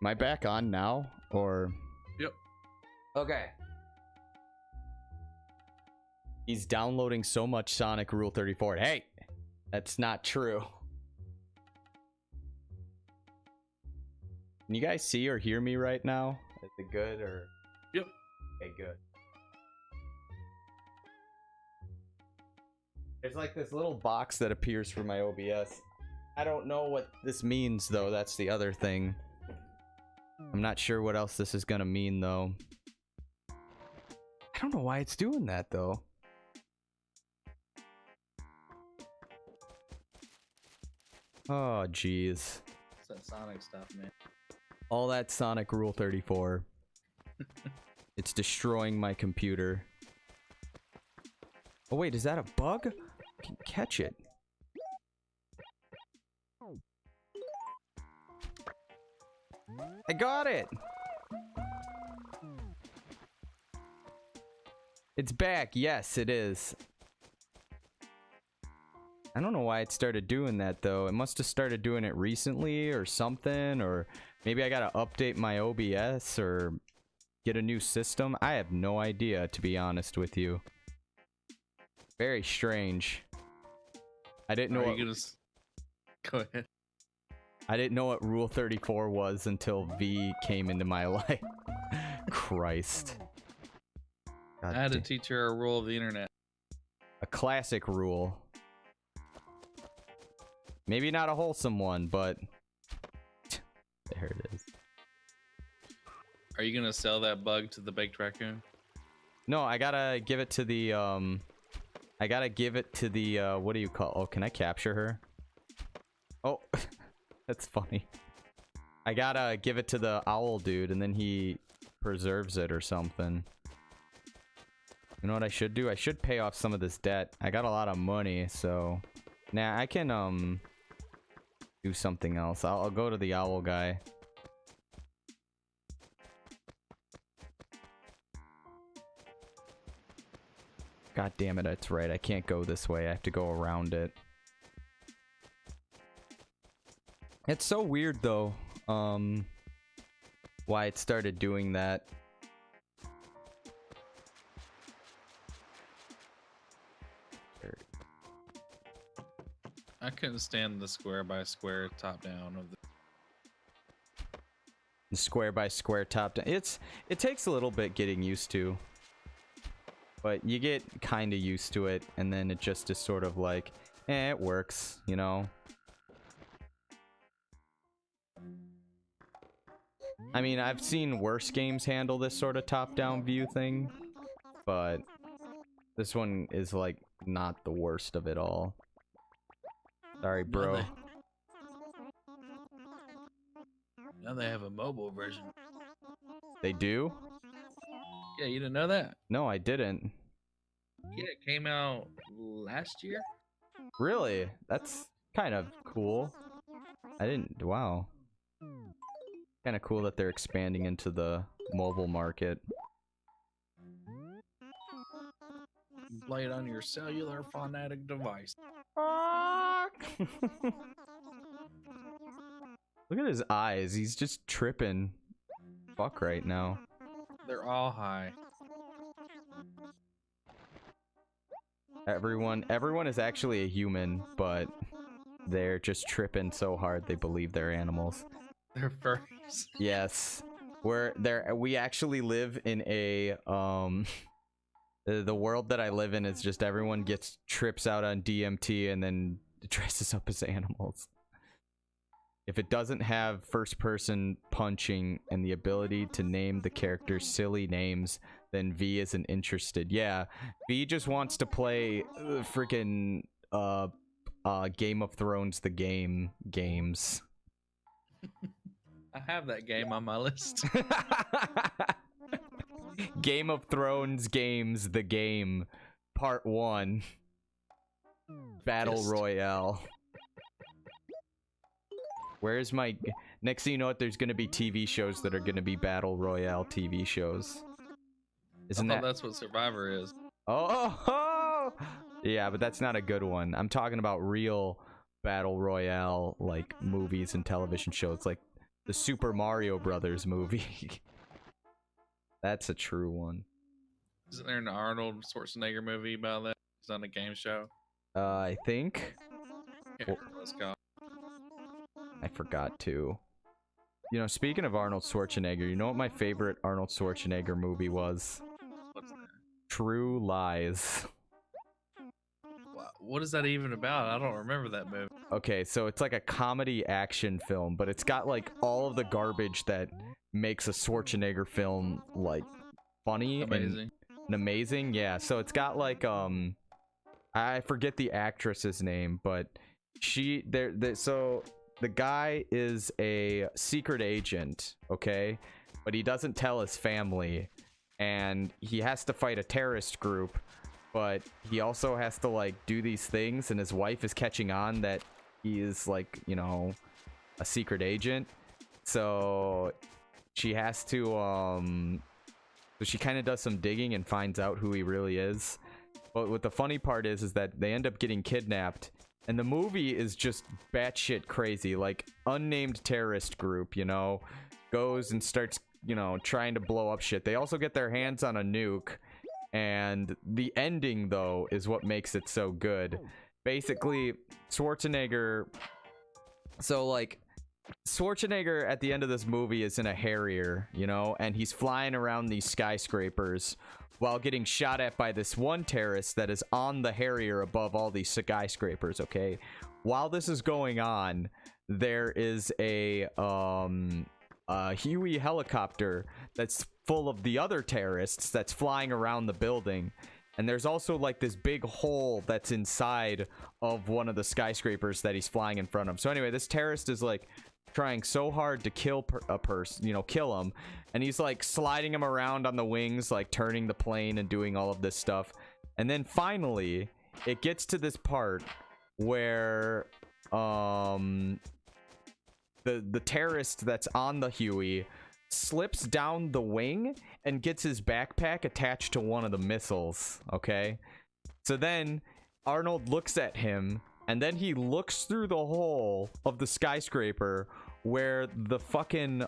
Am I back on now? Or... Yep. Okay. He's downloading so much Sonic Rule 34. Hey! That's not true. Can you guys see or hear me right now? Is it good or... Yep. Okay, good. There's like this little box that appears for my OBS. I don't know what this means, though. That's the other thing. I'm not sure what else this is gonna mean, though. I don't know why it's doing that, though. Oh, jeez. It's that Sonic stuff, man. All that Sonic Rule 34. It's destroying my computer. Oh, wait, is that a bug? I can catch it. I got it! It's back. Yes, it is. I don't know why it started doing that, though. It must have started doing it recently or something, or maybe I gotta update my OBS or get a new system. I have no idea, to be honest with you. Very strange. I didn't know what... Go ahead. I didn't know what Rule 34 was until V came into my life. Christ. God I had to teach her a rule of the internet. A classic rule. Maybe not a wholesome one, but... There it is. Are you gonna sell that bug to the baked raccoon? No, I gotta give it to the, I gotta give it to the, what do you call... Oh, can I capture her? Oh, that's funny. I gotta give it to the owl dude, and then he preserves it or something. You know what I should do? I should pay off some of this debt. I got a lot of money, so... Nah, I can, do something else. I'll go to the owl guy. God damn it, that's right. I can't go this way. I have to go around it. It's so weird, though, why it started doing that. I couldn't stand the square by square top down of The square by square top down. It takes a little bit getting used to. But you get kind of used to it, and then it just is sort of like, it works, you know? I mean, I've seen worse games handle this sort of top-down view thing, but this one is, like, not the worst of it all. Sorry, bro. Now they have a mobile version. They do? Yeah, you didn't know that? No, I didn't. Yeah, it came out last year. Really? That's kind of cool. I didn't... Wow. Kind of cool that they're expanding into the mobile market. Play it on your cellular phonetic device. Look at his eyes. He's just tripping. Fuck right now. They're all high. Everyone is actually a human, but they're just tripping so hard they believe they're animals. They're furries. Yes. We actually live in a the world that I live in is just everyone trips out on DMT and then dresses up as animals. If it doesn't have first person punching and the ability to name the characters silly names, then V isn't interested. Yeah, V just wants to play freaking Game of Thrones games. I have that game on my list. Game of Thrones games, the game, part 1. Battle Royale. Where's my... Next thing you know, there's going to be TV shows that are going to be Battle Royale TV shows. Isn't that... that's what Survivor is. Oh! Yeah, but that's not a good one. I'm talking about real Battle Royale, like, movies and television shows. Like, the Super Mario Brothers movie. That's a true one. Isn't there an Arnold Schwarzenegger movie about that? It's on a game show. I think Can't remember what it's called. I forgot to. You know, speaking of Arnold Schwarzenegger, you know what my favorite Arnold Schwarzenegger movie was? What's that? True Lies. What is that even about? I don't remember that movie. Okay, so it's like a comedy action film, but it's got like all of the garbage that makes a Schwarzenegger film like funny Amazing. and amazing. Yeah, so it's got like I forget the actress's name, but so the guy is a secret agent, okay? But he doesn't tell his family, and he has to fight a terrorist group, but he also has to like do these things, and his wife is catching on that he is like, you know, a secret agent. So she has to so she kind of does some digging and finds out who he really is. But what the funny part is that they end up getting kidnapped, and the movie is just batshit crazy. Like, unnamed terrorist group, you know, goes and starts, you know, trying to blow up shit. They also get their hands on a nuke, and the ending, though, is what makes it so good. Basically, Schwarzenegger... So, like, Schwarzenegger at the end of this movie is in a Harrier, you know, and he's flying around these skyscrapers while getting shot at by this one terrorist that is on the Harrier above all these skyscrapers, okay? While this is going on, there is a Huey helicopter that's full of the other terrorists that's flying around the building. And there's also like this big hole that's inside of one of the skyscrapers that he's flying in front of. So anyway, this terrorist is like trying so hard to kill a person, you know, kill him, and he's like sliding him around on the wings, like turning the plane and doing all of this stuff. And then finally it gets to this part where the terrorist that's on the Huey slips down the wing and gets his backpack attached to one of the missiles, okay? So then Arnold looks at him, and then he looks through the hole of the skyscraper where the fucking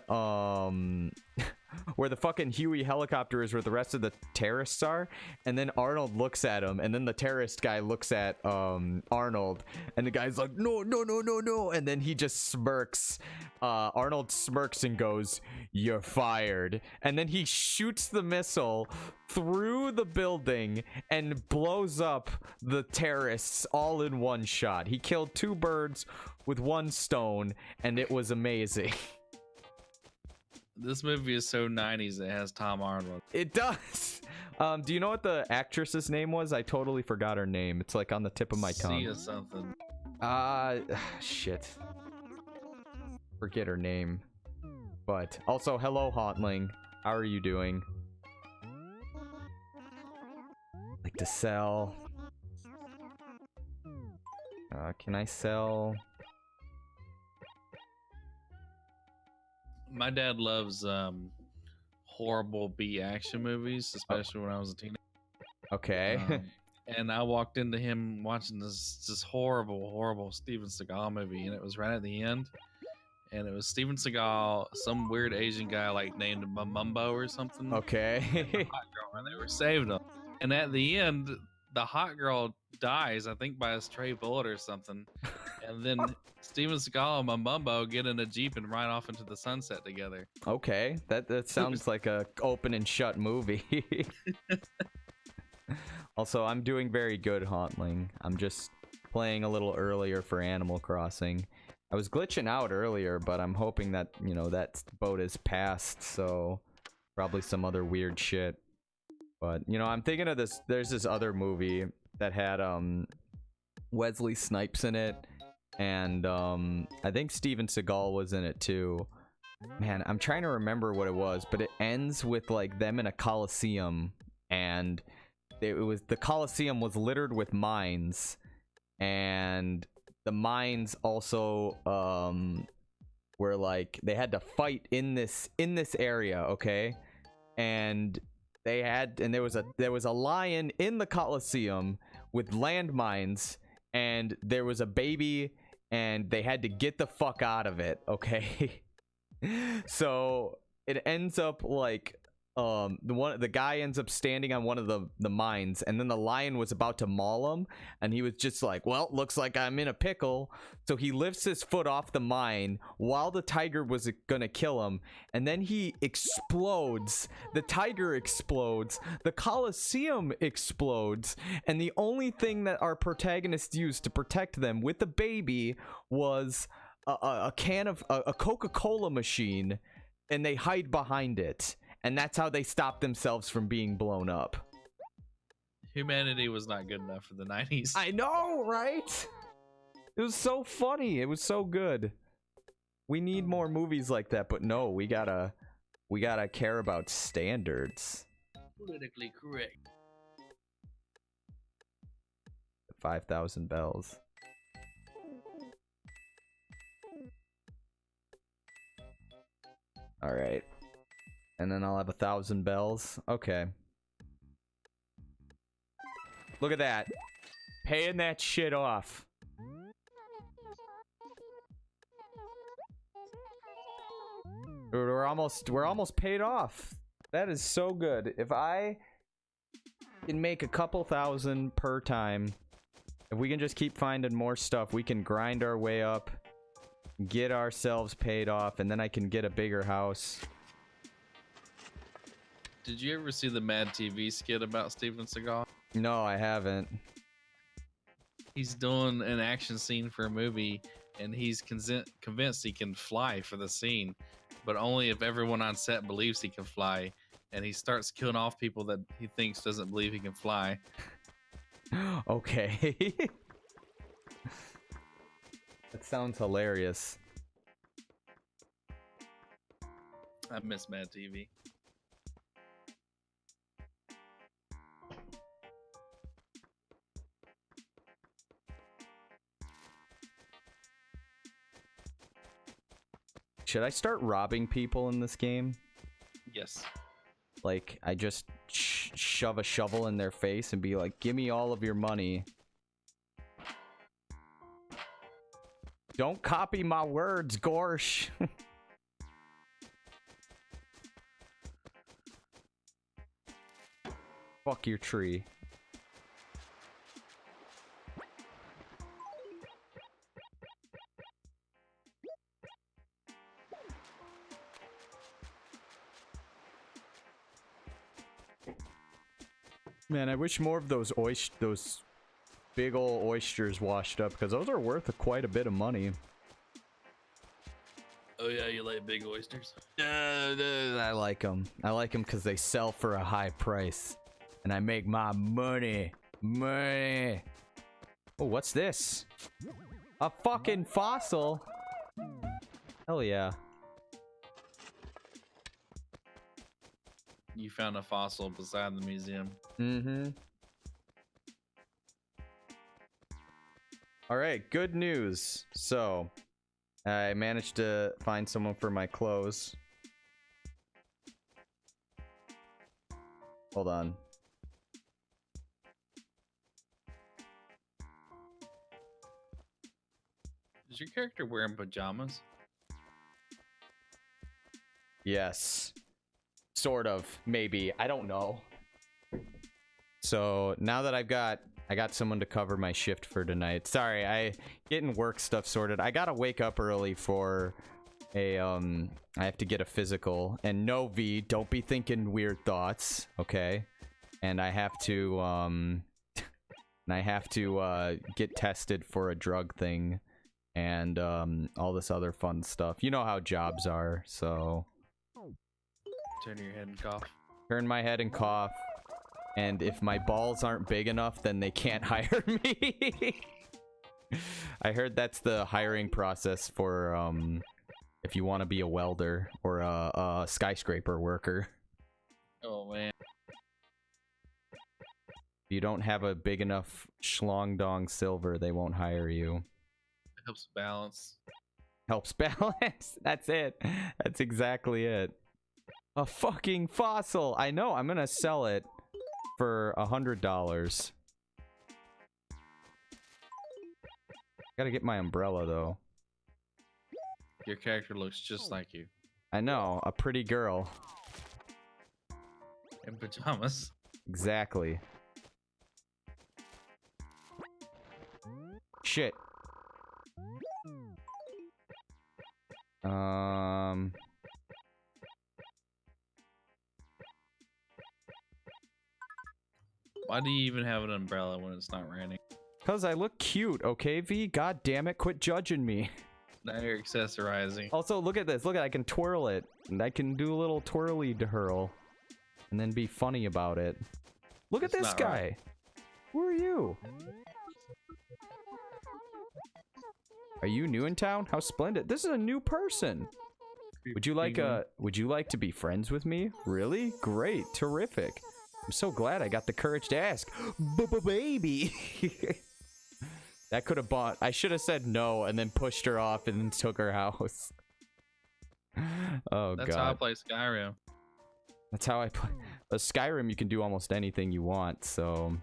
where the fucking Huey helicopter is, where the rest of the terrorists are, and then Arnold looks at him, and then the terrorist guy looks at Arnold, and the guy's like, no, no, no, no, no, and then he just smirks. Arnold smirks and goes, "You're fired," and then he shoots the missile through the building and blows up the terrorists all in one shot. He killed two birds with one stone, and it was amazing. This movie is so 90s. It has Tom Arnold. It does. Do you know what the actress's name was? I totally forgot her name. It's like on the tip of my tongue. Sia something. Shit. Forget her name. But also, hello, Hauntling. How are you doing? Like to sell. Can I sell? My dad loves horrible B action movies, especially when I was a teenager. Okay. And I walked into him watching this horrible Steven Seagal movie, and it was right at the end. And it was Steven Seagal, some weird Asian guy like named Mumbo or something. Okay. And the hot girl, and they were saving him. And at the end, the hot girl dies, I think by a stray bullet or something. And then Steven Seagal and Mumbo get in a Jeep and ride off into the sunset together. Okay, that sounds like a open and shut movie. Also, I'm doing very good, Hauntling. I'm just playing a little earlier for Animal Crossing. I was glitching out earlier, but I'm hoping that, you know, that boat is past, so probably some other weird shit. But, you know, I'm thinking of this, there's this other movie that had Wesley Snipes in it, and I think Steven Seagal was in it too. Man, I'm trying to remember what it was, but it ends with like them in a coliseum, and the coliseum was littered with mines, and the mines also were like, they had to fight in this area, okay? And there was a lion in the coliseum with landmines, and there was a baby, and they had to get the fuck out of it, okay? So it ends up like the guy ends up standing on one of the mines, and then the lion was about to maul him, and he was just like, well, looks like I'm in a pickle. So he lifts his foot off the mine while the tiger was gonna kill him, and then he explodes. The tiger explodes, the Colosseum explodes, and the only thing that our protagonists used to protect them with the baby was a can of a Coca-Cola machine, and they hide behind it. And that's how they stop themselves from being blown up. Humanity was not good enough for the 90s. I know, right? It was so funny. It was so good. We need more movies like that, but no, we gotta care about standards. Politically correct. 5,000 bells. All right. And then I'll have 1,000 bells. Okay. Look at that. Paying that shit off. We're almost paid off. That is so good. If I can make a couple thousand per time, if we can just keep finding more stuff, we can grind our way up, get ourselves paid off, and then I can get a bigger house. Did you ever see the Mad TV skit about Steven Seagal? No, I haven't. He's doing an action scene for a movie, and he's convinced he can fly for the scene, but only if everyone on set believes he can fly. And he starts killing off people that he thinks doesn't believe he can fly. Okay. That sounds hilarious. I miss Mad TV. Should I start robbing people in this game? Yes. Like, I just shove a shovel in their face and be like, give me all of your money. Don't copy my words, Gorsh. Fuck your tree. Man, I wish more of those big ol' oysters washed up, because those are worth quite a bit of money. Oh yeah, you like big oysters? I like them. I like them because they sell for a high price, and I make my money. Money. Oh, what's this? A fucking fossil? Hell yeah. You found a fossil beside the museum. Mm-hmm. All right, good news. So, I managed to find someone for my clothes. Hold on. Is your character wearing pajamas? Yes. Sort of, maybe. I don't know. So now that I got someone to cover my shift for tonight. Sorry, I getting work stuff sorted. I gotta wake up early for a I have to get a physical. And no, V, don't be thinking weird thoughts, okay? And I have to get tested for a drug thing and all this other fun stuff. You know how jobs are, so Turn your head and cough. turn my head and cough. And if my balls aren't big enough, then they can't hire me. I heard that's the hiring process for if you want to be a welder or a skyscraper worker. Oh man. If you don't have a big enough schlong dong silver, they won't hire you. It helps balance. Helps balance. That's it. That's exactly it. A fucking fossil. I know. I'm gonna sell it for $100. Gotta get my umbrella though. Your character looks just like you. I know, a pretty girl. In pajamas. Exactly. Shit. Why do you even have an umbrella when it's not raining? Cause I look cute, okay, V? God damn it, quit judging me. Now you're accessorizing. Also, look at this. Look at, I can twirl it. And I can do a little twirly hurl. And then be funny about it. Look at this guy. Right. Who are you? Are you new in town? How splendid. This is a new person. Would you like to be friends with me? Really? Great. Terrific. I'm so glad I got the courage to ask. Baby. That could have bought. I should have said no and then pushed her off and then took her house. Oh, God. That's how I play Skyrim. That's how I play. Skyrim, you can do almost anything you want, so.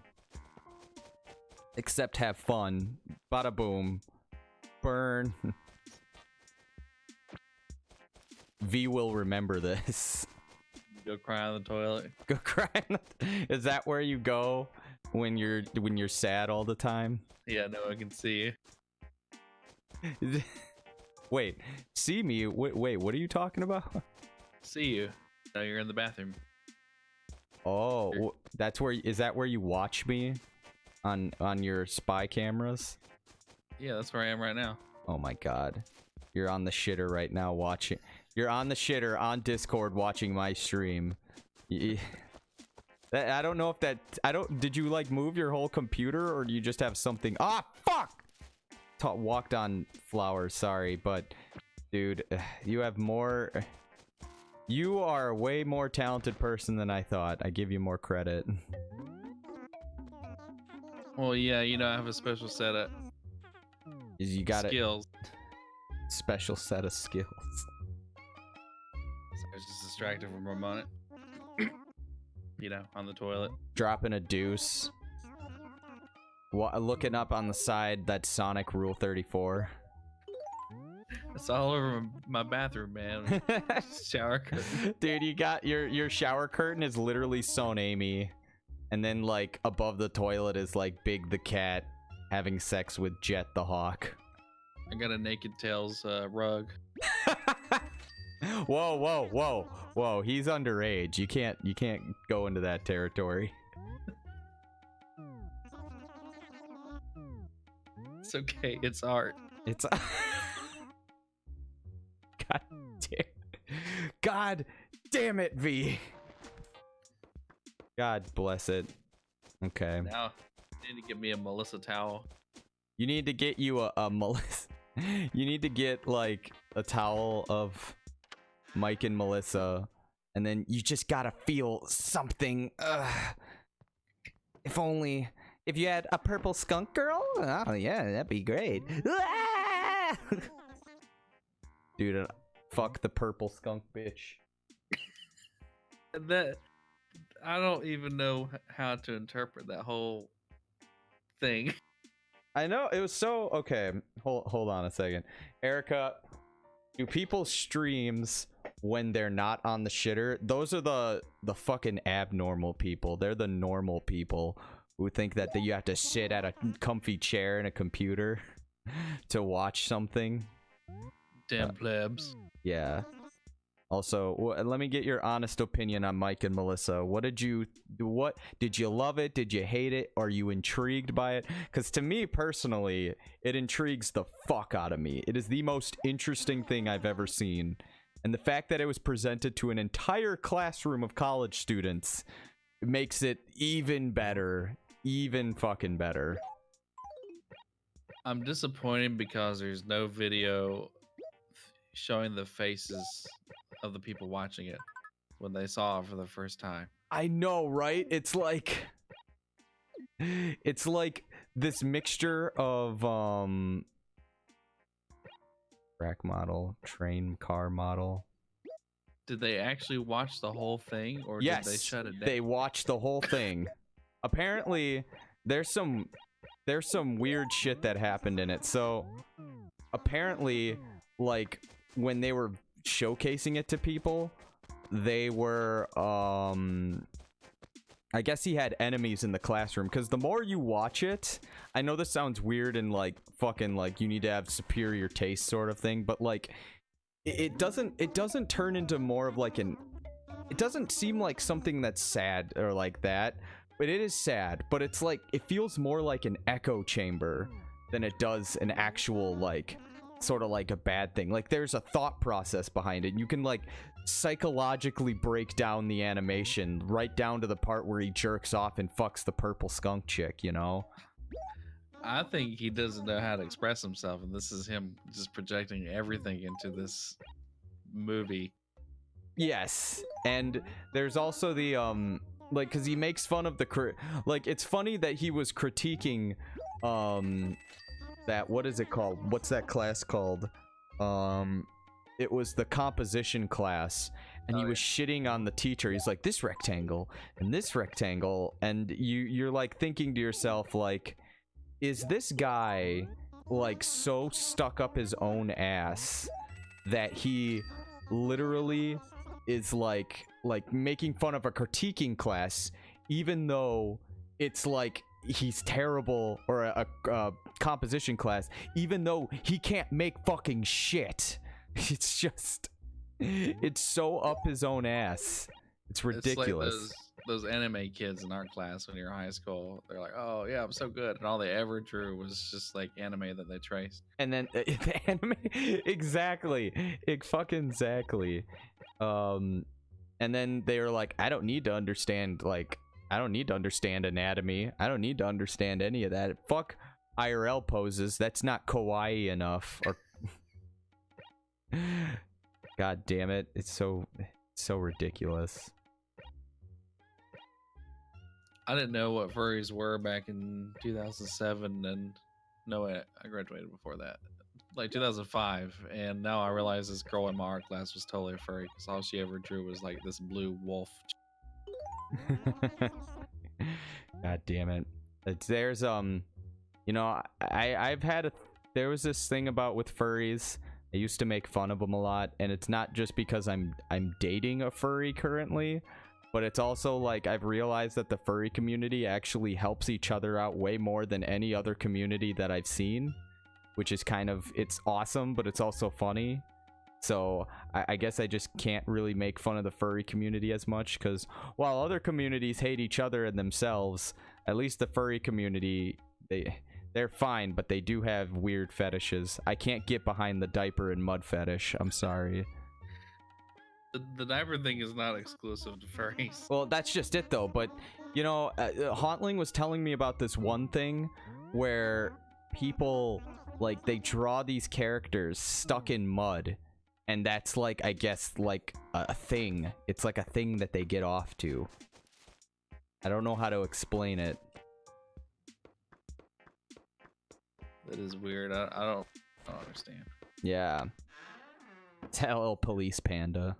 Except have fun. Bada boom. Burn. V will remember this. Go cry on the toilet. Go cry. Is that where you go when you're sad all the time? Yeah, no one can see you. Wait, see me? Wait, what are you talking about? See you. No, you're in the bathroom. Oh, that's where. Is that where you watch me? On your spy cameras? Yeah, that's where I am right now. Oh my God, you're on the shitter right now watching. You're on the shitter on Discord watching my stream. I don't know if that. Did you like move your whole computer or do you just have something? Ah, fuck! Walked on flowers. Sorry, but dude, you have more. You are a way more talented person than I thought. I give you more credit. Well, yeah, you know, I have a special set of You got skills. Special set of skills. So I was just distracted from Ramon. You know, on the toilet. Dropping a deuce. Looking up on the side, that's Sonic Rule 34. It's all over my bathroom, man. Shower curtain. Dude, you got your shower curtain is literally sewn Amy. And then like above the toilet is like Big the cat having sex with Jet the hawk. I got a Naked Tails rug. Whoa, he's underage. You can't go into that territory. It's okay, it's art. It's God damn it, V. God bless it. Okay. Now, I need to get me a Melissa towel. You need to get you a Melissa. You need to get like a towel of Mike and Melissa, and then you just gotta feel something. If you had a purple skunk girl, oh yeah, that'd be great. Dude, fuck the purple skunk bitch. That I don't even know how to interpret that whole thing. I know it was so okay. Hold on a second, Erica. Do people streams when they're not on the shitter? Those are the fucking abnormal people. They're the normal people who think that you have to sit at a comfy chair in a computer to watch something. Damn plebs. Yeah. Also, let me get your honest opinion on Mike and Melissa. What did you love it? Did you hate it? Are you intrigued by it? Because to me personally, it intrigues the fuck out of me. It is the most interesting thing I've ever seen. And the fact that it was presented to an entire classroom of college students makes it even better. Even fucking better. I'm disappointed because there's no video showing the faces of the people watching it when they saw it for the first time. I know, right? It's like this mixture of track model, train car model. Did they actually watch the whole thing, or yes, did they shut it down? They watched the whole thing. Apparently, there's some weird shit that happened in it. So apparently, like when they were showcasing it to people, they were I guess he had enemies in the classroom, because the more you watch it, I know this sounds weird and like fucking like you need to have superior taste sort of thing, but like it doesn't turn into more of like it doesn't seem like something that's sad or like that, but it is sad, but it's like it feels more like an echo chamber than it does an actual like sort of like a bad thing. Like there's a thought process behind it. You can like psychologically break down the animation right down to the part where he jerks off and fucks the purple skunk chick, you know? I think he doesn't know how to express himself, and this is him just projecting everything into this movie. Yes, and there's also the like, because he makes fun of the like, it's funny that he was critiquing that, what is it called, what's that class called, it was the composition class, and he was shitting on the teacher. He's like, this rectangle and this rectangle, and you're like thinking to yourself, like, is this guy like so stuck up his own ass that he literally is like making fun of a critiquing class, even though it's like he's terrible, or a composition class, even though he can't make fucking shit. It's just, it's so up his own ass. It's ridiculous. It's like those anime kids in our class when you're in high school. They're like, oh yeah, I'm so good, and all they ever drew was just like anime that they traced. And then the anime, exactly, exactly. And then they were like, I don't need to understand anatomy. I don't need to understand any of that. Fuck IRL poses. That's not kawaii enough. Or God damn it. It's so ridiculous. I didn't know what furries were back in 2007, and no, I graduated before that, like 2005, and now I realize this girl in my art class was totally a furry, because all she ever drew was like this blue wolf. God damn it. There's you know, there was this thing about with furries. I used to make fun of them a lot, and it's not just because I'm dating a furry currently, but it's also like I've realized that the furry community actually helps each other out way more than any other community that I've seen, which is kind of, it's awesome, but it's also funny. So I guess I just can't really make fun of the furry community as much, because while other communities hate each other and themselves, at least the furry community, they're fine, but they do have weird fetishes. I can't get behind the diaper and mud fetish. I'm sorry. The diaper thing is not exclusive to furries. Well, that's just it though. But you know, Hauntling was telling me about this one thing where people, like, they draw these characters stuck in mud, and that's like, I guess, like a thing. It's like a thing that they get off to. I don't know how to explain it. That is weird. I don't understand. Yeah. It's LL Police Panda.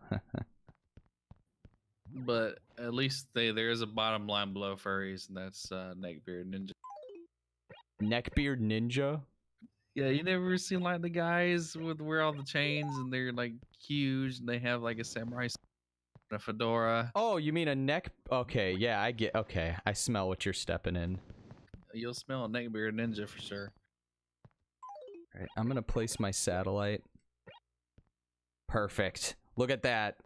But at least there is a bottom line below furries, and that's Neckbeard Ninja. Neckbeard Ninja? Yeah, you never seen like the guys with wear all the chains and they're like huge and they have like a samurai and a fedora. Oh, you mean a neck? Okay, yeah, I get. Okay, I smell what you're stepping in. You'll smell a Neckbeard Ninja for sure. All right, I'm gonna place my satellite. Perfect. Look at that.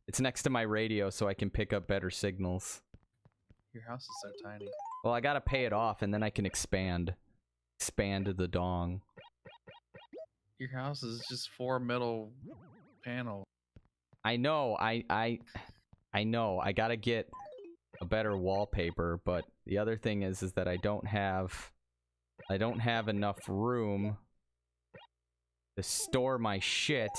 It's next to my radio, so I can pick up better signals. Your house is so tiny. Well, I gotta pay it off, and then I can expand the dong. Your house is just 4 metal panels. I know. I know. I gotta get a better wallpaper, but the other thing is that I don't have enough room to store my shit.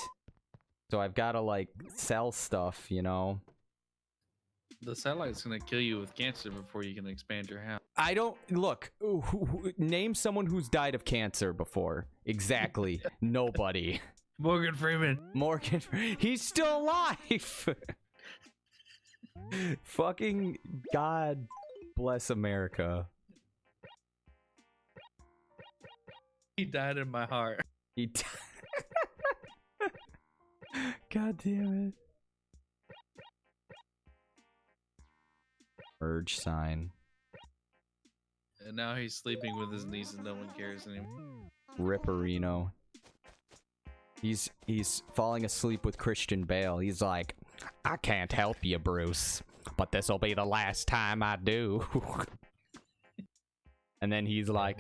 So I've got to, like, sell stuff, you know? The satellite's gonna kill you with cancer before you can expand your house. I don't... Look, name someone who's died of cancer before. Exactly. Nobody. Morgan Freeman. Morgan... He's still alive! Fucking God bless America. He died in my heart. God damn it. Merge sign. And now he's sleeping with his niece and no one cares anymore. Ripperino. He's falling asleep with Christian Bale. He's like, I can't help you, Bruce, but this'll be the last time I do. And then he's like,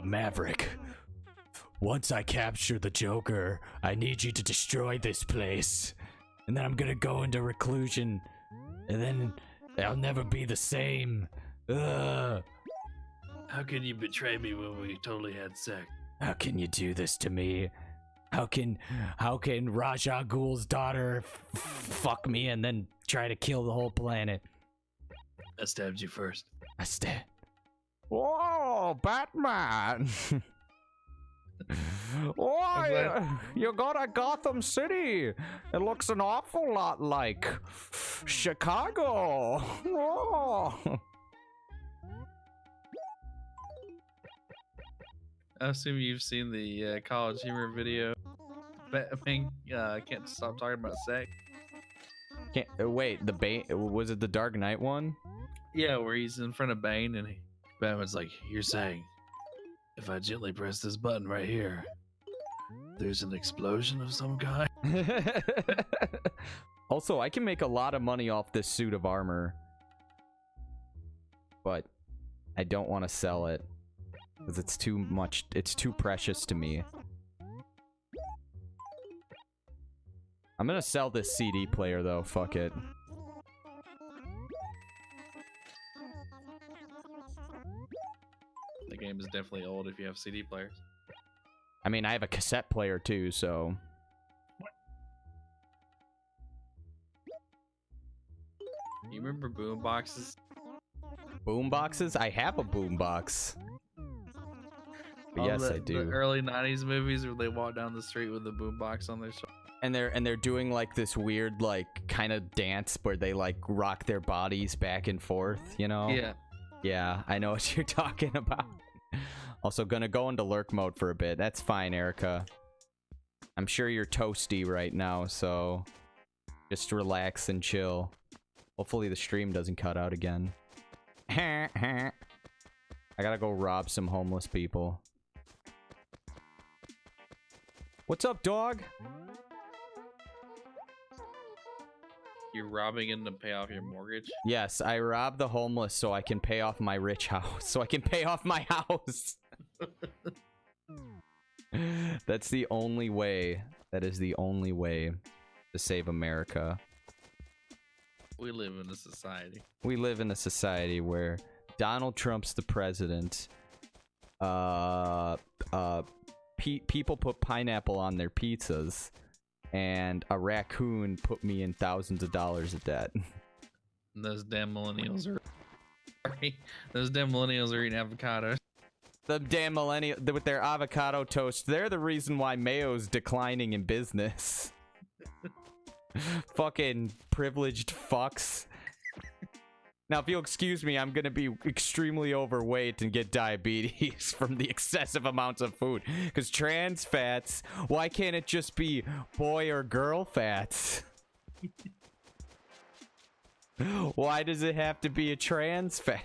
Maverick, once I capture the Joker, I need you to destroy this place. And then I'm gonna go into reclusion. And then I'll never be the same. How can you betray me when we totally had sex? How can you do this to me? How can Ra's al Ghul's daughter fuck me and then try to kill the whole planet? I stabbed you first. I stabbed. Whoa, Batman! Why? You go to Gotham City. It looks an awful lot like Chicago. Whoa. I assume you've seen the College Humor video. Batman can't stop talking about sex. Can't wait. The Bane, was it the Dark Knight one? Yeah, where he's in front of Bane and Batman's like, "You're saying if I gently press this button right here, there's an explosion of some kind?" Also, I can make a lot of money off this suit of armor, but I don't want to sell it because it's too much. It's too precious to me. I'm gonna sell this CD player though. Fuck it. The game is definitely old if you have CD players. I mean, I have a cassette player too, so. You remember boom boxes? Boom boxes? I have a boom box. Yes, I do. The early '90s movies where they walk down the street with a boom box on their shoulder. And they're doing like this weird like kind of dance where they like rock their bodies back and forth, you know? Yeah. Yeah, I know what you're talking about. Also gonna go into lurk mode for a bit. That's fine, Erica. I'm sure you're toasty right now, so just relax and chill. Hopefully the stream doesn't cut out again. I gotta go rob some homeless people. What's up, dog? You're robbing him to pay off your mortgage? Yes, I rob the homeless so I can pay off my rich house. So I can pay off my house. That's the only way. That is the only way to save America. We live in a society. We live in a society where Donald Trump's the president. People put pineapple on their pizzas. And a raccoon put me in thousands of dollars of debt. And those damn millennials are... Those damn millennials are eating avocados. The damn millennial with their avocado toast, they're the reason why mayo's declining in business. Fucking privileged fucks. Now, if you'll excuse me, I'm gonna be extremely overweight and get diabetes from the excessive amounts of food. Because trans fats, why can't it just be boy or girl fats? Why does it have to be a trans fat?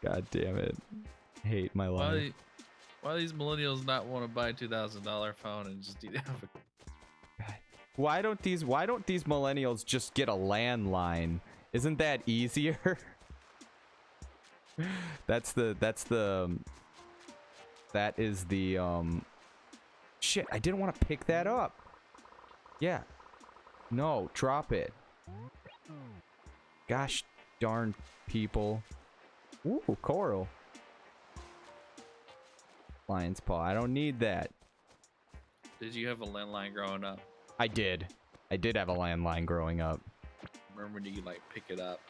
God damn it. I hate my life. Why do these millennials not want to buy a $2,000 phone and just eat avocado? Why don't these millennials just get a landline? Isn't that easier? That is the shit, I didn't want to pick that up. Yeah. No, drop it. Gosh darn people. Ooh, coral. Lion's paw. I don't need that. Did you have a landline growing up? I did. I did have a landline growing up. Remember, do you like pick it up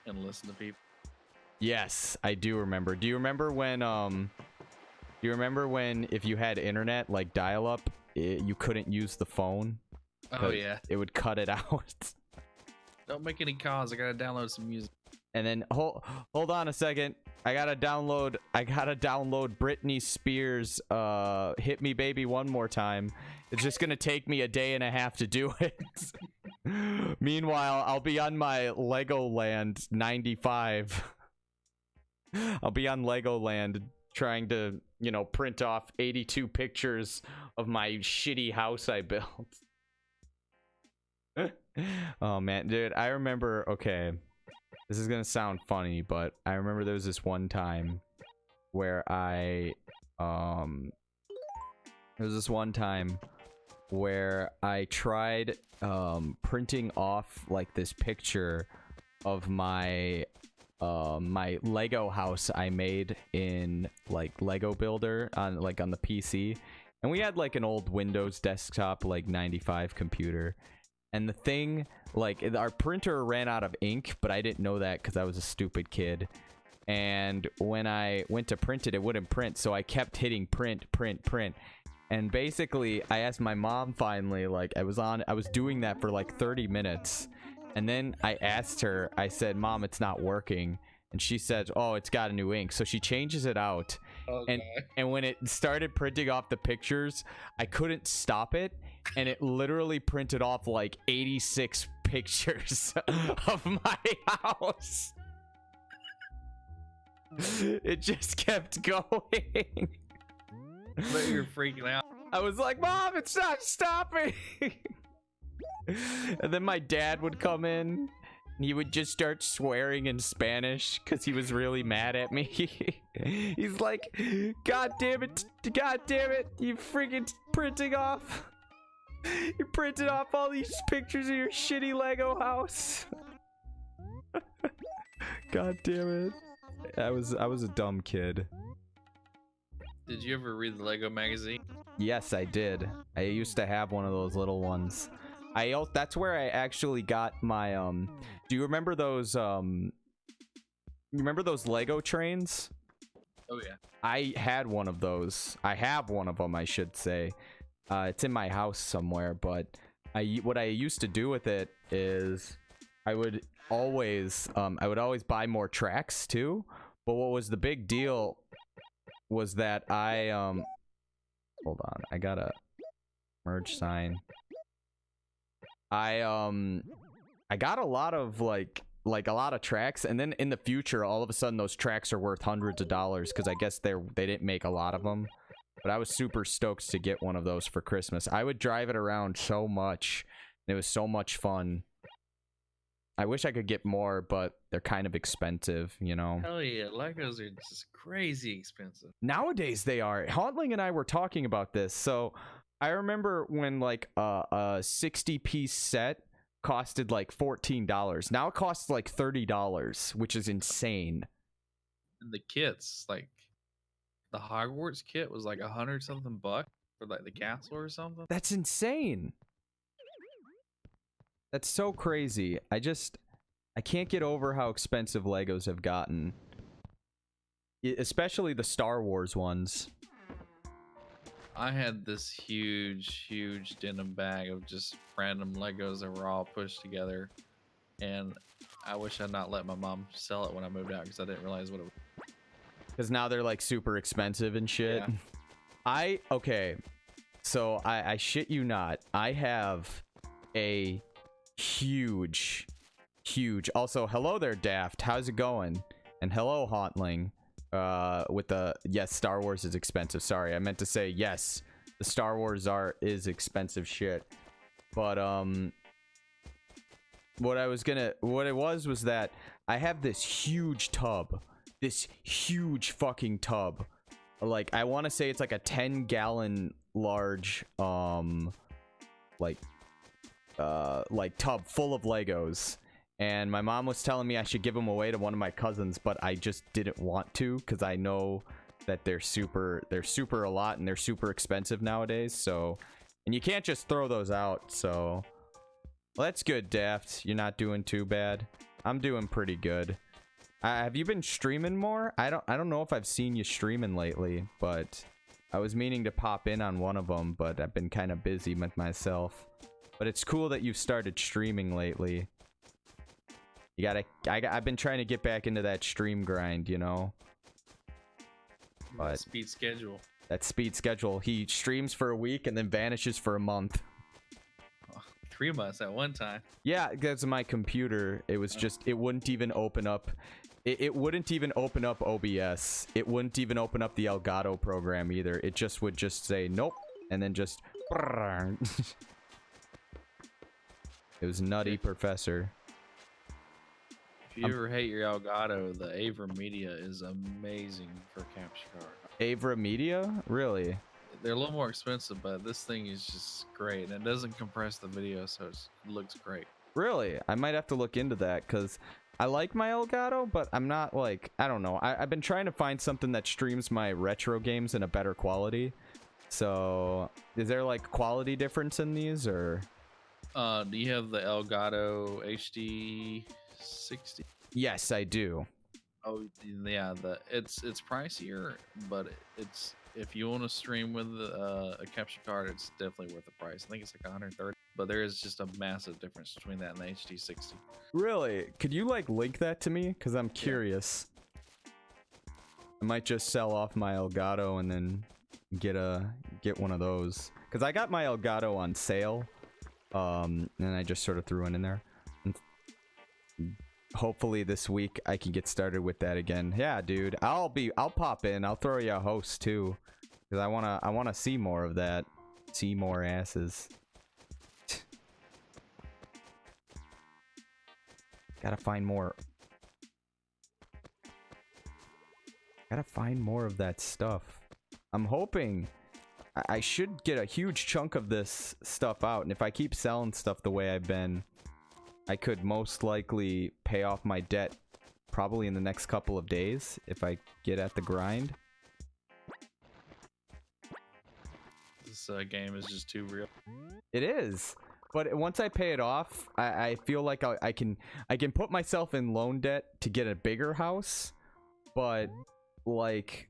and listen to people? Yes, I do remember. Do you remember when if you had internet like dial-up, you couldn't use the phone? Oh yeah. It would cut it out. Don't make any calls. I gotta download some music. And then hold on a second. I gotta download Britney Spears Hit Me Baby One More Time. It's just gonna take me a day and a half to do it. Meanwhile, I'll be on my Legoland 95. I'll be on Legoland trying to, you know, print off 82 pictures of my shitty house I built. Oh man, dude, I remember, okay, this is gonna sound funny, but I remember there was this one time where I tried printing off like this picture of my my Lego house I made in like Lego Builder on the PC, and we had like an old Windows desktop like 95 computer, and the thing, like, our printer ran out of ink, but I didn't know that because I was a stupid kid. And when I went to print it, it wouldn't print, so I kept hitting print. And basically, I asked my mom finally, like, I was doing that for like 30 minutes. And then I asked her, I said, Mom, it's not working. And she said, oh, it's got a new ink. So she changes it out. Okay. And when it started printing off the pictures, I couldn't stop it. And it literally printed off like 86 pictures of my house. It just kept going. But you're freaking out. I was like, Mom, it's not stopping. And then my dad would come in. And he would just start swearing in Spanish because he was really mad at me. He's like, God damn it, you freaking printing off. You printed off all these pictures of your shitty Lego house. God damn it. I was a dumb kid. Did you ever read the Lego magazine? Yes, I did. I used to have one of those little ones. That's where I actually got my do you remember those Lego trains? Oh yeah. I had one of those. I have one of them, I should say. It's in my house somewhere, but what I used to do with it is I would always buy more tracks too. But what was the big deal was that hold on, I got a merge sign. I got a lot of like a lot of tracks, and then in the future all of a sudden those tracks are worth hundreds of dollars because I guess they didn't make a lot of them. But I was super stoked to get one of those for Christmas. I would drive it around so much, and it was so much fun. I wish I could get more, but they're kind of expensive, you know. Hell yeah, Legos are just crazy expensive. Nowadays they are. Hauntling and I were talking about this. So I remember when like a 60-piece set costed like $14. Now it costs like $30, which is insane. And the kits, like the Hogwarts kit was like $100 something for like the castle or something. That's insane. That's so crazy. I can't get over how expensive Legos have gotten. Especially the Star Wars ones. I had this huge denim bag of just random Legos that were all pushed together. And I wish I'd not let my mom sell it when I moved out because I didn't realize what it was. Because now they're like super expensive and shit. Yeah. Okay. So I shit you not. I have a huge also, hello there, Daft, how's it going? And hello, Hauntling, with the yes, Star Wars is expensive. Sorry, I meant to say yes, the Star Wars is expensive shit. But what it was that I have this huge fucking tub, like I want to say it's like a 10-gallon large like tub full of Legos, and my mom was telling me I should give them away to one of my cousins, but I just didn't want to because I know that they're super a lot and they're super expensive nowadays. So, and you can't just throw those out. So, well, that's good, Daft. You're not doing too bad. I'm doing pretty good. Have you been streaming more? I don't know if I've seen you streaming lately, but I was meaning to pop in on one of them, but I've been kind of busy with myself. But it's cool that you've started streaming lately. You gotta. I've been trying to get back into that stream grind, you know. But speed schedule. That speed schedule. He streams for a week and then vanishes for a month. 3 months at one time. Yeah, because my computer, it was just, it wouldn't even open up. It wouldn't even open up OBS. It wouldn't even open up the Elgato program either. It just would just say nope, and then just. It was nutty, Professor. If you ever hate your Elgato, the Avra Media is amazing for capture card. Avra Media? Really? They're a little more expensive, but this thing is just great. And it doesn't compress the video, so it looks great. Really? I might have to look into that, because I like my Elgato, but I'm not like, I don't know. I've been trying to find something that streams my retro games in a better quality. So, is there like quality difference in these, or? Do you have the Elgato HD 60? Yes, I do. Oh yeah, it's pricier, but it's if you want to stream with a capture card, it's definitely worth the price. I think it's like 130, but there is just a massive difference between that and the HD 60. Really? Could you like link that to me? Because I'm curious. Yeah. I might just sell off my Elgato and then get one of those. Because I got my Elgato on sale, and I just sort of threw it in there. And hopefully this week I can get started with that again. Yeah, dude. I'll pop in. I'll throw you a host too, because I wanna see more of that. See more asses. Gotta find more. Gotta find more of that stuff. I'm hoping I should get a huge chunk of this stuff out, and if I keep selling stuff the way I've been, I could most likely pay off my debt probably in the next couple of days if I get at the grind. This game is just too real. It is. But once I pay it off, I feel like I can put myself in loan debt to get a bigger house. But like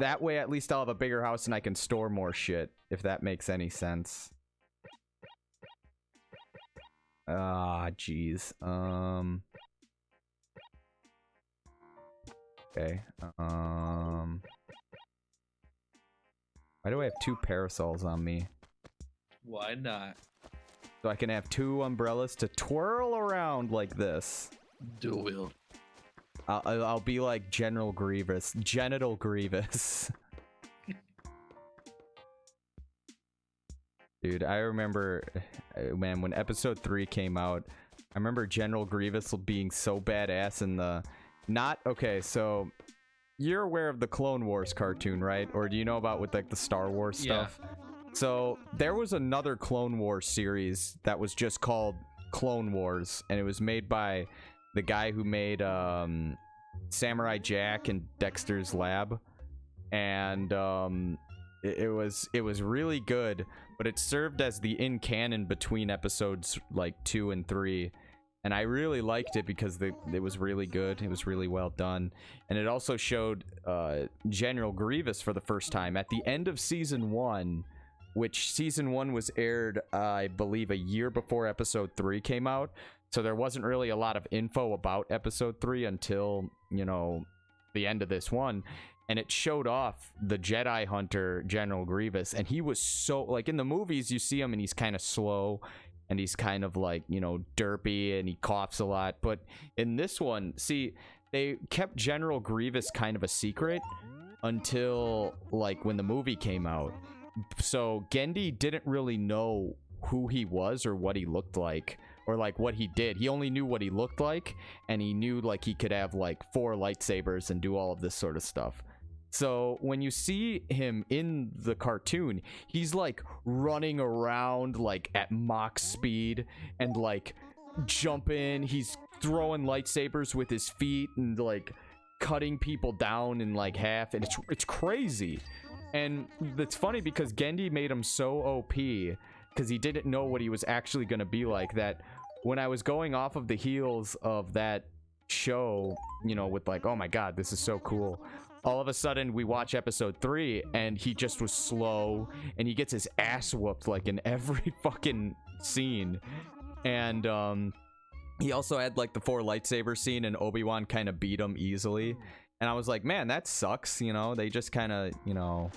that way at least I'll have a bigger house and I can store more shit, if that makes any sense. Ah, jeez. Okay. Why do I have 2 parasols on me? Why not? So I can have 2 umbrellas to twirl around like this. Dual wield. I'll be like General Grievous. Genital Grievous. Dude, I remember, man, when episode 3 came out, I remember General Grievous being so badass in the... Okay, so... You're aware of the Clone Wars cartoon, right? Or do you know about with like the Star Wars stuff? Yeah. So there was another Clone Wars series that was just called Clone Wars, and it was made by the guy who made Samurai Jack and Dexter's Lab, and it was really good, but it served as the in canon between episodes like 2 and 3. And I really liked it because it was really good. It was really well done. And it also showed General Grievous for the first time at the end of season 1, which season 1 was aired, I believe, a year before episode 3 came out. So there wasn't really a lot of info about episode 3 until, you know, the end of this one. And it showed off the Jedi Hunter, General Grievous. And he was so, like, in the movies, you see him and he's kind of slow. And he's kind of like, you know, derpy and he coughs a lot. But in this one, see, they kept General Grievous kind of a secret until like when the movie came out. So Gendy didn't really know who he was or what he looked like or like what he did. He only knew what he looked like, and he knew like he could have like 4 lightsabers and do all of this sort of stuff. So when you see him in the cartoon, he's like running around like at Mach speed and like jumping. He's throwing lightsabers with his feet and like cutting people down in like half, and it's crazy. And it's funny because Gendy made him so OP because he didn't know what he was actually going to be like, that when I was going off of the heels of that show, you know, with like, oh my god, this is so cool, all of a sudden we watch episode 3 and he just was slow and he gets his ass whooped like in every fucking scene. And he also had like the 4 lightsaber scene, and Obi-Wan kind of beat him easily. And I was like, man, that sucks. You know, they just kind of, you know,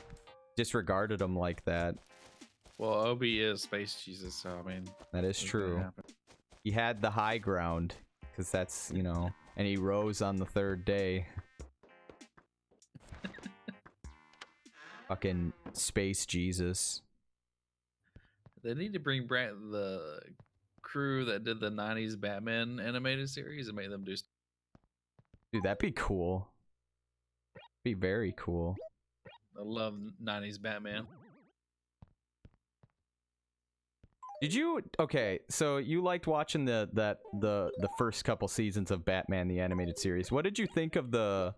disregarded him like that. Well, Obi is Space Jesus, so I mean, That is true. He had the high ground, because that's, you know, and he rose on the 3rd day. Fucking Space Jesus. They need to bring back the crew that did the 90s Batman animated series and make them do. Dude, that'd be cool. Be very cool. I love 90s Batman. Did you? Okay, so you liked watching the first couple seasons of Batman the animated series. What did you think of the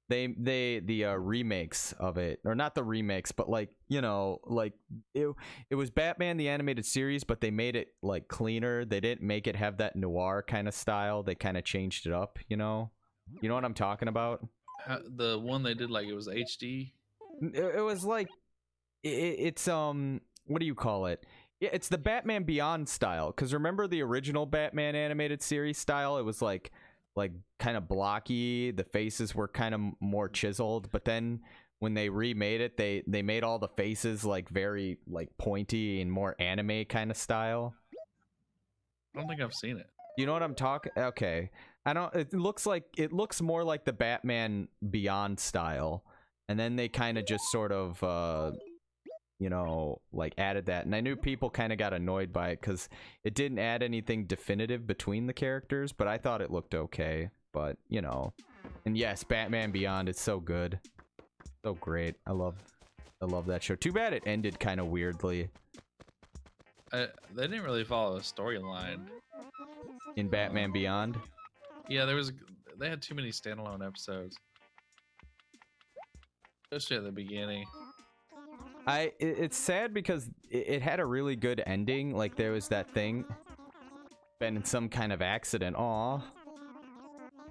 remakes of it? Or not the remakes, but like, you know, like it was Batman the animated series, but they made it like cleaner. They didn't make it have that noir kind of style. They kind of changed it up, you know? You know what I'm talking about? The one they did, like, it was HD. It was like it's what do you call it? Yeah, it's the Batman Beyond style. Because remember the original Batman animated series style? It was like kind of blocky. The faces were kind of more chiseled. But then when they remade it, they made all the faces like very like pointy and more anime kind of style. I don't think I've seen it. You know what I'm talking? Okay, I don't. It looks more like the Batman Beyond style, and then they kind of just sort of you know, like added that. And I knew people kind of got annoyed by it because it didn't add anything definitive between the characters, but I thought it looked okay. But, you know, and yes, Batman Beyond, it's so good. So great. I love that show. Too bad it ended kind of weirdly. They didn't really follow a storyline. In Batman Beyond? Yeah, they had too many standalone episodes. Especially at the beginning. It's sad because it had a really good ending. Like, there was that thing. Been in some kind of accident. Aw.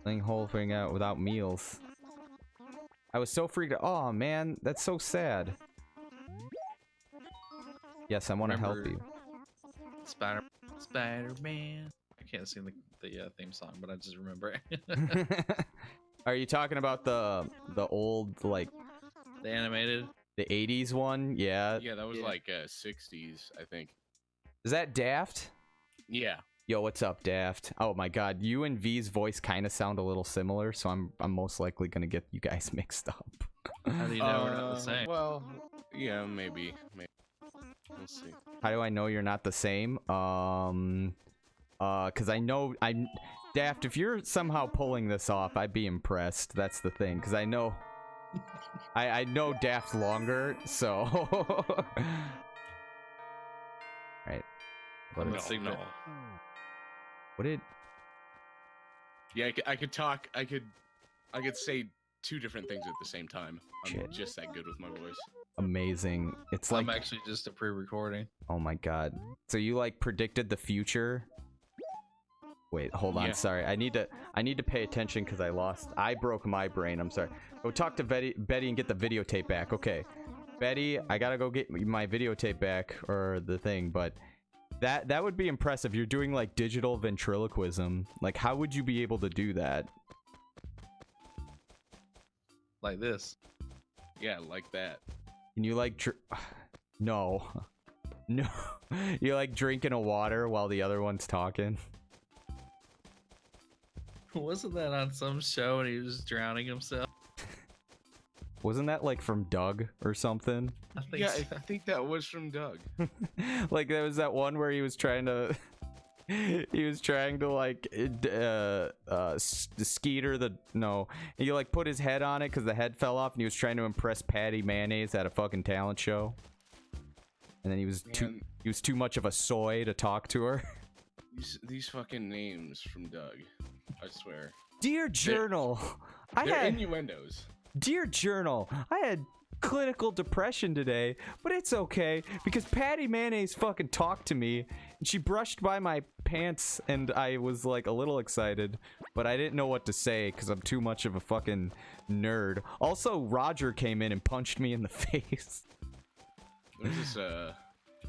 Laying whole thing out without meals. I was so freaked out. Oh, man. That's so sad. Yes, I want to help you. Spider-Man. I can't sing the theme song, but I just remember it. Are you talking about the old, like... The animated? The 80s one? Yeah. Yeah, that was like 60s, I think. Is that Daft? Yeah. Yo, what's up, Daft? Oh my god, you and V's voice kind of sound a little similar, so I'm most likely gonna get you guys mixed up. How do you know we're not the same? Well, yeah, maybe. We'll see. How do I know you're not the same? Cause I know Daft, if you're somehow pulling this off, I'd be impressed. That's the thing, cause I know I know Daft longer, so right. No. What did? Yeah, I could talk. I could say 2 different things at the same time. I'm just that good with my voice. Amazing. It's like I'm actually just a pre-recording. Oh my god. So you like predicted the future? Wait, hold on. Yeah. Sorry. I need to pay attention because I broke my brain. I'm sorry. Go talk to Betty and get the videotape back. Okay. Betty, I gotta go get my videotape back, or the thing, but that would be impressive. You're doing like digital ventriloquism. Like, how would you be able to do that? Like this. Yeah, like that. Can you like no. No. You're like drinking a water while the other one's talking. Wasn't that on some show and he was drowning himself? Wasn't that like from Doug or something? I think Yeah, so. I think that was from Doug. Like there was that one where he was trying to like Skeeter he like put his head on it because the head fell off, and he was trying to impress Patty Mayonnaise at a fucking talent show, and then he was too much of a soy to talk to her. These fucking names from Doug, I swear. Dear Journal, They're innuendos. Dear Journal, I had clinical depression today, but it's okay because Patty Mayonnaise fucking talked to me, and she brushed by my pants, and I was like a little excited, but I didn't know what to say because I'm too much of a fucking nerd. Also, Roger came in and punched me in the face. There's this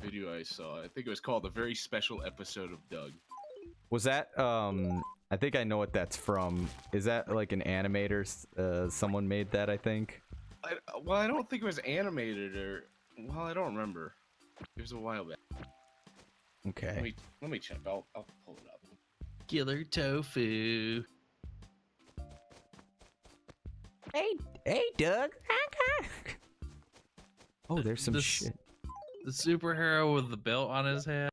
video I saw. I think it was called A Very Special Episode of Doug. Was that I think I know what that's from. Is that like an animator? Someone made that, I think. Well, I don't think it was animated or. Well, I don't remember. It was a while back. Okay. Let me check. I'll pull it up. Killer tofu. Hey, Doug. Oh, there's some shit. The superhero with the belt on his head.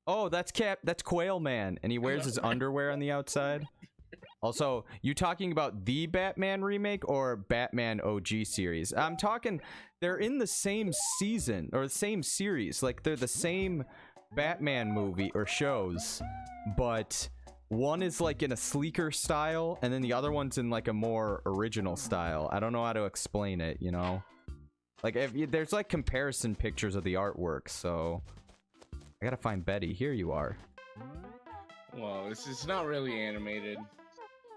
Oh, that's Quail Man, and he wears his underwear on the outside. Also, you talking about the Batman remake or Batman OG series? I'm talking, they're in the same season or the same series. Like, they're the same Batman movie or shows, but one is like in a sleeker style, and then the other one's in like a more original style. I don't know how to explain it, you know? Like, there's like comparison pictures of the artwork, so I gotta find Betty. Here you are. Well, it's not really animated,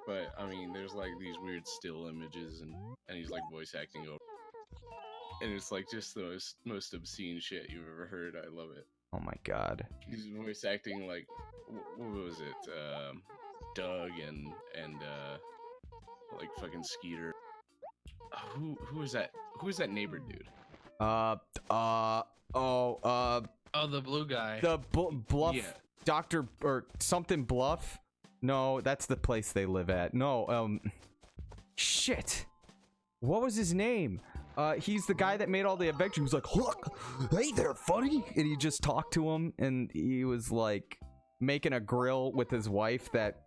but I mean, there's like these weird still images, and he's like voice acting over, and it's like just the most obscene shit you've ever heard. I love it. Oh my god. He's voice acting like what was it? Doug and like fucking Skeeter. Who is that? Who is that neighbor dude? Oh, the blue guy. The Bluff, Yeah. Doctor or something Bluff. No, that's the place they live at. No, shit. What was his name? He's the guy that made all the adventures. He was like, look, hey there, funny. And he just talked to him, and he was like making a grill with his wife that,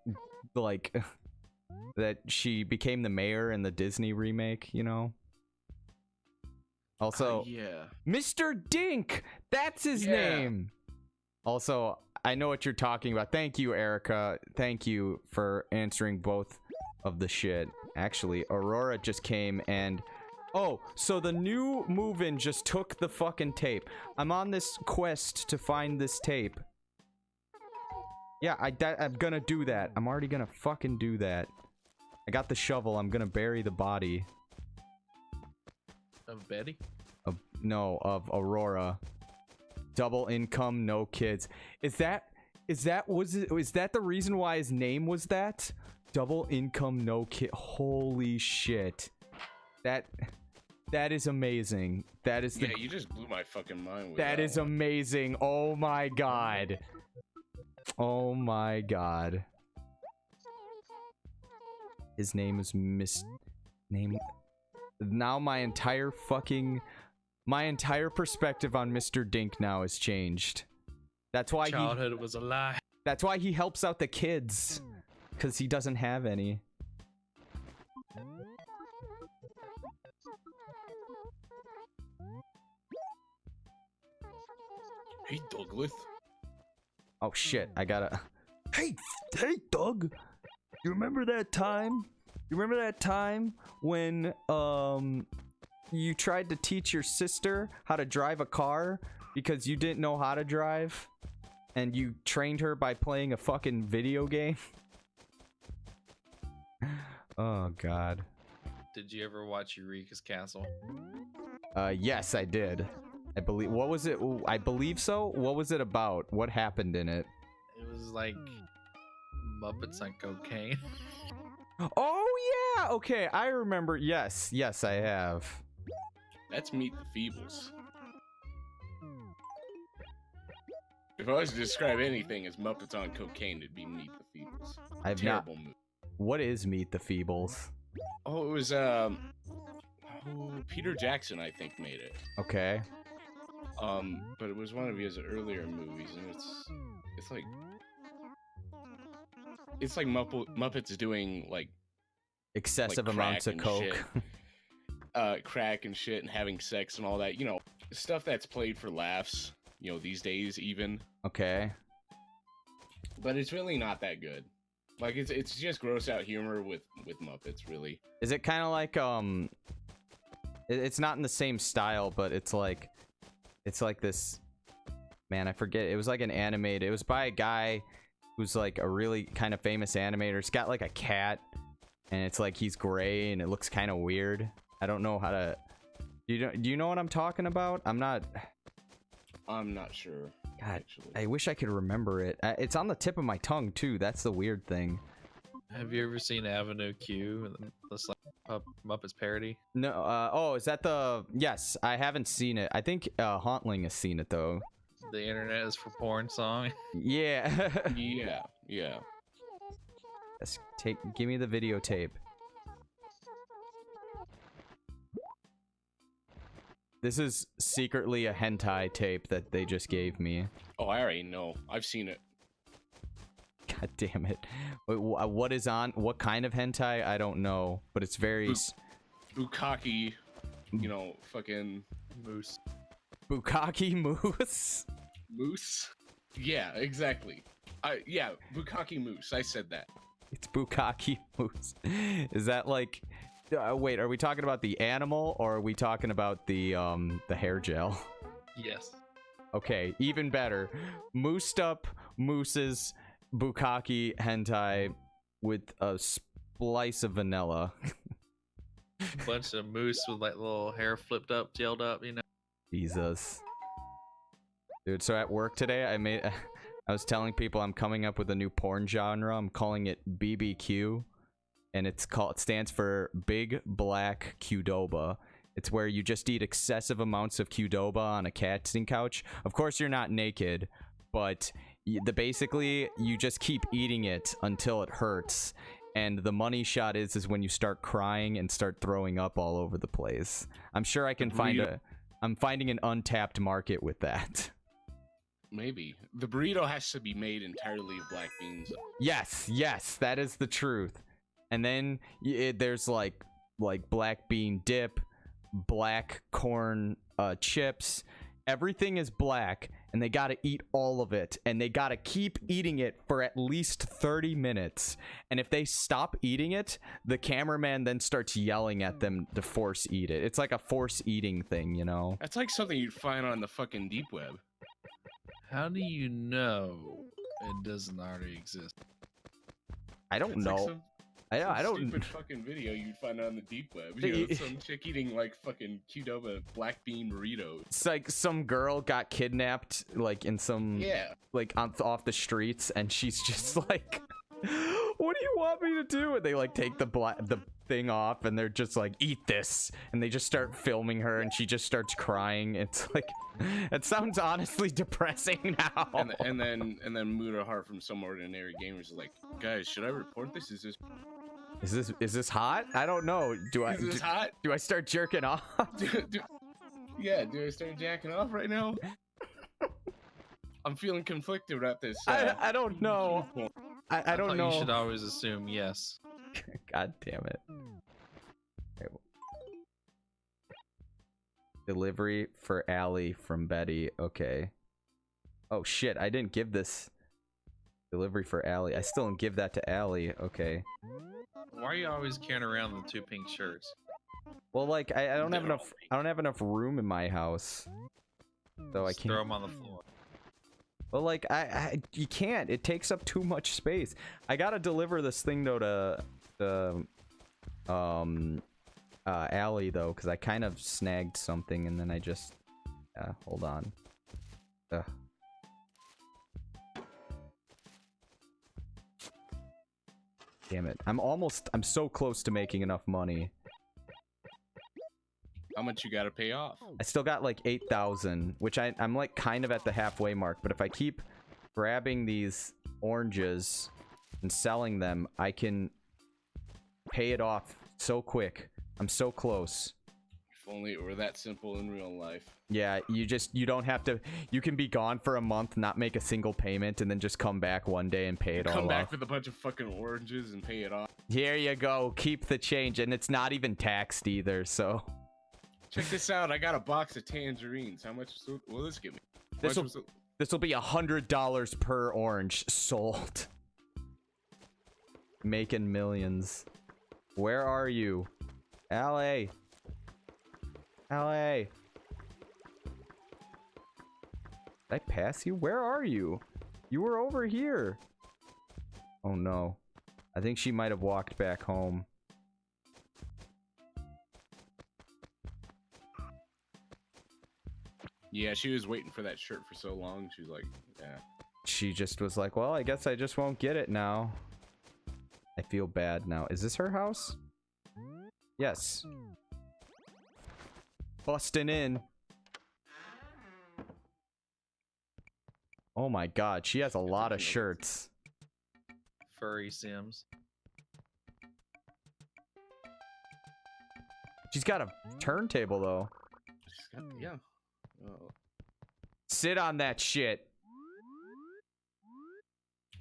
like, that she became the mayor in the Disney remake, you know? Also, yeah. Mr. Dink! That's his name! Also, I know what you're talking about. Thank you, Erica. Thank you for answering both of the shit. Actually, Aurora just came and... Oh, so the new move-in just took the fucking tape. I'm on this quest to find this tape. Yeah, I'm gonna do that. I'm already gonna fucking do that. I got the shovel. I'm gonna bury the body. Of Betty? No, of Aurora. Double income, no kids. Is that the reason why his name was that? Double income, no kid. Holy shit. That is amazing. That is you just blew my fucking mind with that is one. amazing. Oh my god. Oh my god. His name is Now my entire perspective on Mr. Dink now has changed. That's why Childhood was a lie. That's why he helps out the kids, because he doesn't have any. Hey, Douglas. Oh shit, I gotta... Hey Doug! You remember that time? You remember that time when, you tried to teach your sister how to drive a car because you didn't know how to drive? And you trained her by playing a fucking video game? Oh god. Did you ever watch Eureka's Castle? Yes, I did. I believe. What was it? I believe so. What was it about? What happened in it? It was like Muppets on cocaine. Oh yeah. Okay, I remember. Yes, I have. That's Meet the Feebles. If I was to describe anything as Muppets on cocaine, it'd be Meet the Feebles. I've Terrible movie. What is Meet the Feebles? Oh, it was Peter Jackson, I think, made it. Okay. But it was one of his earlier movies, and it's like Muppets doing like Excessive like amounts of coke. Crack and shit, and having sex and all that. You know, stuff that's played for laughs. You know, these days even. Okay. But it's really not that good. Like it's just gross out humor with Muppets, really. Is it kind of like it's not in the same style, but it's like this, man, I forget. It was like an animated. It was by a guy who's like a really kind of famous animator. It's got like a cat, and it's like he's gray and it looks kind of weird. I don't know how to. Do you know what I'm talking about? I'm not sure. God, actually. I wish I could remember it. It's on the tip of my tongue too. That's the weird thing. Have you ever seen Avenue Q? That's like Muppets parody. No. Oh, is that the? Yes, I haven't seen it. I think Hauntling has seen it though. The internet is for porn song. Yeah. Yeah, yeah. Let's give me the videotape. This is secretly a hentai tape that they just gave me. Oh, I already know. I've seen it. God damn it. What is on? What kind of hentai? I don't know, but it's very Bukkake, you know, fucking Moose. Bukkake moose. moose. Yeah, exactly. Yeah, Bukkake moose. I said that. It's Bukkake moose. Is that like? Wait, are we talking about the animal or are we talking about the hair gel? Yes. Okay, even better. Moosed up mooses Bukkake hentai with a splice of vanilla. Bunch of moose with like little hair flipped up, gelled up, you know. Jesus. Dude, so at work today, I was telling people I'm coming up with a new porn genre. I'm calling it BBQ. And it stands for Big Black Qdoba. It's where you just eat excessive amounts of Qdoba on a casting couch. Of course, you're not naked, but basically you just keep eating it until it hurts. And the money shot is when you start crying and start throwing up all over the place. I'm sure I can I'm finding an untapped market with that. Maybe. The burrito has to be made entirely of black beans. Yes, that is the truth. And then there's like black bean dip, black corn chips. Everything is black, and they gotta eat all of it, and they gotta keep eating it for at least 30 minutes. And if they stop eating it, the cameraman then starts yelling at them to force eat it. It's like a force eating thing, you know? That's like something you'd find on the fucking deep web. How do you know it doesn't already exist? I don't It's know. like some I don't. stupid fucking video you'd find on the deep web. You know, some chick eating like fucking Qdoba black bean burritos. It's like some girl got kidnapped, like in some, like off the streets, and she's just like, "What do you want me to do?" And they like take the thing off, and they're just like, "Eat this," and they just start filming her, and she just starts crying. It's like, it sounds honestly depressing now. And then Muda Hart from Some Ordinary Gamers is like, "Guys, should I report this? Is this hot? I don't know. Is this hot? Do I start jerking off? Do I start jacking off right now? I'm feeling conflicted about this. I don't know. I don't know. You should always assume yes. God damn it. Okay. Delivery for Allie from Betty. Okay. Oh shit, I didn't give this delivery for Allie. I still didn't give that to Allie. Okay. Why are you always carrying around the 2 pink shirts? Well, like I don't have enough room in my house. So I can't throw them on the floor. Well, like you can't. It takes up too much space. I gotta deliver this thing though to Allie though, because I kind of snagged something and then I just hold on. Ugh. Damn it. I'm so close to making enough money. How much you gotta pay off? I still got like 8,000, which I'm like kind of at the halfway mark, but if I keep grabbing these oranges and selling them, I can pay it off so quick. I'm so close. If only it were that simple in real life. Yeah, you don't have to. You can be gone for a month, not make a single payment, and then just come back one day and pay it all off. Come back with a bunch of fucking oranges and pay it off. Here you go. Keep the change, and it's not even taxed either. So check this out. I got a box of tangerines. How much will this get me? This will be $100 per orange sold. Making millions. Where are you, LA? LA. Did I pass you? Where are you? You were over here. Oh no. I think she might have walked back home. Yeah, she was waiting for that shirt for so long. She was like, yeah. She just was like, well, I guess I just won't get it now. I feel bad now. Is this her house? Yes. Busting in. Oh my god, she has a lot of shirts. Furry Sims. She's got a turntable though. She's got, yeah. Oh. Sit on that shit.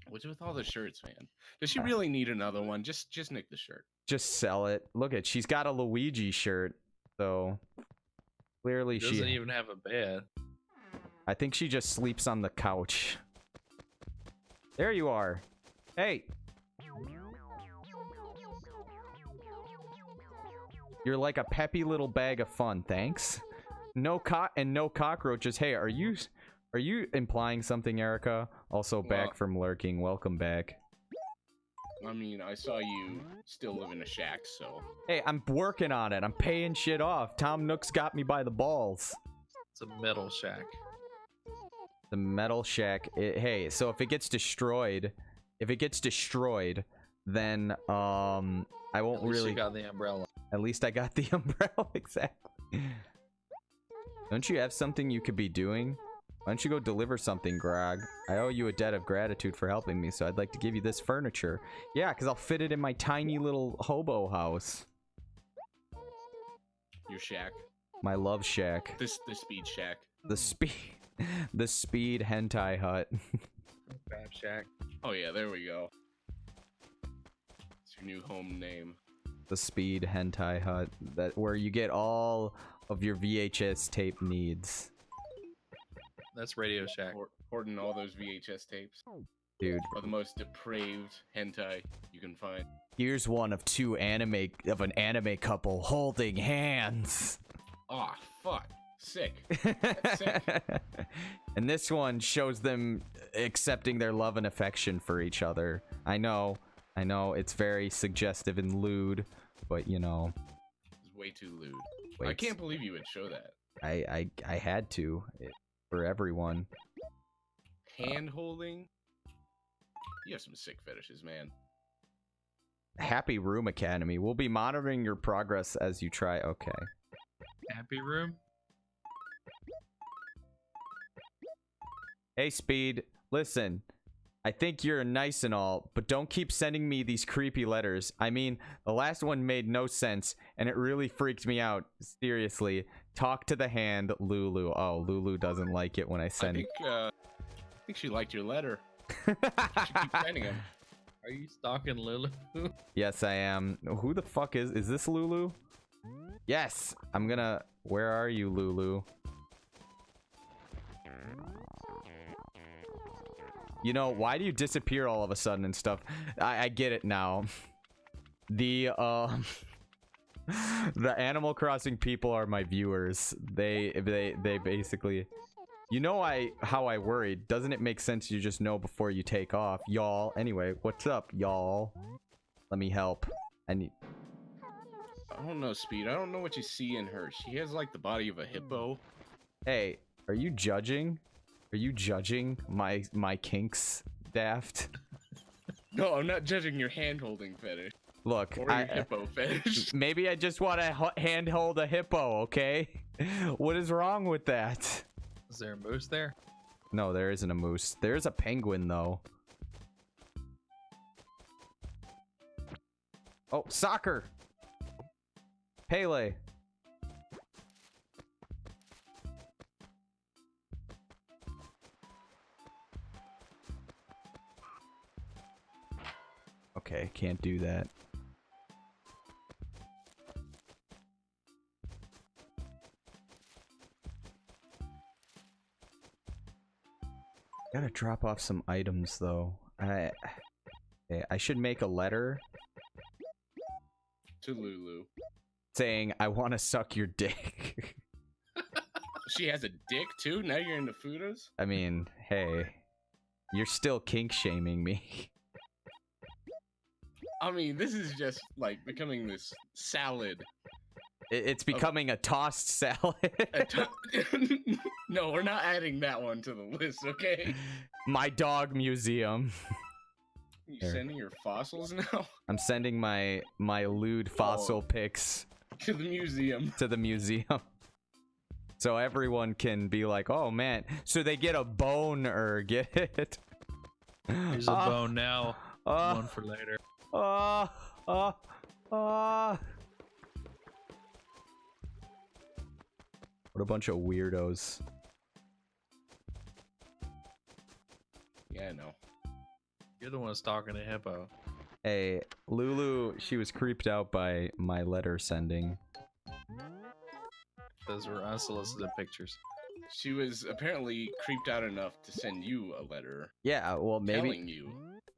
What's with all the shirts, man? Does she really need another one? Just nick the shirt. Just sell it. Look at, she's got a Luigi shirt, so clearly She doesn't even have a bed. I think she just sleeps on the couch. There you are. Hey. You're like a peppy little bag of fun, thanks. No cockroaches. Hey, are you implying something, Erica? Also back from lurking. Welcome back. I mean, I saw you still live in a shack, so. Hey, I'm working on it. I'm paying shit off. Tom Nook's got me by the balls. It's a metal shack. The metal shack. Hey, so if it gets destroyed, then I won't really. You got the umbrella. At least I got the umbrella. Exactly. Don't you have something you could be doing? Why don't you go deliver something, Grog? I owe you a debt of gratitude for helping me, so I'd like to give you this furniture. Yeah, because I'll fit it in my tiny little hobo house. Your shack. My love shack. The speed shack. The speed hentai hut. Crab shack. Oh yeah, there we go. It's your new home name. The speed hentai hut, where you get all of your VHS tape needs. That's Radio Shack. Hoarding all those VHS tapes. Dude. Are the most depraved hentai you can find. Here's one of an anime couple holding hands. Aw, fuck. Sick. That's sick. And this one shows them accepting their love and affection for each other. I know, it's very suggestive and lewd, but you know. It's way too lewd. Wait. I can't believe you would show that. I had to. For everyone. Hand holding? You have some sick fetishes, man. Happy Room Academy. We'll be monitoring your progress as you try. Okay. Happy Room? Hey, Speed. Listen. I think you're nice and all, but don't keep sending me these creepy letters. I mean, the last one made no sense, and it really freaked me out. Seriously. Talk to the hand, Lulu. Oh, Lulu doesn't like it when I send. I think she liked your letter. She keeps sending them. Are you stalking Lulu? Yes, I am. Who the fuck is this Lulu? Yes, I'm gonna. Where are you, Lulu? You know, why do you disappear all of a sudden and stuff? I get it now. The the Animal Crossing people are my viewers. They basically, you know, how I worried. Doesn't it make sense you just know before you take off, y'all? Anyway, what's up, y'all? Let me help. I don't know, Speed. I don't know what you see in her. She has like the body of a hippo. Hey, are you judging? Are you judging my kinks, Daft? No, I'm not judging your hand-holding fetish. Look, or your hippo fetish. Maybe I just want to hand-hold a hippo, okay? What is wrong with that? Is there a moose there? No, there isn't a moose. There's a penguin, though. Oh, soccer! Pele. Okay, can't do that. Gotta drop off some items though. I should make a letter to Lulu saying I want to suck your dick. She has a dick too? Now you're into fudas? I mean, hey, you're still kink shaming me. I mean, this is just like becoming this salad It's becoming a tossed salad. No, we're not adding that one to the list, okay? My dog museum. You There. sending your fossils now I'm sending my lewd fossil pics to the museum? to the museum. So everyone can be like, oh man. So they get a bone or get it. Here's a bone now. One for later. What a bunch of weirdos. Yeah, I know. You're the one stalking a hippo. Hey, Lulu, she was creeped out by my letter sending. Those were unsolicited pictures. She was apparently creeped out enough to send you a letter Yeah, well, maybe. telling you.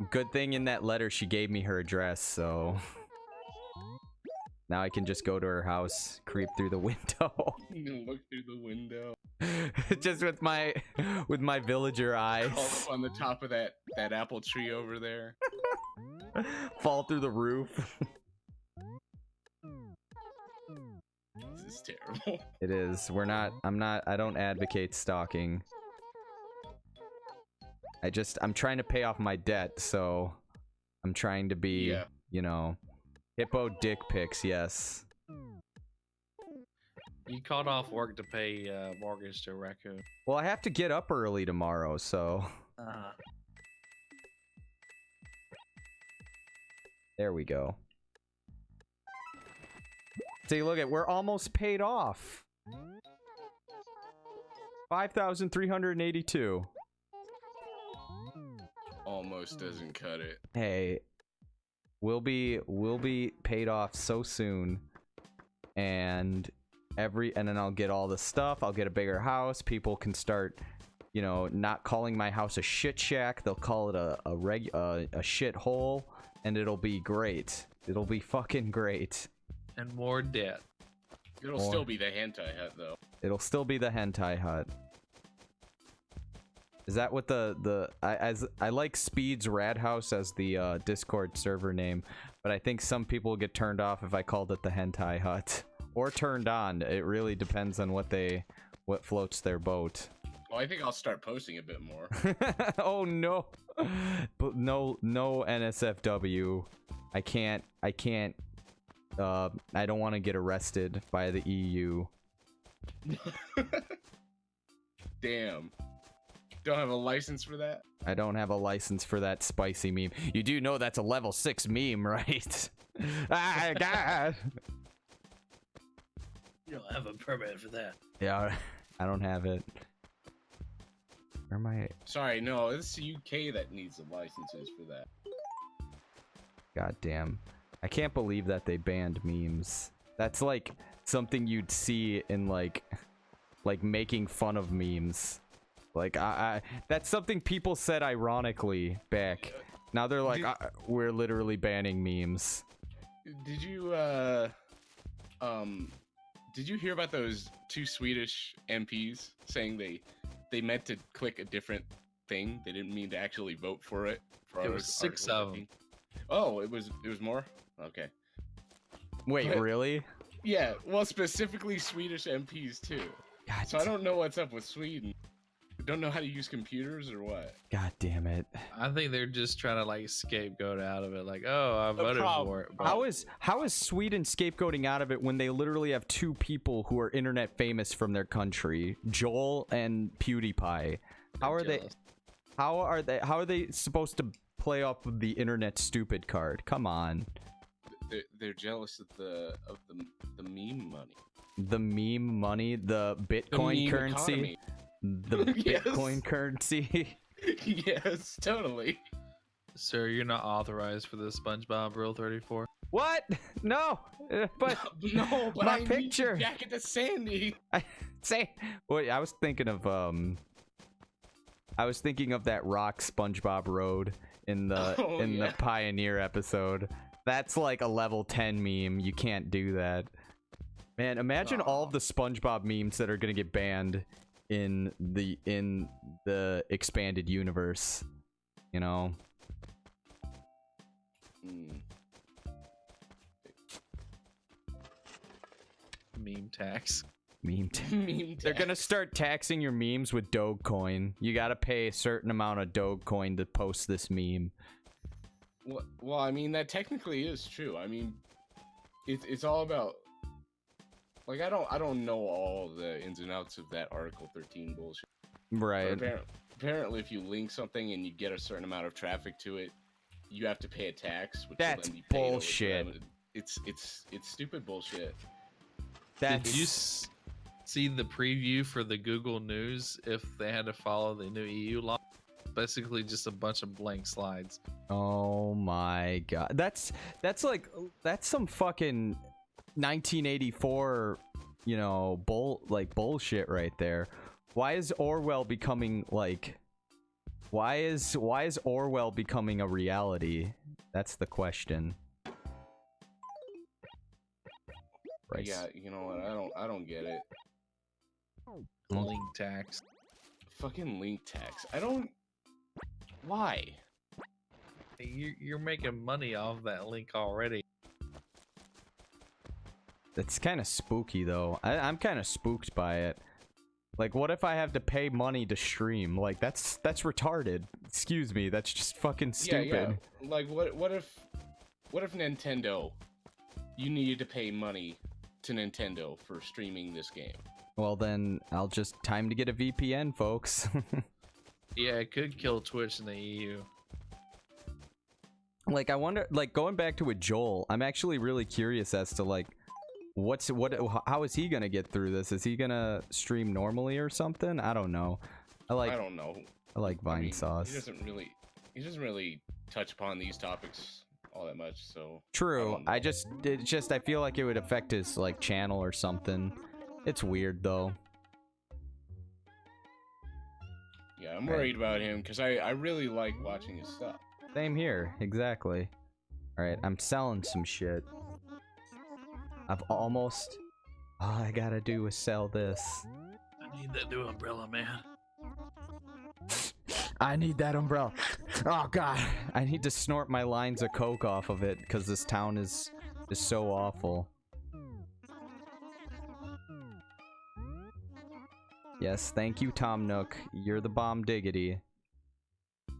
Good thing in that letter she gave me her address, so now I can just go to her house, creep through the window. You can look through the window. Just with my villager eyes. Crawl up on the top of that apple tree over there. Fall through the roof. This is terrible. It is. I don't advocate stalking. I'm trying to pay off my debt, so I'm trying to be, you know, hippo dick pics, yes. You called off work to pay mortgage to a raccoon. Well, I have to get up early tomorrow, so. There we go. See, look at, we're almost paid off. 5,382. Almost doesn't cut it. Hey, we'll be paid off so soon, and then I'll get all the stuff. I'll get a bigger house. People can start, you know, not calling my house a shit shack. They'll call it a shit hole, and it'll be great. It'll be fucking great. And more debt. It'll still be the hentai hut, though. It'll still be the hentai hut. Is that what I like Speed's Rad House as the Discord server name, but I think some people will get turned off if I called it the hentai hut, or turned on. It really depends on what floats their boat. Well, I think I'll start posting a bit more. Oh no, but no NSFW. I can't. I don't want to get arrested by the EU. Damn. Don't have a license for that? I don't have a license for that spicy meme. You do know that's a level 6 meme, right? Ah, God. You don't have a permit for that. Yeah, I don't have it. Where am I? Sorry, no, it's the UK that needs the licenses for that. God damn. I can't believe that they banned memes. That's like something you'd see in like making fun of memes. Like that's something people said ironically back. Now they're like, we're literally banning memes. Did you hear about those 2 Swedish MPs saying they meant to click a different thing? They didn't mean to actually vote for it. There was 6 of them. Oh, it was more? Okay. Wait, But, really? Yeah, well, specifically Swedish MPs too. God, so I don't know what's up with Sweden. Don't know how to use computers or what. God damn it. I think they're just trying to like scapegoat out of it. Like, oh, I voted for it. But How is Sweden scapegoating out of it when they literally have 2 people who are internet famous from their country, Joel and PewDiePie? How are they supposed to play off of the internet stupid card? Come on. They're jealous of the meme money. The meme money, the Bitcoin currency. Economy. The Yes. Bitcoin currency. Yes, totally. Sir, you're not authorized for the SpongeBob Rule 34. What? No, but no, but my I picture. need to jacket to Sandy. Wait, I was thinking of that rock SpongeBob Road in the Pioneer episode. That's like a level 10 meme. You can't do that. Man, imagine all of the SpongeBob memes that are gonna get banned in the expanded universe. You know? Meme tax. Meme tax. Meme They're gonna tax. start taxing your memes with Dogecoin. You gotta pay a certain amount of Dogecoin to post this meme. Well, I mean that technically is true. I mean, it's all about. Like I don't know all the ins and outs of that Article 13 bullshit. Right. Apparently, if you link something and you get a certain amount of traffic to it, you have to pay a tax. Which That's will then be paid over to bullshit. them. It's stupid bullshit. Did you see the preview for the Google News if they had to follow the new EU law? Basically, just a bunch of blank slides. Oh my god. That's some fucking 1984, you know, bullshit right there. Why is Orwell becoming like why is Orwell becoming a reality? That's the question. Right. Yeah, you know what? I don't get it. Link tax. Fucking link tax. I don't. Why? You're making money off that link already. It's kind of spooky though. I'm kind of spooked by it. Like, what if I have to pay money to stream? Like, that's retarded. Excuse me, that's just fucking stupid. Yeah. Like, what if Nintendo? You needed to pay money to Nintendo for streaming this game. Well, then I'll just time to get a VPN, folks. Yeah, it could kill Twitch in the EU. Like, I wonder, like, going back to with Joel, I'm actually really curious as to like how is he gonna get through this? Is he gonna stream normally or something? I don't know. I don't know. I like Vine sauce. He doesn't really touch upon these topics all that much, so True. I feel like it would affect his like channel or something. It's weird though. Yeah, I'm worried about him because I really like watching his stuff. Same here, exactly. Alright, I'm selling some shit. I've almost... All I gotta do is sell this. I need that new umbrella, man. I need that umbrella. Oh god. I need to snort my lines of coke off of it, because this town is so awful. Yes, thank you, Tom Nook. You're the bomb diggity. I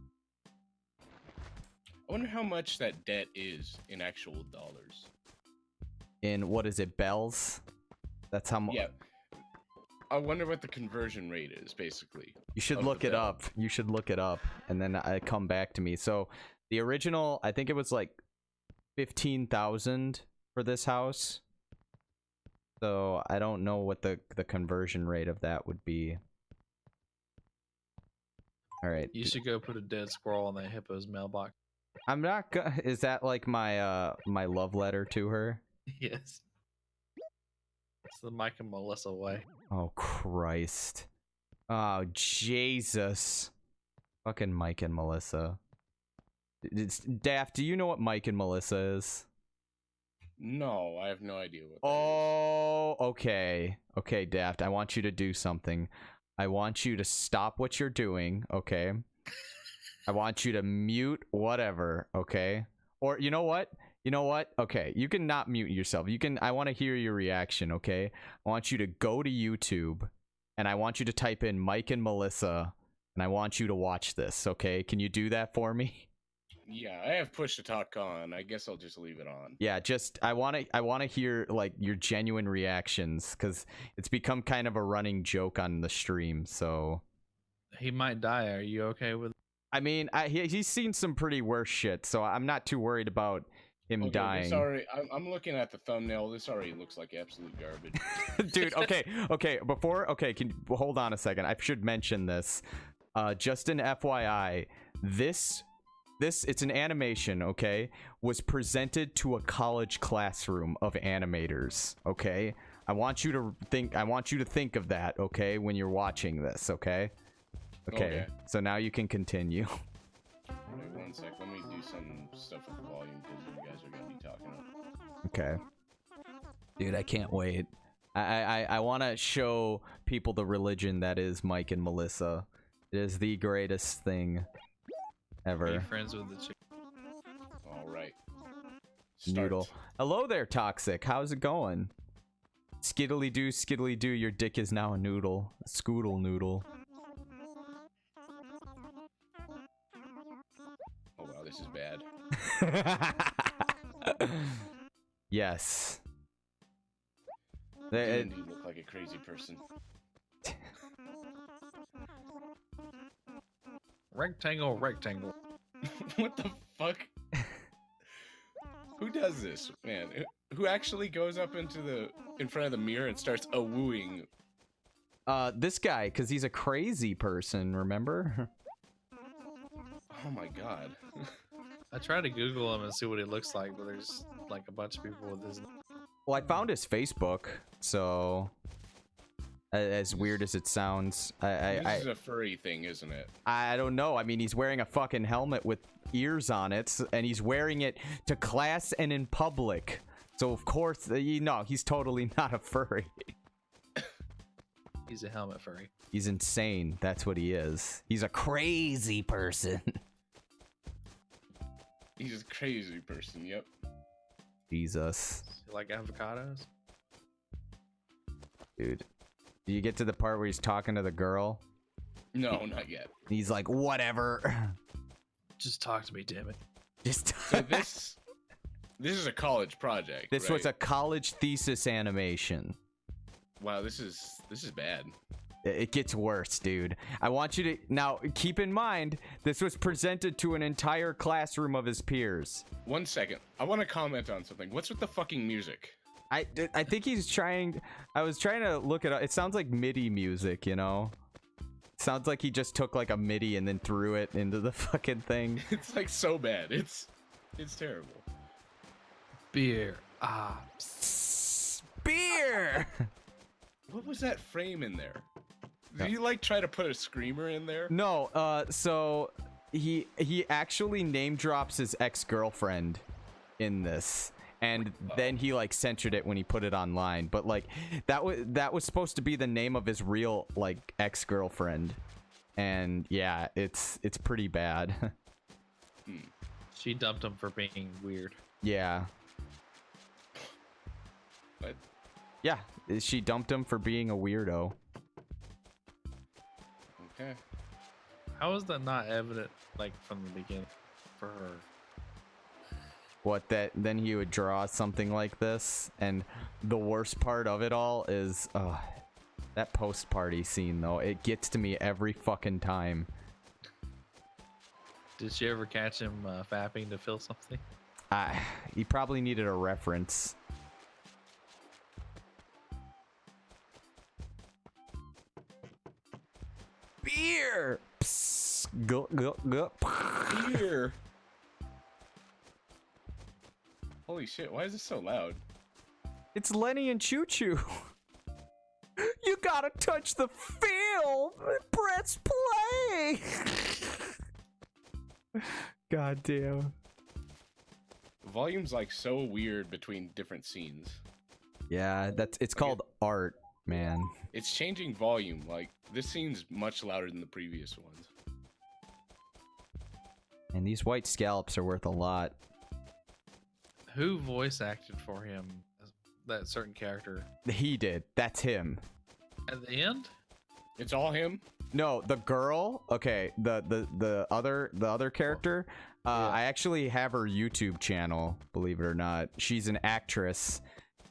wonder how much that debt is in actual dollars. In, what is it, bells? That's how much... Yeah. I wonder what the conversion rate is, basically. You should look it up. You should look it up, and then come back to me. So, the original, I think it was like 15,000 for this house. So, I don't know what the conversion rate of that would be. Alright. You should go put a dead squirrel in that hippo's mailbox. I'm not gonna... Is that like my, my love letter to her? Yes. It's the Mike and Melissa way. Oh, Christ. Oh, Jesus. Fucking Mike and Melissa. Daft, do you know what Mike and Melissa is? No, I have no idea what that Oh, okay. Okay, Daft, I want you to do something. I want you to stop what you're doing, okay? I want you to mute whatever, okay? Or, you know what? You know what? Okay, you can not mute yourself. You can. I want to hear your reaction, okay? I want you to go to YouTube, and I want you to type in Mike and Melissa, and I want you to watch this, okay? Can you do that for me? Yeah, I have push to talk on. I guess I'll just leave it on. Yeah, just I want to hear like your genuine reactions, because it's become kind of a running joke on the stream. So He might die. Are you okay with? I mean, he's seen some pretty worse shit, so I'm not too worried about him dying. Sorry, I'm looking at the thumbnail. This already looks like absolute garbage. Dude, okay, hold on a second. I should mention this. Just an FYI, this it's an animation, okay, was presented to a college classroom of animators, okay? I want you to think of that, okay, when you're watching this, okay? Okay. So now you can continue. Wait 1 sec. Let me do some stuff with the volume because you guys are gonna be talking. Okay. Dude, I can't wait. I want to show people the religion that is Mike and Melissa. It is the greatest thing ever. Are you friends with the chick? All right. Noodle. Hello there, Toxic. How's it going? Skiddly doo, your dick is now a noodle. A scoodle noodle. Oh wow, this is bad. Yes. You indeed look like a crazy person. Rectangle. What the fuck? Who does this, man? Who actually goes up in front of the mirror and starts wooing? This guy, because he's a crazy person, remember? Oh my god. I tried to Google him and see what he looks like, but there's like a bunch of people with his. Well, I found his Facebook, so as weird as it sounds, This is a furry thing, isn't it? I don't know. I mean, he's wearing a fucking helmet with ears on it, and he's wearing it to class and in public. So of course, he's totally not a furry. He's a helmet furry. He's insane. That's what he is. He's a crazy person. He's a crazy person. Yep. Jesus. You like avocados? Dude. Do you get to the part where he's talking to the girl? No, not yet. He's like, whatever. Just talk to me, damn it. Just So this is a college project. This was a college thesis animation. Wow, this is bad. It gets worse, dude. I want you to now keep in mind this was presented to an entire classroom of his peers. 1 second. I want to comment on something. What's with the fucking music? I think he's trying. I was trying to look it up. It sounds like MIDI music, you know? Sounds like he just took like a MIDI and then threw it into the fucking thing. It's like so bad. It's terrible. Beer. Beer. What was that frame in there? Did you like try to put a screamer in there? No, so he actually name drops his ex-girlfriend in this. And then he like censored it when he put it online, but like that was supposed to be the name of his real like ex-girlfriend, and yeah, it's pretty bad. She dumped him for being weird. Yeah. What? Yeah, she dumped him for being a weirdo. Okay. How is that not evident like from the beginning for her? What, that then he would draw something like this, and the worst part of it all is that post-party scene though. It gets to me every fucking time. Did she ever catch him fapping to feel something? He probably needed a reference. Beer. Psst. Go. Beer. Holy shit, why is this so loud? It's Lenny and Choo Choo. You gotta touch the film. Press play. God damn. Volume's like so weird between different scenes. Yeah, it's called art, man. It's changing volume. Like, this scene's much louder than the previous ones. And these white scallops are worth a lot. Who voice acted for him? That certain character. He did. That's him. At the end? It's all him? No, the girl. Okay, the other character. Yeah. I actually have her YouTube channel. Believe it or not, she's an actress.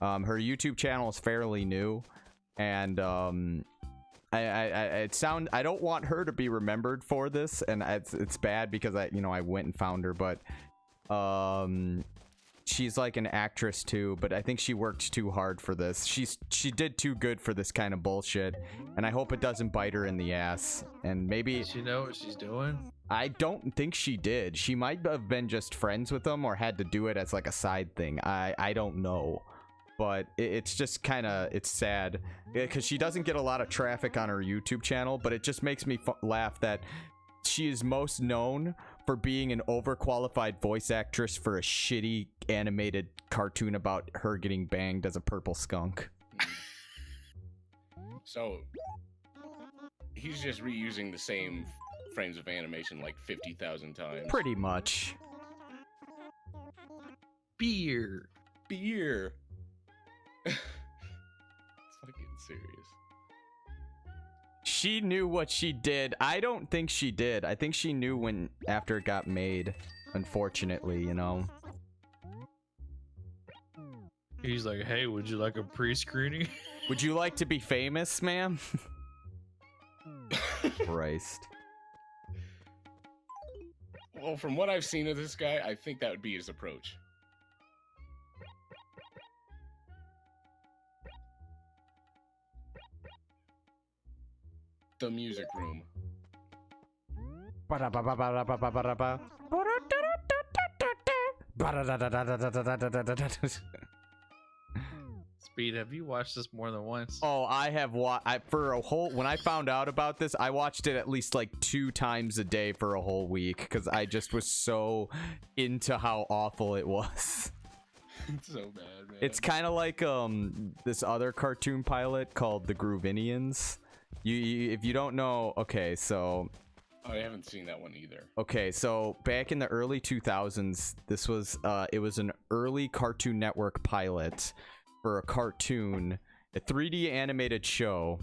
Her YouTube channel is fairly new, and I don't want her to be remembered for this, and it's bad because I went and found her, but she's like an actress too, but I think she worked too hard for this. She did too good for this kind of bullshit, and I hope it doesn't bite her in the ass. And maybe Does she know what she's doing? I don't think she did. She might have been just friends with them or had to do it as like a side thing. I don't know, but it's just kind of, it's sad because she doesn't get a lot of traffic on her YouTube channel, but it just makes me laugh that she is most known for being an overqualified voice actress for a shitty animated cartoon about her getting banged as a purple skunk. So, he's just reusing the same frames of animation like 50,000 times. Pretty much. Beer. Beer. serious. She knew what she did. I don't think she did. I think she knew when after it got made. Unfortunately, you know. He's like, hey, would you like a pre-screening? Would you like to be famous, ma'am? Christ. Well, from what I've seen of this guy, I think that would be his approach. The music room. Speed, have you watched this more than once? Oh, I have for a whole. When I found out about this, I watched it at least like 2 times a day for a whole week because I just was so into how awful it was. It's so bad, man. It's kind of like this other cartoon pilot called The Groovinians. You if you don't know, okay, so I haven't seen that one either. okay, so back in the early 2000s, this was it was an early Cartoon Network pilot for a cartoon, a 3D animated show.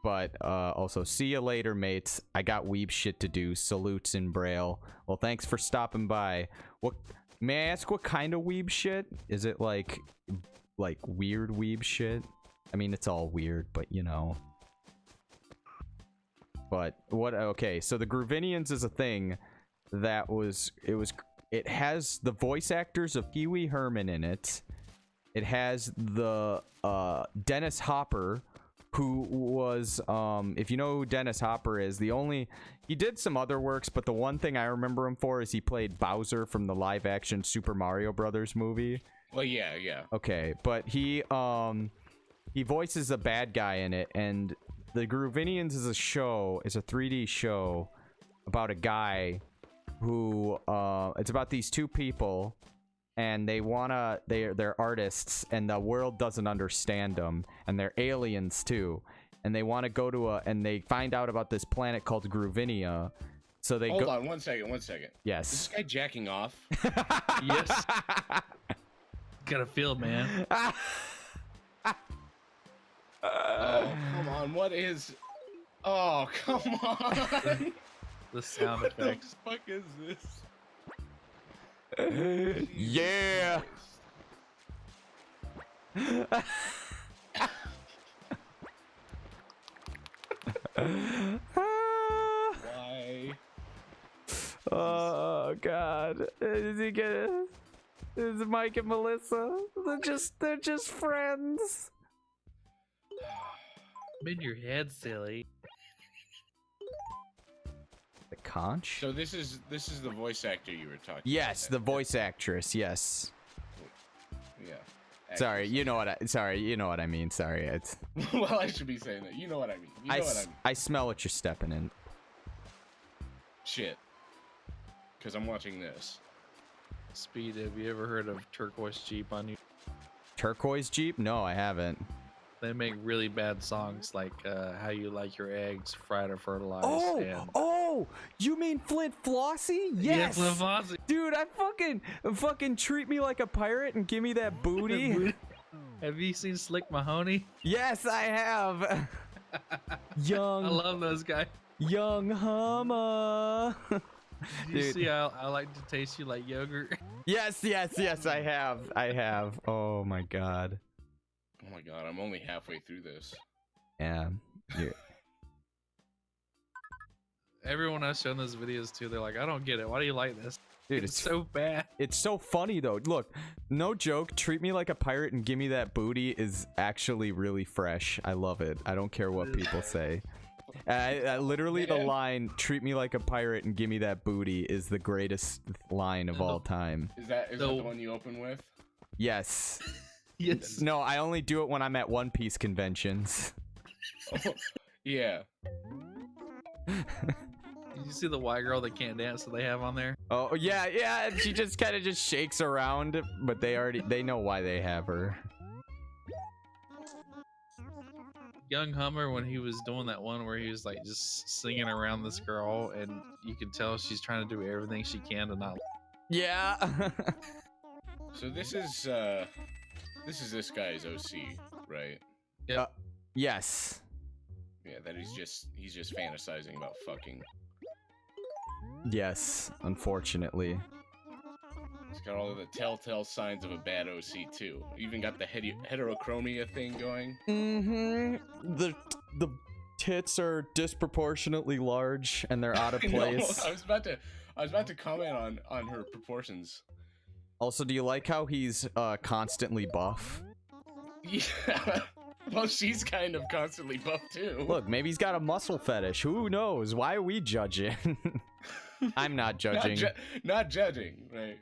But also, see you later, mates. I got weeb shit to do. Salutes in Braille. Well, thanks for stopping by. What may I ask? What kind of weeb shit? Is it like weird weeb shit? I mean, it's all weird, but you know. But what? Okay, so the Groovinians is a thing that it has the voice actors of Pee Wee Herman in it. It has the Dennis Hopper, who was if you know who Dennis Hopper is, he did some other works, but the one thing I remember him for is he played Bowser from the live action Super Mario Brothers movie. Well, yeah. Okay, but he voices a bad guy in it, and the Groovinians is a 3D show about a guy who it's about these 2 people, and they're artists, and the world doesn't understand them, and they're aliens too, and they want to go to and they find out about this planet called Groovinia, so they Hold on, one second. Yes. Is this guy jacking off? Yes. Gotta feel, man. Oh, come on. What is... Oh, come on. The sound effects. What the fuck is this? Yeah. Why? Oh God! Is he gonna? Is Mike and Melissa? They're just friends. I'm in your head, silly. The conch? So this is the voice actor you were talking Yes, about. the voice actress. Yes. Yeah. Sorry, you know what I mean. Sorry, it's. Well, I should be saying that. You know what I mean. You know what I mean. I smell what you're stepping in. Shit. Because I'm watching this. Speed, have you ever heard of Turquoise Jeep on you? Turquoise Jeep? No, I haven't. They make really bad songs like How You Like Your Eggs, Fried or Fertilized. Oh, you mean Flint Flossie? Yes. Flint Flossie. Dude, I fucking treat me like a pirate and give me that booty. Have you seen Slick Mahoney? Yes, I have. I love those guys. Young Hummer. Did you Dude. see I like to taste you like yogurt? Yes, I have. Oh my God. Oh my god, I'm only halfway through this. Yeah. Everyone I've shown those videos to, they're like, I don't get it. Why do you like this? Dude, It's so bad. It's so funny though. Look, no joke. Treat me like a pirate and give me that booty is actually really fresh. I love it. I don't care what people say. Literally, the line "treat me like a pirate and give me that booty" is the greatest line of all time. Is that the one you open with? Yes. Yes. No, I only do it when I'm at One Piece conventions. Yeah. Did you see the white girl that can't dance that they have on there? Oh yeah. And she just kind of just shakes around, but they know why they have her. Young Hummer, when he was doing that one where he was like just singing around this girl, and you can tell she's trying to do everything she can to not. Yeah. So this is this guy's OC, right? Yes. Yeah, that he's just fantasizing about fucking. Yes, unfortunately. He's got all of the telltale signs of a bad OC too. Even got the heterochromia thing going. Mm-hmm. The tits are disproportionately large and they're out of place. No, I was about to comment on her proportions. Also, do you like how he's constantly buff? Yeah. Well, she's kind of constantly buff too. Look, maybe he's got a muscle fetish. Who knows? Why are we judging? I'm not judging. Not judging, right?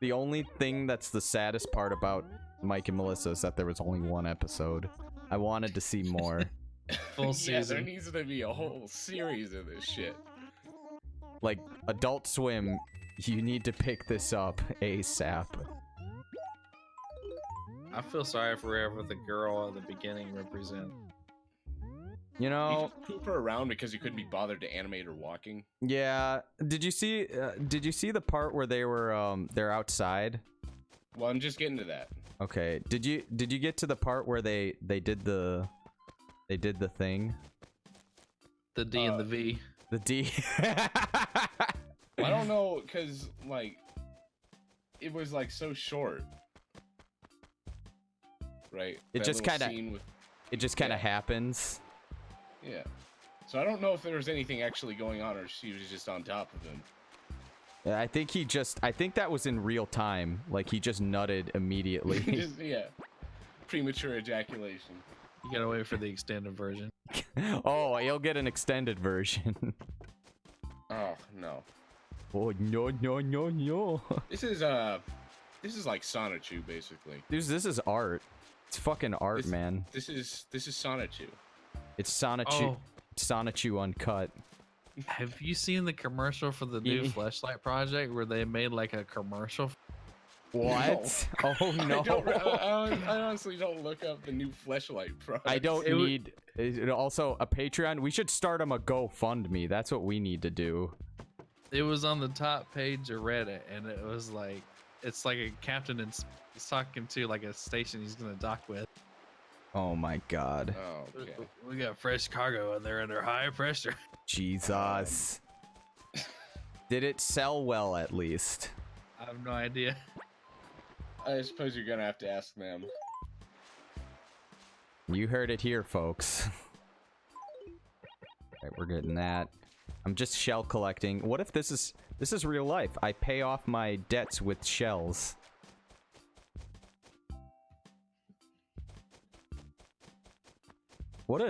The only thing that's the saddest part about Mike and Melissa is that there was only one episode. I wanted to see more. Full season. Yeah, there needs to be a whole series of this shit. Like, Adult Swim, you need to pick this up ASAP. I feel sorry for whoever the girl at the beginning represent. You know, You poop her around because you couldn't be bothered to animate her walking. yeah. Did you see the part where they're outside? Well, I'm just getting to that. Okay. Did you get to the part where they did the thing? The D and the V. The D. I don't know, cause like it was like so short, right? It That just little kinda- scene with- It just kind of happens. yeah. So I don't know if there was anything actually going on, or she was just on top of him. I think that was in real time. Like, he just nutted immediately. Just, yeah. Premature ejaculation. You gotta wait for the extended version. Oh, you'll get an extended version. Oh no. Oh, no. This is like Sonichu basically. Dude, this is art. It's fucking art, man. This is Sonichu. It's Sonichu. Sonichu uncut. Have you seen the commercial for the new Fleshlight project where they made like a commercial? What? No. Oh no. I honestly don't look up the new Fleshlight project. I don't need. Also, a Patreon. We should start him a GoFundMe. That's what we need to do. It was on the top page of Reddit, and it was like, it's like a captain and he's talking to like a station he's gonna dock with. Oh my god. Oh, okay. We got fresh cargo, and they're under high pressure. Jesus. Did it sell well at least? I have no idea. I suppose you're gonna have to ask them. You heard it here, folks. Alright, we're getting that. I'm just shell collecting. What if this is real life? I pay off my debts with shells. What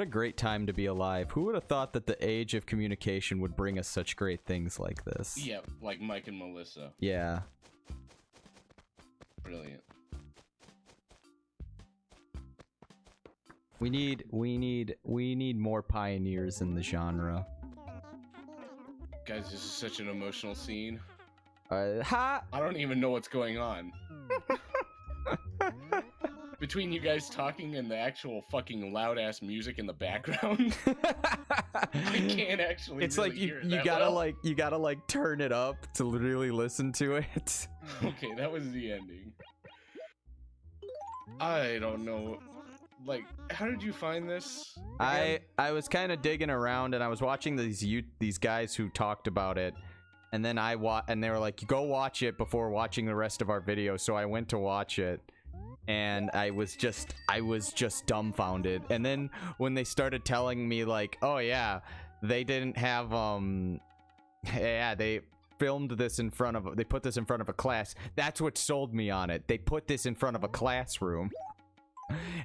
a great time to be alive. Who would have thought that the age of communication would bring us such great things like this? Yeah, like Mike and Melissa. Yeah. Brilliant. We need more pioneers in the genre. Guys, this is such an emotional scene. Ha! I don't even know what's going on. Between you guys talking and the actual fucking loud ass music in the background, I can't actually. It's really like hear it you that gotta well. you gotta like turn it up to really listen to it. Okay, that was the ending. I don't know. Like, how did you find this? again? I was kind of digging around and I was watching these guys who talked about it, and then and they were like, go watch it before watching the rest of our video. So I went to watch it, and I was just dumbfounded. And then when they started telling me like, oh yeah, they didn't have yeah, they filmed this they put this in front of a class. That's what sold me on it. They put this in front of a classroom.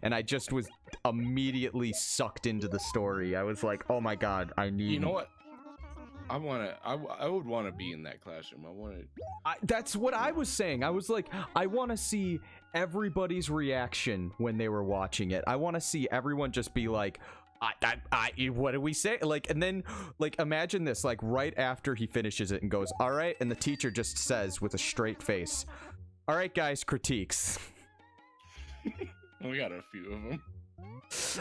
And I just was immediately sucked into the story. I was like, oh my god, I need. You know what? I would want to be in that classroom. That's what I was saying. I was like, I want to see everybody's reaction when they were watching it. I want to see everyone just be like, what do we say? Like, and then, like, imagine this, like, right after he finishes it and goes, all right, and the teacher just says with a straight face, all right, guys, critiques. We got a few of them.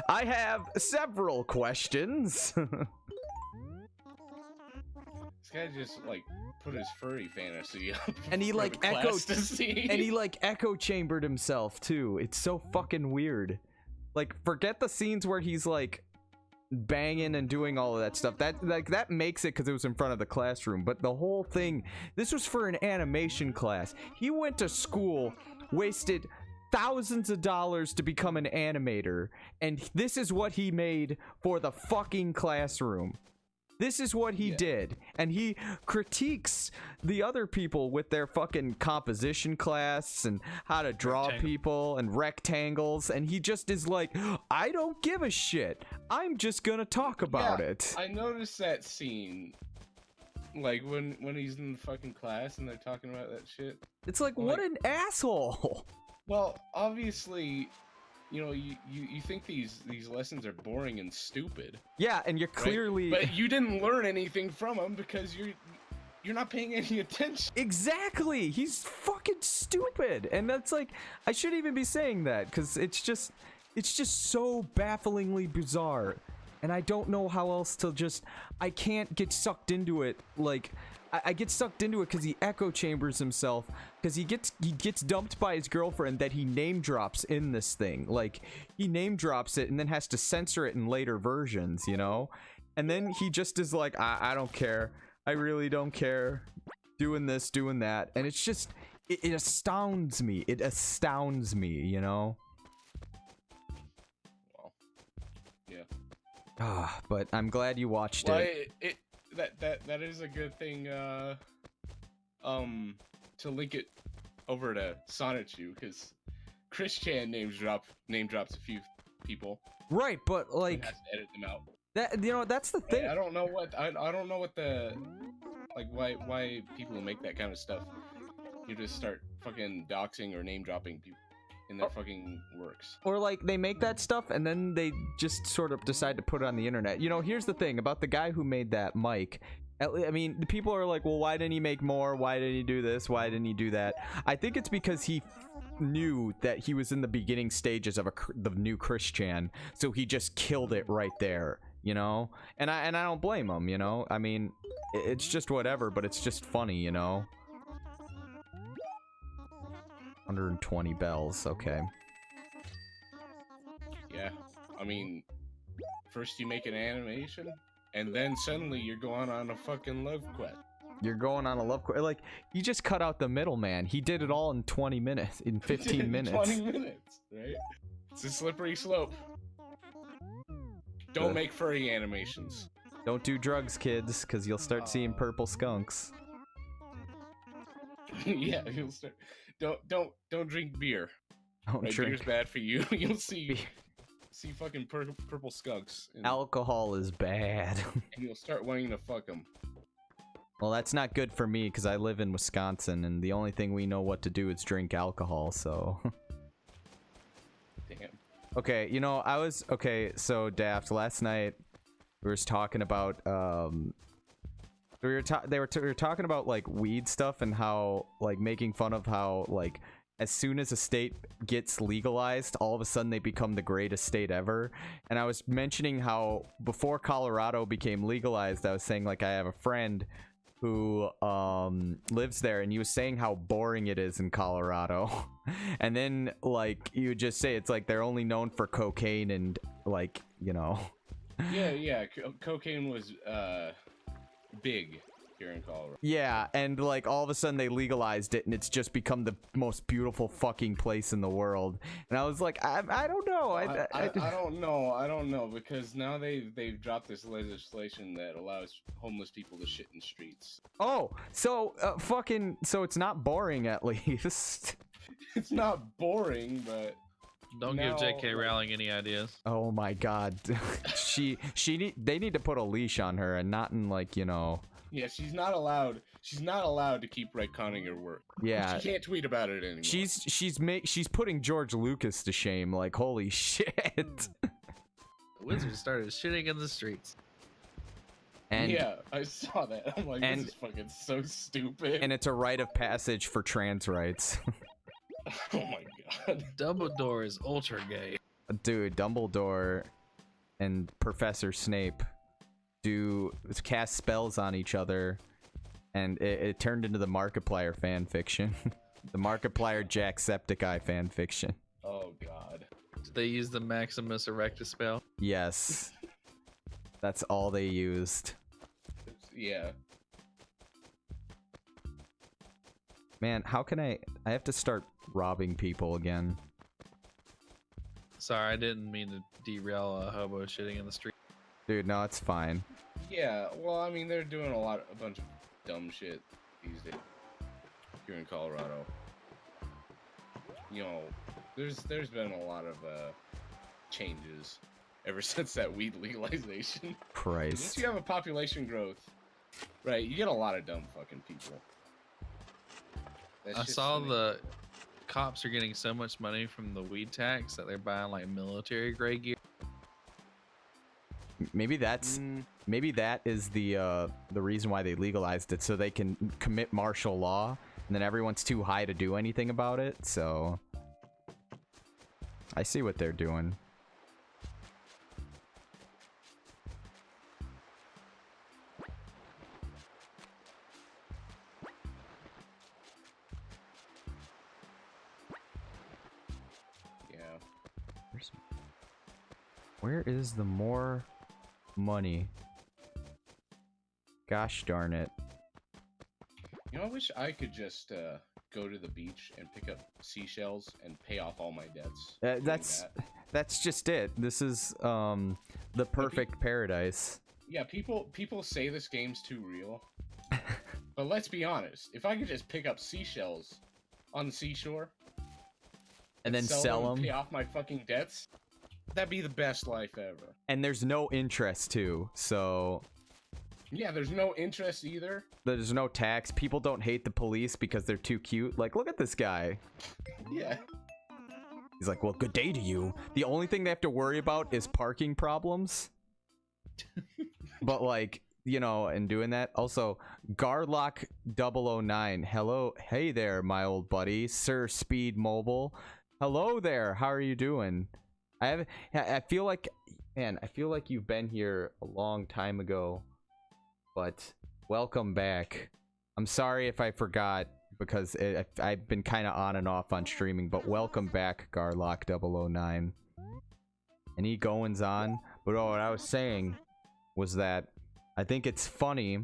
I have several questions. This guy just like put his furry fantasy up. And he for like the class echoed to see. and he like echo chambered himself too. It's so fucking weird. Like, forget the scenes where he's like banging and doing all of that stuff. That makes it because it was in front of the classroom. But the whole thing, this was for an animation class. He went to school, wasted thousands of dollars to become an animator, and this is what he made for the fucking classroom. This is what he did, and he critiques the other people with their fucking composition class and how to draw people and rectangles, and he just is like, I don't give a shit. I'm just gonna talk about it. I noticed that scene, like when he's in the fucking class and they're talking about that shit. It's like what an asshole. Well, obviously, you know, you think these lessons are boring and stupid. Yeah, and you're clearly... Right? But you didn't learn anything from them because you're not paying any attention. Exactly! He's fucking stupid! And that's like, I shouldn't even be saying that, because it's just so bafflingly bizarre. And I don't know how else to just... I can't get sucked into it, like... I get sucked into it because he echo chambers himself, because he gets dumped by his girlfriend that he name drops in this thing. Like, he name drops it and then has to censor it in later versions, you know? And then he just is like, I don't care. I really don't care. Doing this, doing that. And it's just, it astounds me. It astounds me, you know? Well, yeah. But I'm glad you watched it. That is a good thing to link it over to Sonichu, because Chris Chan name drops a few people. Right, but like, has to edit them out. That, you know, that's the thing. I don't know what the like why people make that kind of stuff. You just start fucking doxing or name dropping people in their fucking works. Or like they make that stuff and then they just sort of decide to put it on the internet. You know, here's the thing about the guy who made that, Mike. I mean, the people are like, well, why didn't he make more? Why didn't he do this? Why didn't he do that? I think it's because he knew that he was in the beginning stages of the new Chris Chan, so he just killed it right there, you know? And I don't blame him, you know? I mean, it's just whatever, but it's just funny, you know? 120 bells, okay. Yeah, I mean, first you make an animation, and then suddenly you're going on a fucking love quest. You're going on a love quest. Like, he just cut out the middleman. He did it all in 20 minutes, in 15 minutes. 20 minutes, right? It's a slippery slope. Don't make furry animations. Don't do drugs, kids, because you'll start seeing purple skunks. Yeah, you'll start. Don't drink beer. Don't drink. Beer's bad for you. You'll see fucking purple skunks. Alcohol is bad. And you'll start wanting to fuck them. Well, that's not good for me because I live in Wisconsin, and the only thing we know what to do is drink alcohol. So. Damn. Okay, you know, so Daft, last night we were talking about we were talking about like weed stuff and how like making fun of how like as soon as a state gets legalized, all of a sudden they become the greatest state ever. And I was mentioning how before Colorado became legalized, I was saying like I have a friend who lives there, and he was saying how boring it is in Colorado. And then like you would just say it's like they're only known for cocaine and like, you know. Yeah, cocaine was big here in Colorado. Yeah, and like all of a sudden they legalized it, and it's just become the most beautiful fucking place in the world. And I was like, I don't know. I don't know, because now they've dropped this legislation that allows homeless people to shit in streets. Oh, so so it's not boring at least. It's not boring, but don't give J.K. Rowling any ideas. Oh my God, they need to put a leash on her, and not in like, you know. Yeah, she's not allowed to keep retconning her work. Yeah, she can't tweet about it anymore. She's putting George Lucas to shame. Like, holy shit. The Wizards started shitting in the streets. And yeah, I saw that. I'm like, this is fucking so stupid. And it's a rite of passage for trans rights. Oh my God. Dumbledore is ultra gay. Dude, Dumbledore and Professor Snape cast spells on each other and it turned into the Markiplier fan fiction. The Markiplier Jacksepticeye fan fiction. Oh God. Did they use the Maximus Erectus spell? Yes. That's all they used. Yeah. Man, how can I have to start robbing people again. Sorry, I didn't mean to derail a hobo shitting in the street. Dude, no, it's fine. Yeah, well, I mean, they're doing a bunch of dumb shit these days here in Colorado. You know, there's been a lot of changes ever since that weed legalization. Christ. Once you have a population growth, right, you get a lot of dumb fucking people. I saw the cops are getting so much money from the weed tax that they're buying like military grade gear. Maybe that's maybe that is the reason why they legalized it, so they can commit martial law, and then everyone's too high to do anything about it. So I see what they're doing. Where is the more money? Gosh darn it. You know, I wish I could just go to the beach and pick up seashells and pay off all my debts. That's just it. This is the perfect paradise. Yeah, people say this game's too real. But let's be honest, if I could just pick up seashells on the seashore and then sell them and pay off my fucking debts, that'd be the best life ever. And there's no interest too, so yeah, there's no interest either. There's no tax. People don't hate the police because they're too cute. Like, look at this guy. Yeah. He's like, well, good day to you. The only thing they have to worry about is parking problems. But like, you know, and doing that. Also, Garlock 009. Hello. Hey there, my old buddy, Sir Speedmobile. Hello there. How are you doing? I feel like, man, I feel like you've been here a long time ago, but welcome back. I'm sorry if I forgot because I've been kind of on and off on streaming, but welcome back, Garlock 009. Any goings on? But what I was saying was that I think it's funny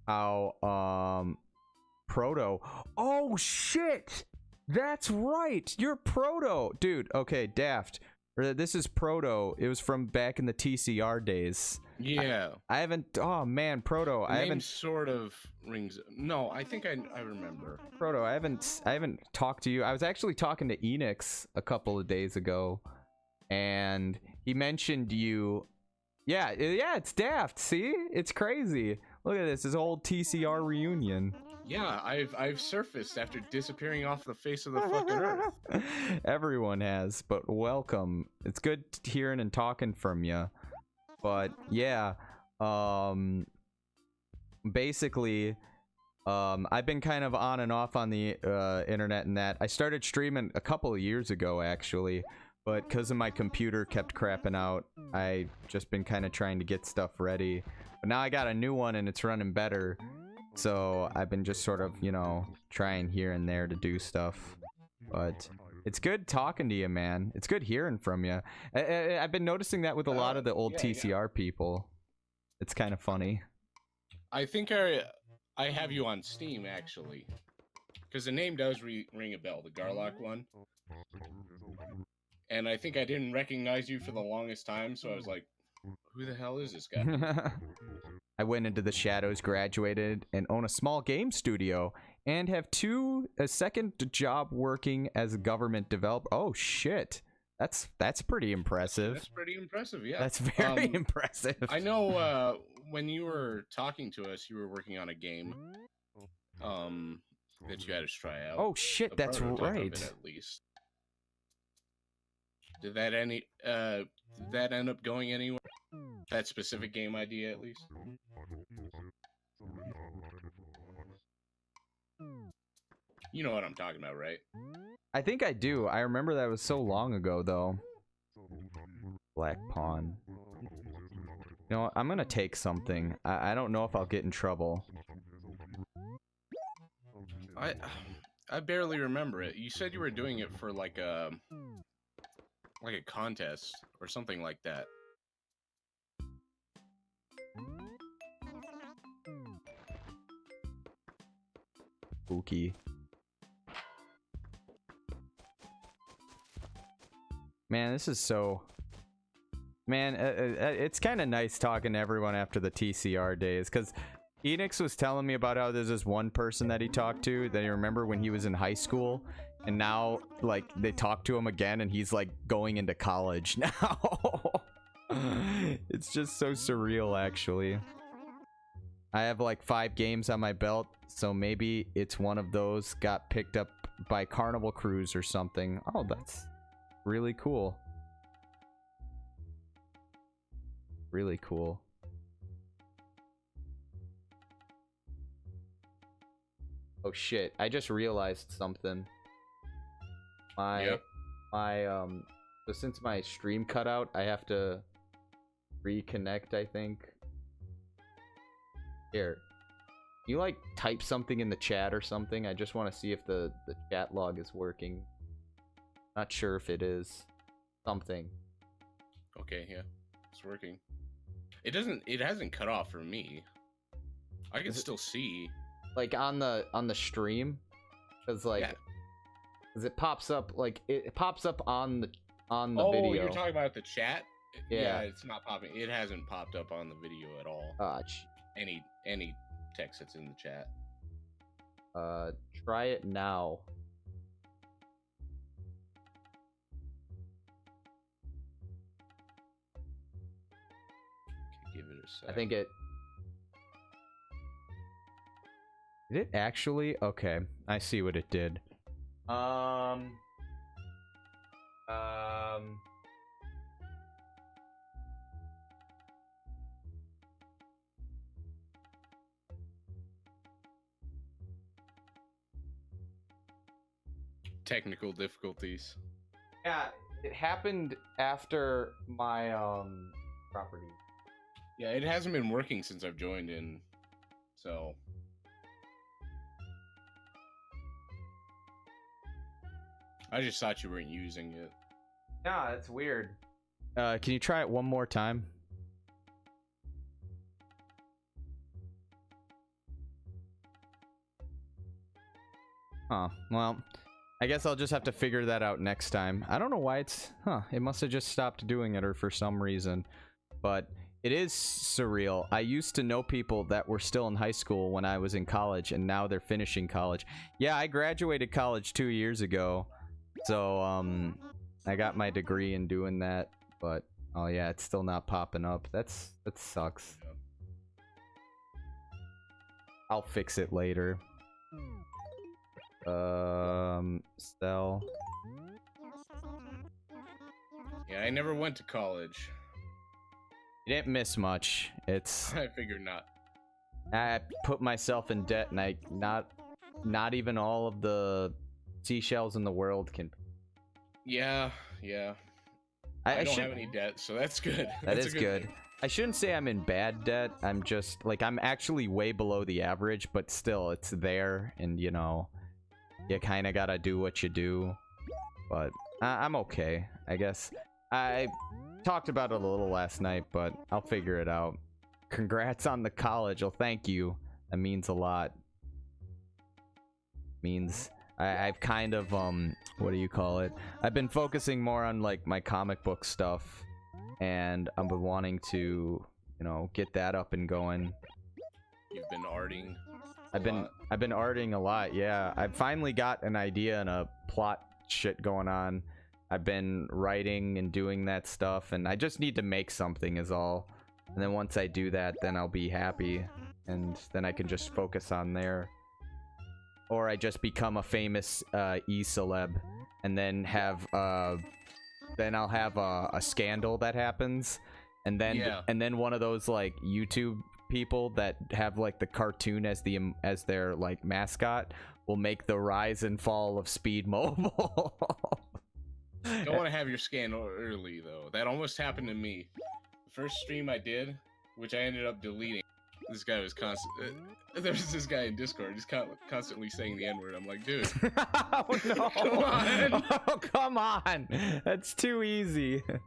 how Proto. Oh shit! That's right. You're Proto, dude. Okay, Daft. This is Proto. It was from back in the TCR days. Yeah. I haven't. Oh man, Proto. I haven't. Sort of rings. No, I think I remember. Proto. I haven't talked to you. I was actually talking to Enix a couple of days ago, and he mentioned you. Yeah, it's Daft. See, it's crazy. Look at this. This old TCR reunion. Yeah, I've surfaced after disappearing off the face of the fucking earth. Everyone has, but welcome. It's good hearing and talking from you. But yeah, basically, I've been kind of on and off on the internet and that. I started streaming a couple of years ago, actually, but because of my computer kept crapping out, I just been kind of trying to get stuff ready. But now I got a new one and it's running better. So I've been just sort of, you know, trying here and there to do stuff. But it's good talking to you, man. It's good hearing from you. I've been noticing that with a lot of the old TCR people. It's kind of funny. I think I have you on Steam, actually. Because the name does ring a bell, the Garlock one. And I think I didn't recognize you for the longest time, so I was like, who the hell is this guy? I went into the shadows, graduated, and own a small game studio, and have a second job working as a government developer. Oh shit, that's pretty impressive. That's pretty impressive, yeah. That's very impressive. I know when you were talking to us, you were working on a game that you had to try out. Oh shit, that's right. At least. Did that end up going anywhere? That specific game idea, at least? You know what I'm talking about, right? I think I do. I remember that was so long ago, though. Black Pawn. You know what? I'm gonna take something. I don't know if I'll get in trouble. I barely remember it. You said you were doing it for like a contest or something like that. Spooky. Man, this is so... Man, it's kind of nice talking to everyone after the TCR days, because Enix was telling me about how there's this one person that he talked to that he remember when he was in high school, and now, like, they talk to him again, and he's, like, going into college now. It's just so surreal, actually. I have, like, 5 games on my belt, so maybe it's one of those got picked up by Carnival Cruise or something. Oh, that's really cool. Really cool. Oh shit, I just realized something. So since my stream cut out, I have to reconnect, I think. Here. You like type something in the chat or something? I just want to see if the chat log is working. Not sure if it is. Something. Okay, yeah. It's working. It hasn't cut off for me. I can still see. Like on the stream? Cause like Yeah. Cause it pops up like it pops up on the Oh, video. you're talking about the chat? Yeah. It's not popping. It hasn't popped up on the video at all. Any text that's in the chat. Try it now. Okay, give it a sec. I think it... Did it actually? Okay, I see what it did. Technical difficulties. Yeah, it happened after my property. Yeah, it hasn't been working since I've joined in, so. I just thought you weren't using it. Yeah, that's weird. Can you try it one more time? Huh, well, I guess I'll just have to figure that out next time. I don't know why it's... it must have just stopped doing it or for some reason. But it is surreal. I used to know people that were still in high school when I was in college, and now they're finishing college. Yeah, I graduated college 2 years ago. So, I got my degree in doing that. But, oh yeah, it's still not popping up. That sucks. Yeah. I'll fix it later. Stell. Yeah, I never went to college. You didn't miss much. It's... I figured not. I put myself in debt, and not even all of the seashells in the world can... Yeah. I don't have any debt, so that's good. That That's is a good. thing. I shouldn't say I'm in bad debt. I'm just, like, I'm actually way below the average, but still, it's there, and, you know, you kind of gotta do what you do. But I'm okay, I guess. I talked about it a little last night, but I'll figure it out. Congrats on the college. Oh, thank you. That means a lot. Means I've kind of, what do you call it? I've been focusing more on, like, my comic book stuff, and I've been wanting to, you know, get that up and going. You've been arting. I've been arting a lot, yeah. I've finally got an idea and a plot shit going on. I've been writing and doing that stuff, and I just need to make something is all. And then once I do that, then I'll be happy, and then I can just focus on there. Or I just become a famous e-celeb, and then have then I'll have a scandal that happens, and then one of those like YouTube people that have like the cartoon as their like mascot will make the rise and fall of Speedmobile. Don't want to have your scandal early though. That almost happened to me. The first stream I did, which I ended up deleting, this guy was constant. There was this guy in Discord, just constantly saying the N-word. I'm like, dude, Oh no! come on. Oh, come on! That's too easy. I'm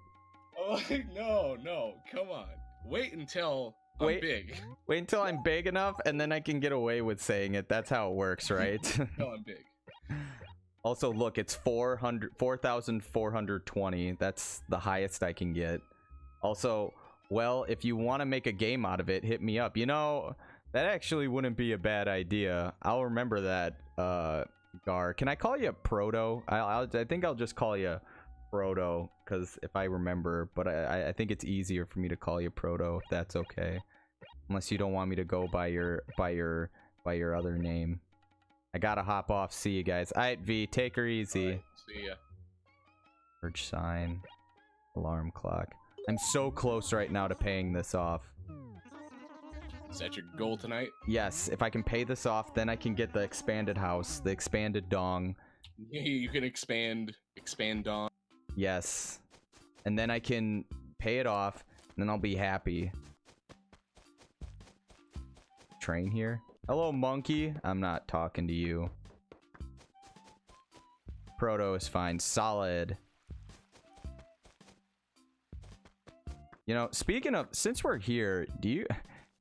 like, no, come on. Wait until I'm big. Wait until I'm big enough, and then I can get away with saying it. That's how it works, right? Until I'm big. Also, look, it's 4,420. That's the highest I can get. Also, well, if you want to make a game out of it, hit me up. You know, that actually wouldn't be a bad idea. I'll remember that, Gar. Can I call you Proto? I think I'll just call you Proto, because if I remember, but I think it's easier for me to call you Proto, if that's okay. Unless you don't want me to go by your other name. I gotta hop off. See you guys. Alright, V, take her easy. Right, see ya. Urge sign. Alarm clock. I'm so close right now to paying this off. Is that your goal tonight? Yes, if I can pay this off, then I can get the expanded house, the expanded dong. You can expand on. Yes. And then I can pay it off, and then I'll be happy. Train here. Hello, monkey. I'm not talking to you. Proto is fine. Solid. You know, speaking of, since we're here, dude,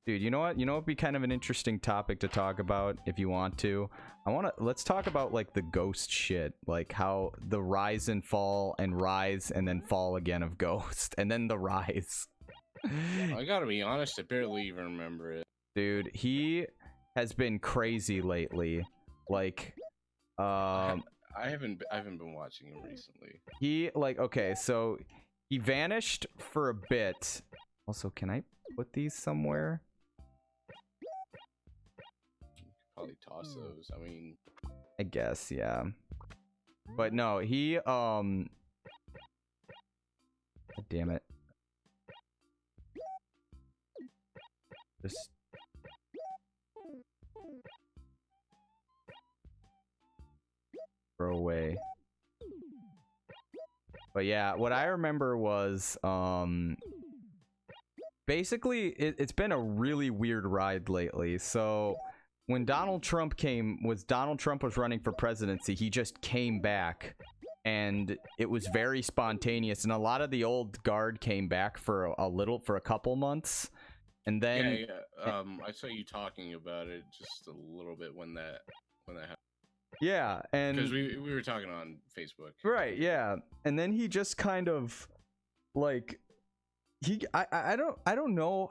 you know what? You know what would be kind of an interesting topic to talk about if you want to? Let's talk about like the ghost shit, like how the rise and fall and rise and then fall again of Ghost, and then the rise. I gotta be honest, I barely even remember it. Dude, he has been crazy lately. Like, I haven't been watching him recently. Okay, so he vanished for a bit. Also, can I put these somewhere? Probably toss those. I mean, I guess, yeah. But no, he God damn it. Just throw away. But yeah, what I remember was basically it's been a really weird ride lately. So when Donald Trump was running for presidency, he just came back, and it was very spontaneous, and a lot of the old guard came back for a couple months, and then I saw you talking about it just a little bit when that happened. Yeah, and because we were talking on Facebook, right? Yeah, and then he just kind of like I don't know,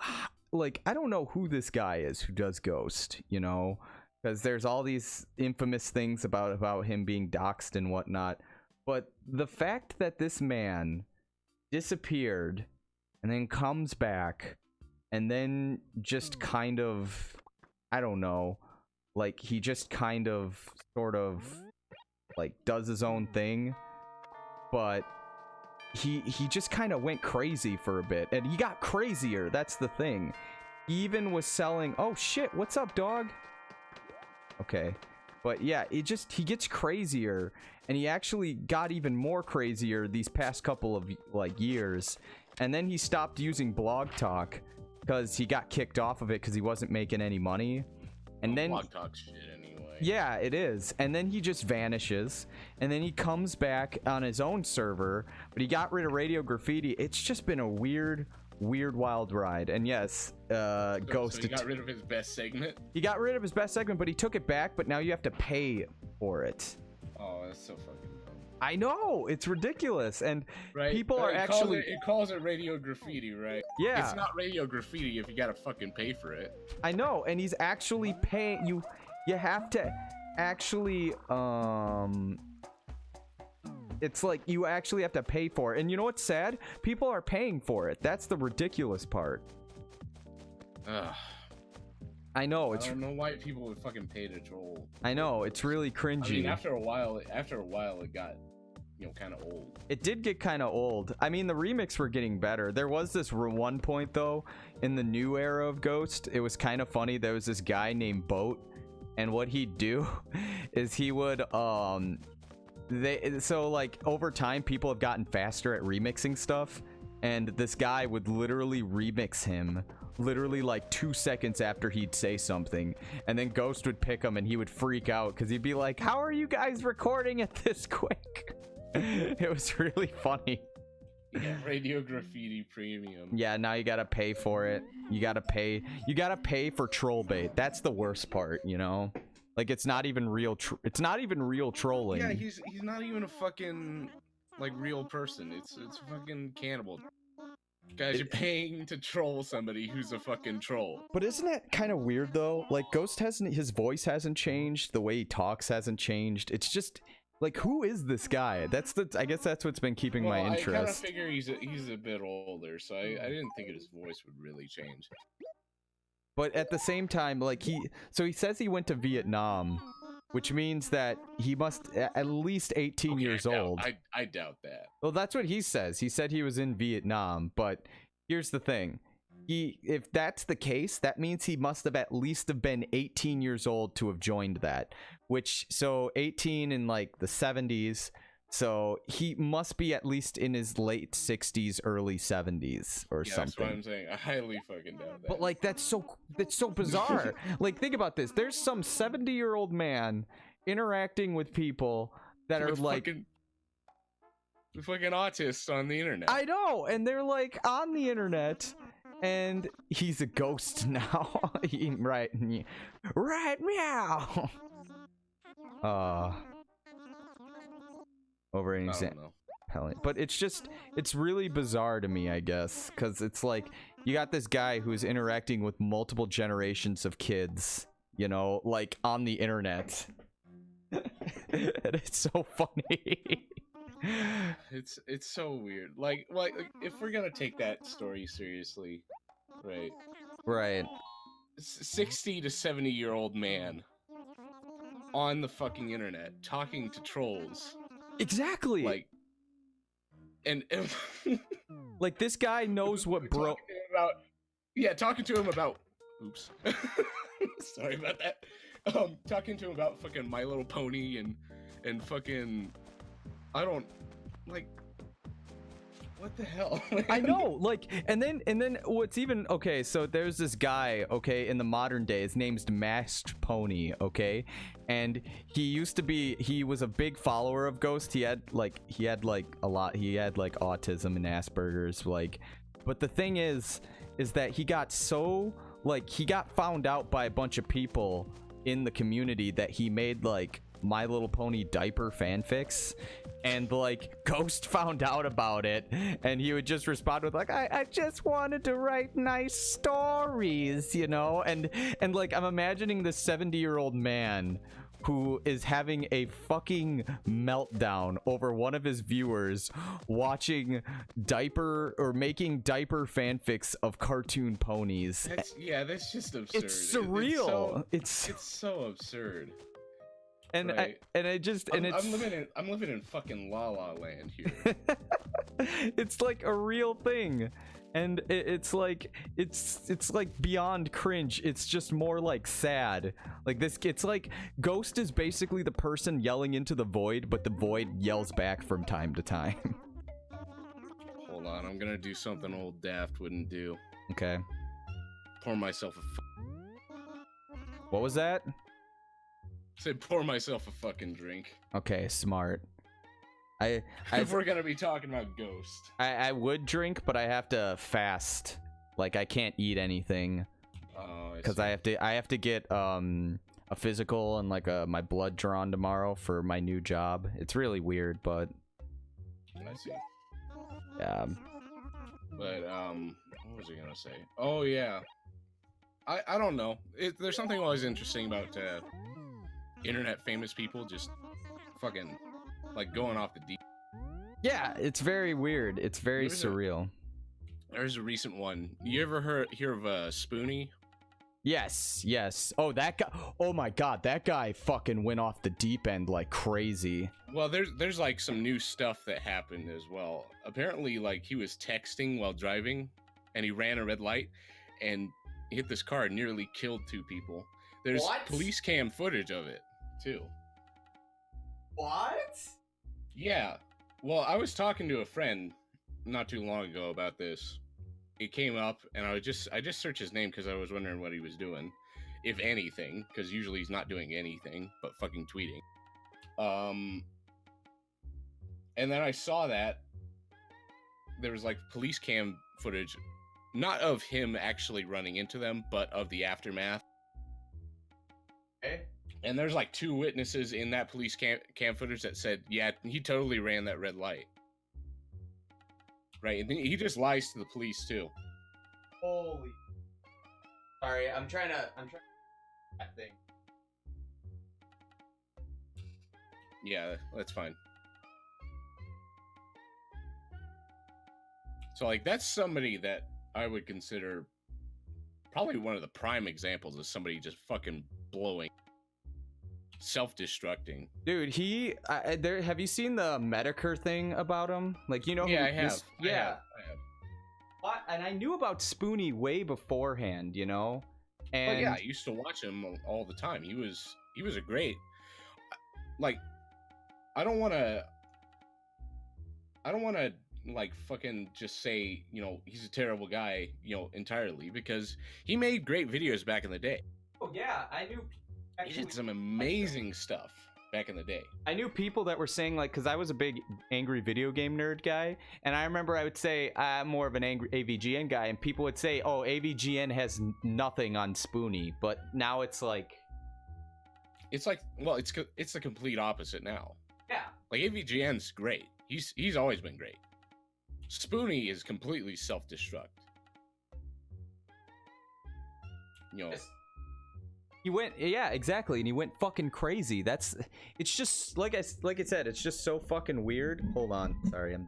like I don't know who this guy is who does Ghost, you know, because there's all these infamous things about him being doxxed and whatnot, but the fact that this man disappeared and then comes back and then just kind of, I don't know, like he just kind of sort of like does his own thing, but he just kind of went crazy for a bit, and he got crazier. That's the thing. He even was selling, oh shit, what's up, dog? Okay, but yeah, he gets crazier, and he actually got even more crazier these past couple of like years, and then he stopped using Blog Talk because he got kicked off of it because he wasn't making any money. And then Blog Talk shit anyway. Yeah, it is. And then he just vanishes, and then he comes back on his own server, but he got rid of Radio Graffiti. It's just been a weird wild ride. And yes, Ghost. So he got rid of his best segment. He got rid of his best segment, but he took it back. But now you have to pay for it. Oh, that's so fucking dumb. I know, it's ridiculous, and right? People are actually it calls it Radio Graffiti, right? Yeah, it's not Radio Graffiti if you gotta fucking pay for it. I know, and he's actually paying you. You have to actually it's like you actually have to pay for it, and you know what's sad? People are paying for it. That's the ridiculous part. Ugh. I know, I don't know why people would fucking pay to troll. I know, it's really cringy. I mean, after a while it got, you know, kind of old. It did get kind of old. I mean, the remix were getting better. There was this one point though in the new era of Ghost. It was kind of funny. There was this guy named Boat, and what he'd do is he would so like over time people have gotten faster at remixing stuff, and this guy would literally remix him literally like 2 seconds after he'd say something, and then Ghost would pick him and he would freak out because he'd be like, how are you guys recording it this quick? It was really funny. Yeah, Radio Graffiti Premium. Yeah, now you gotta pay for it. You gotta pay for troll bait. That's the worst part, you know? Like, it's not even real trolling. Yeah, he's not even a fucking like real person. It's a fucking cannibal. Guys, you're paying to troll somebody who's a fucking troll. But isn't that kind of weird though? Like, Ghost hasn't, his voice hasn't changed, the way he talks hasn't changed. It's just like, who is this guy? I guess that's what's been keeping my interest. I kind of figure he's a bit older, so I didn't think his voice would really change. But at the same time, like, he says he went to Vietnam, which means that he must at least 18 years old. I doubt that. Well, that's what he says. He said he was in Vietnam, but here's the thing. If that's the case, that means he must have at least have been 18 years old to have joined that. So 18 in like the 70s. So he must be at least in his late 60s, early 70s or something. That's what I'm saying. I highly fucking doubt that. But like, that's so bizarre. Like, think about this. There's some 70-year-old man interacting with people that are like fucking autists on the internet. I know, and they're like on the internet, and he's a ghost now. Right meow. Over an example. But it's really bizarre to me, I guess, because it's like you got this guy who's interacting with multiple generations of kids, you know, like on the internet. And it's so funny. It's so weird. Like if we're gonna take that story seriously, right? 60 to 70-year-old man on the fucking internet talking to trolls. Exactly. Like, and like, this guy knows what bro. Talking to him about. Oops. Sorry about that. Talking to him about fucking My Little Pony and fucking. I don't like. What the hell? Man? I know, like, and then what's even okay? So there's this guy, okay, in the modern day. His name's Masked Pony, okay, and he was a big follower of Ghost. He had like autism and Asperger's, like, but the thing is that he got found out by a bunch of people in the community that he made like My Little Pony diaper fanfics, and like Ghost found out about it, and he would just respond with like, I just wanted to write nice stories, you know, and like, I'm imagining this 70-year-old man who is having a fucking meltdown over one of his viewers making diaper fanfics of cartoon ponies. That's just absurd. It's surreal. It's so absurd. And right. I'm living in fucking La La Land here. It's like a real thing, and it's like beyond cringe. It's just more like sad. Like this, it's like Ghost is basically the person yelling into the void, but the void yells back from time to time. Hold on, I'm gonna do something old Daft wouldn't do. Okay. Pour myself What was that? Said pour myself a fucking drink. Okay, smart. If we're gonna be talking about Ghost, I would drink, but I have to fast. Like, I can't eat anything. Oh, because I have to get a physical and like my blood drawn tomorrow for my new job. It's really weird, but I see. Yeah. But what was I gonna say? Oh yeah, I don't know. There's something always interesting about internet famous people just fucking like going off the deep. Yeah, it's very weird. It's very surreal. There's a recent one. You ever hear of Spoonie? Yes. Oh, that guy. Oh my god, that guy fucking went off the deep end like crazy. Well, there's like some new stuff that happened as well. Apparently, like, he was texting while driving, and he ran a red light, and he hit this car and nearly killed 2 people. There's police cam footage of it too. What? Yeah. Well, I was talking to a friend not too long ago about this, it came up, and I just searched his name because I was wondering what he was doing, if anything, because usually he's not doing anything but fucking tweeting. And then I saw that there was like police cam footage, not of him actually running into them, but of the aftermath. Okay. And there's like 2 witnesses in that police cam footage that said, yeah, he totally ran that red light. Right, and he just lies to the police too. Holy. Sorry, I'm trying that thing. Yeah, that's fine. So like that's somebody that I would consider probably one of the prime examples of somebody just fucking blowing, self-destructing. Dude, there. Have you seen the Medicare thing about him? Like, you know? Yeah, I have. Yeah. I have. And I knew about Spoonie way beforehand, you know. And Well, yeah, I used to watch him all the time. He was a great. Like, I don't want to like fucking just say, you know, he's a terrible guy, you know, entirely, because he made great videos back in the day. Oh yeah, I knew. He did some amazing stuff back in the day. I knew people that were saying, like, because I was a big angry video game nerd guy, and I remember I would say I'm more of an angry AVGN guy, and people would say, oh, AVGN has nothing on Spoonie, but now it's like, well, it's the complete opposite now. yeah, Like AVGN's great. He's always been great. Spoonie is completely self-destruct. You know. he went, yeah, exactly, and he went fucking crazy. It's just like I said, it's just so fucking weird. Hold on, sorry, I'm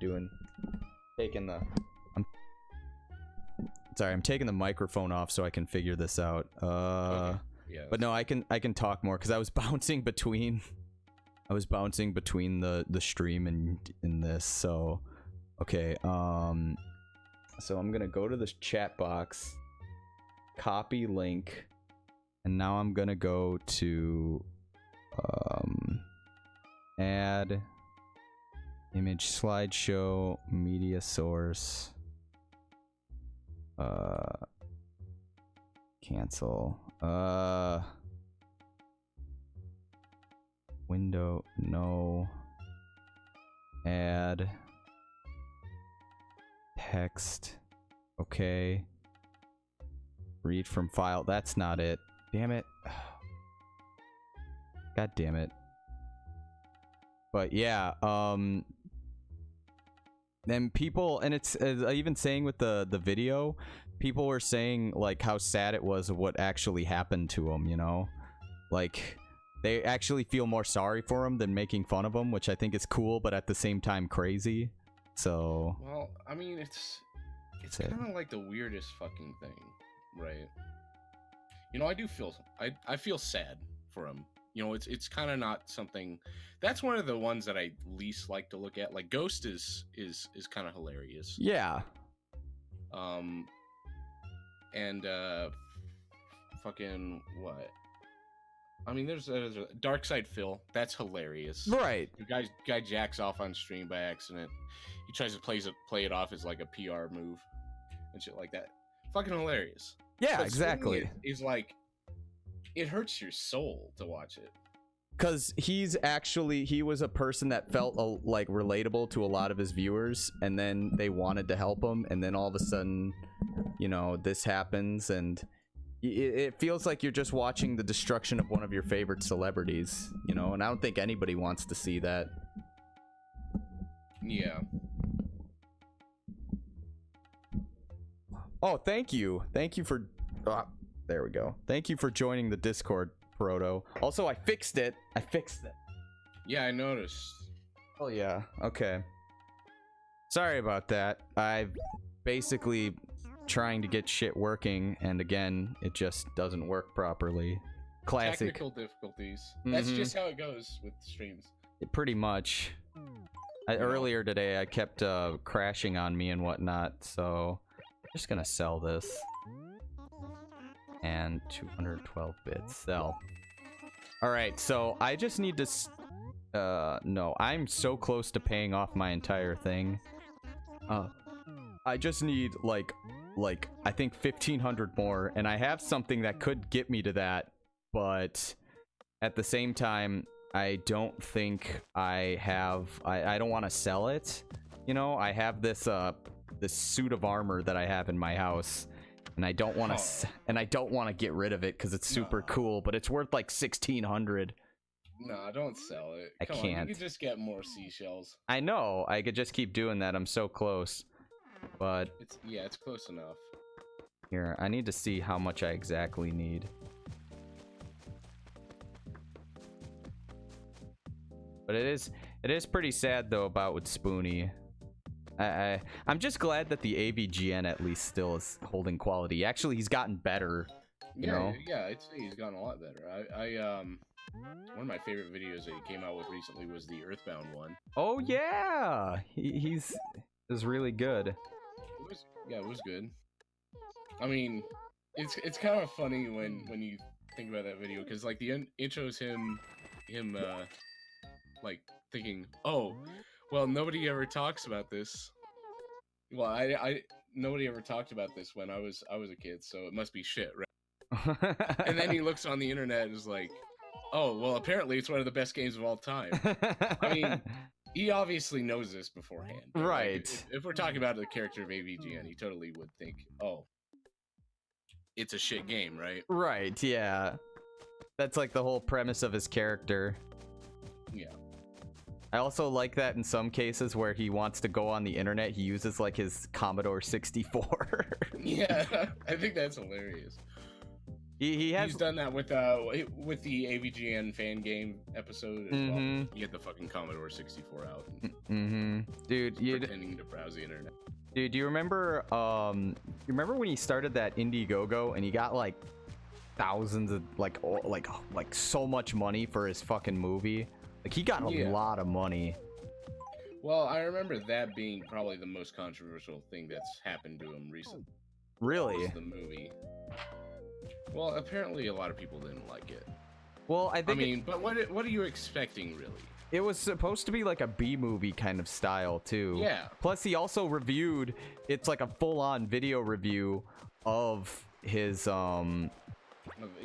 taking the microphone off so I can figure this out. Okay. Yeah. But no, I can talk more because I was bouncing between the stream and this. So okay, so I'm gonna go to this chat box, copy link, and now I'm gonna go to add image, slideshow, media source, cancel, window, no, add text, okay, read from file. That's not it, damn it, god damn it. But yeah, then people, and it's even saying with the video, people were saying like how sad it was of what actually happened to him, you know, like they actually feel more sorry for him than making fun of him, which I think is cool, but at the same time crazy. So well, I mean, it's kind of like the weirdest fucking thing, right? You know, I feel sad for him. You know, it's kind of not something. That's one of the ones that I least like to look at. Like Ghost is kind of hilarious. yeah. And fucking what? I mean, there's a Dark Side Phil. That's hilarious. Right. The guy jacks off on stream by accident. He tries to play it off as like a PR move and shit like that. Fucking hilarious. Yeah, But exactly. Is like, it hurts your soul to watch it. Because he was a person that felt like relatable to a lot of his viewers, and then they wanted to help him, and then all of a sudden, you know, this happens, and it feels like you're just watching the destruction of one of your favorite celebrities, you know, and I don't think anybody wants to see that. Yeah. Oh, thank you for there we go. Thank you for joining the Discord, Proto. Also, I fixed it. Yeah, I noticed. Oh yeah, okay. Sorry about that. I've basically trying to get shit working, and again, it just doesn't work properly. Classic. Technical difficulties. That's just how it goes with streams. Pretty much. Earlier today, I kept crashing on me and whatnot, so I'm just gonna sell this. And 212 bits, sell. Alright, so I just need to... no, I'm so close to paying off my entire thing. I just need, like, like I think 1,500 more, and I have something that could get me to that, but at the same time, I don't think I have. I don't want to sell it. You know, I have this this suit of armor that I have in my house, and I don't want to get rid of it because it's super cool, but it's worth like 1,600. No, don't sell it. I can't. On, you could just get more seashells. I know. I could just keep doing that. I'm so close. But it's close enough. Here, I need to see how much I exactly need. But it is pretty sad though about with Spoonie. I'm just glad that the AVGN at least still is holding quality. Actually, he's gotten better. You know? Yeah, I'd say he's gotten a lot better. One of my favorite videos that he came out with recently was the Earthbound one. Oh yeah, he's really good. It was good. I mean, it's kind of funny when you think about that video, because like the intro is him like thinking, oh, well, nobody ever talks about this. Well, nobody ever talked about this when I was a kid, so it must be shit, right? And then he looks on the internet and is like, oh, well, apparently it's one of the best games of all time. I mean, he obviously knows this beforehand. Right. Like, if we're talking about the character of AVGN, he totally would think, oh, it's a shit game, right? Right, yeah. That's like the whole premise of his character. Yeah. I also like that in some cases where he wants to go on the internet, he uses like his Commodore 64. Yeah, I think that's hilarious. He's done that with the AVGN fan game episode as well. You get the fucking Commodore 64 out. Dude, pretending to browse the internet. Dude, do you remember when he started that Indiegogo and he got like thousands of like so much money for his fucking movie? Like he got a lot of money. Well, I remember that being probably the most controversial thing that's happened to him recently. Really? The movie. Well, apparently a lot of people didn't like it. Well, I mean, but what are you expecting, really? It was supposed to be like a B-movie kind of style, too. Yeah. Plus, he also reviewed, it's like a full-on video review of his, Of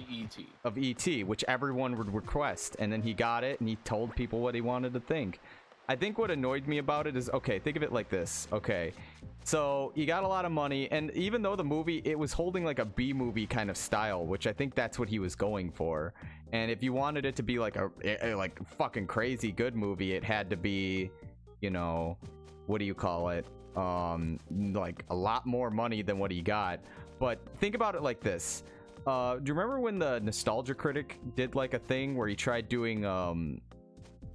E.T. Of E.T., which everyone would request. And then he got it, and he told people what he wanted to think. I think what annoyed me about it is, okay, think of it like this. Okay, so you got a lot of money, and even though the movie, it was holding like a B-movie kind of style, which I think that's what he was going for. And if you wanted it to be like a like fucking crazy good movie, it had to be, you know, what do you call it? Like a lot more money than what he got. But think about it like this. Do you remember when the Nostalgia Critic did like a thing where he tried doing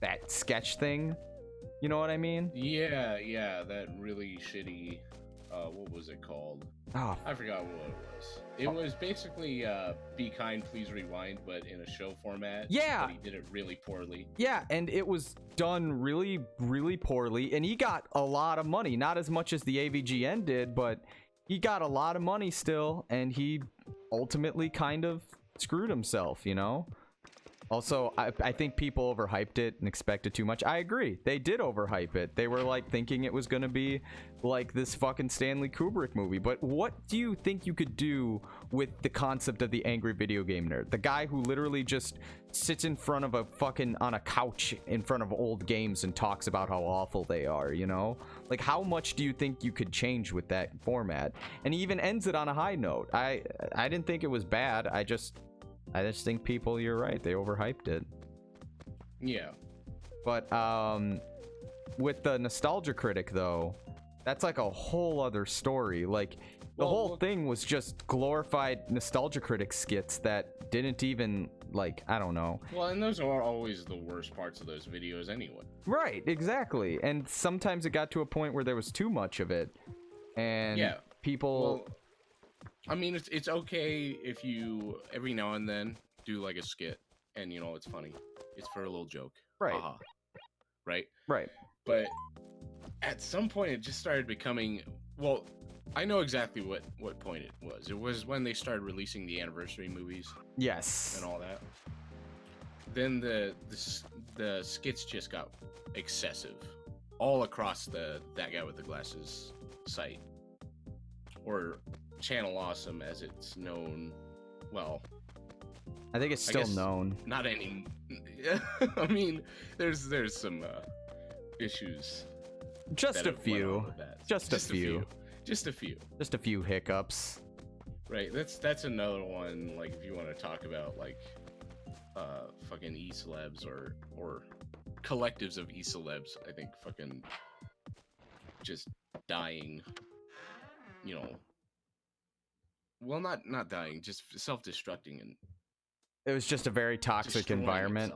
that sketch thing? You know what I mean? Yeah, that really shitty, what was it called? Oh, I forgot what it was. It was basically Be Kind, Please Rewind, but in a show format. Yeah. But he did it really poorly. Yeah, and it was done really, really poorly, and he got a lot of money. Not as much as the AVGN did, but he got a lot of money still, and he ultimately kind of screwed himself, you know? Also, I think people overhyped it and expected too much. I agree. They did overhype it. They were like thinking it was going to be like this fucking Stanley Kubrick movie. But what do you think you could do with the concept of the angry video game nerd? The guy who literally just sits in front of on a couch in front of old games and talks about how awful they are, you know? Like, how much do you think you could change with that format? And he even ends it on a high note. I didn't think it was bad. I just think people, you're right, they overhyped it. Yeah. But with the Nostalgia Critic though, that's like a whole other story. Like the whole thing was just glorified Nostalgia Critic skits that didn't even, like, I don't know. Well, and those are always the worst parts of those videos anyway. Right, exactly. And sometimes it got to a point where there was too much of it. And people... Well, I mean, it's okay if you, every now and then, do like a skit, and you know, it's funny. It's for a little joke. Right. Right? Right. But at some point, it just started becoming, well, I know exactly what point it was. It was when they started releasing the anniversary movies. Yes. And all that. Then the skits just got excessive. All across that guy with the glasses site. Or Channel Awesome as it's known. Well, I think it's I still guess known. not any. I mean, there's some issues. Just that a have went few. on with that. Just a few. Just a few. Just a few hiccups. Right. That's another one. Like, if you want to talk about like fucking e-celebs or collectives of e-celebs, I think fucking just dying. You know. Well, not dying, just self-destructing and It was just a very toxic destroying environment.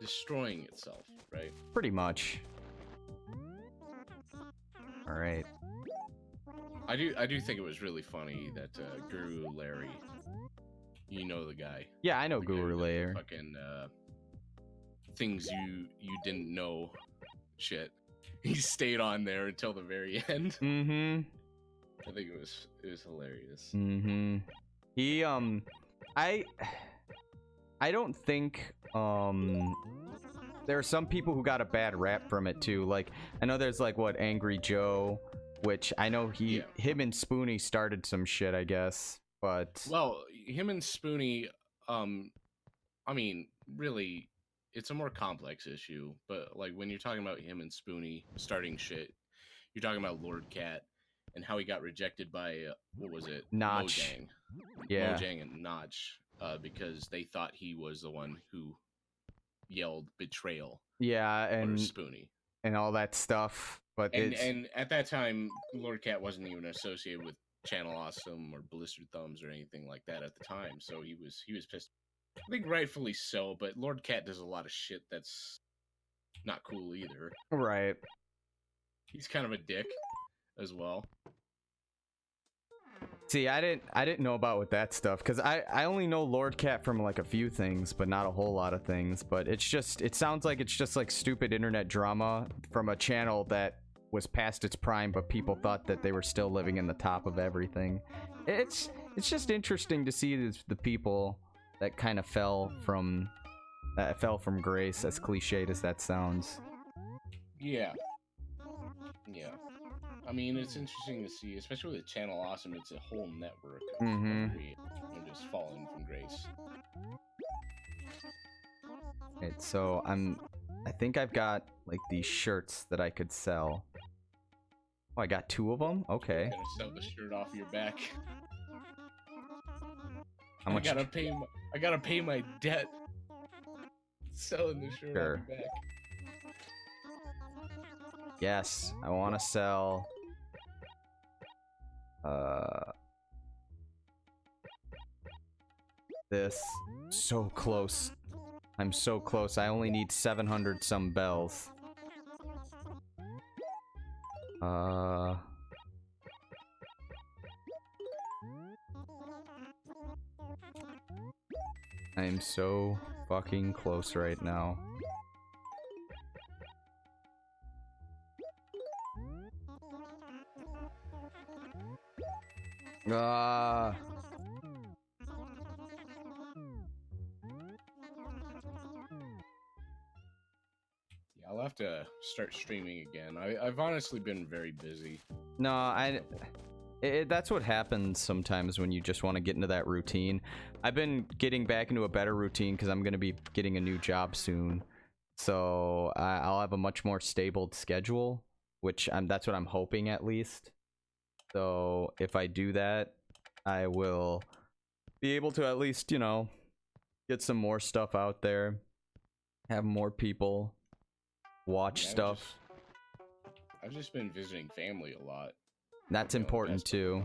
destroying itself, right? Pretty much. All right. I do think it was really funny that Guru Larry, you know the guy. Yeah, I know The guy who Guru does the Layer. Fucking things you didn't know, shit. He stayed on there until the very end. Mm-hmm. I think it was hilarious. Mm-hmm. He I don't think there are some people who got a bad rap from it too. Like, I know there's like what Angry Joe, which I know him and Spoonie started some shit, I guess. But Well, him and Spoonie, I mean, really, it's a more complex issue. But like when you're talking about him and Spoonie starting shit, you're talking about Lord Cat and how he got rejected by what was it, Notch. Mojang. yeah. Mojang and Notch, because they thought he was the one who yelled betrayal Yeah, or and Spoonie. all that stuff. But And at that time, Lord Cat wasn't even associated with Channel Awesome or Blistered Thumbs or anything like that at the time, so he was pissed. I think rightfully so, but Lord Cat does a lot of shit that's not cool either. right. He's kind of a dick as well. See, I didn't know about with that stuff because I only know Lord Cat from like a few things, but not a whole lot of things. But it sounds like it's just like stupid internet drama from a channel that was past its prime, but people thought that they were still living in the top of everything. It's just interesting to see the people that kind of fell from grace, as cliched as that sounds. Yeah. I mean, it's interesting to see, especially with Channel Awesome. It's a whole network of creators who are just falling from grace. Right, so I think I've got like these shirts that I could sell. Oh, I got 2 of them. Okay. I'm gonna sell the shirt off your back. How much? I gotta pay my debt. Selling the shirt Sure. off your back. Yes, I want to sell. This. So close. I'm so close. I only need 700 some bells. I'm so fucking close right now. Yeah, I'll have to start streaming again. I've honestly been very busy. No, that's what happens sometimes when you just want to get into that routine. I've been getting back into a better routine because I'm going to be getting a new job soon. So I'll have a much more stable schedule, which that's what I'm hoping at least. So if I do that, I will be able to at least, you know, get some more stuff out there, have more people watch stuff. I've just been visiting family a lot. That's important too.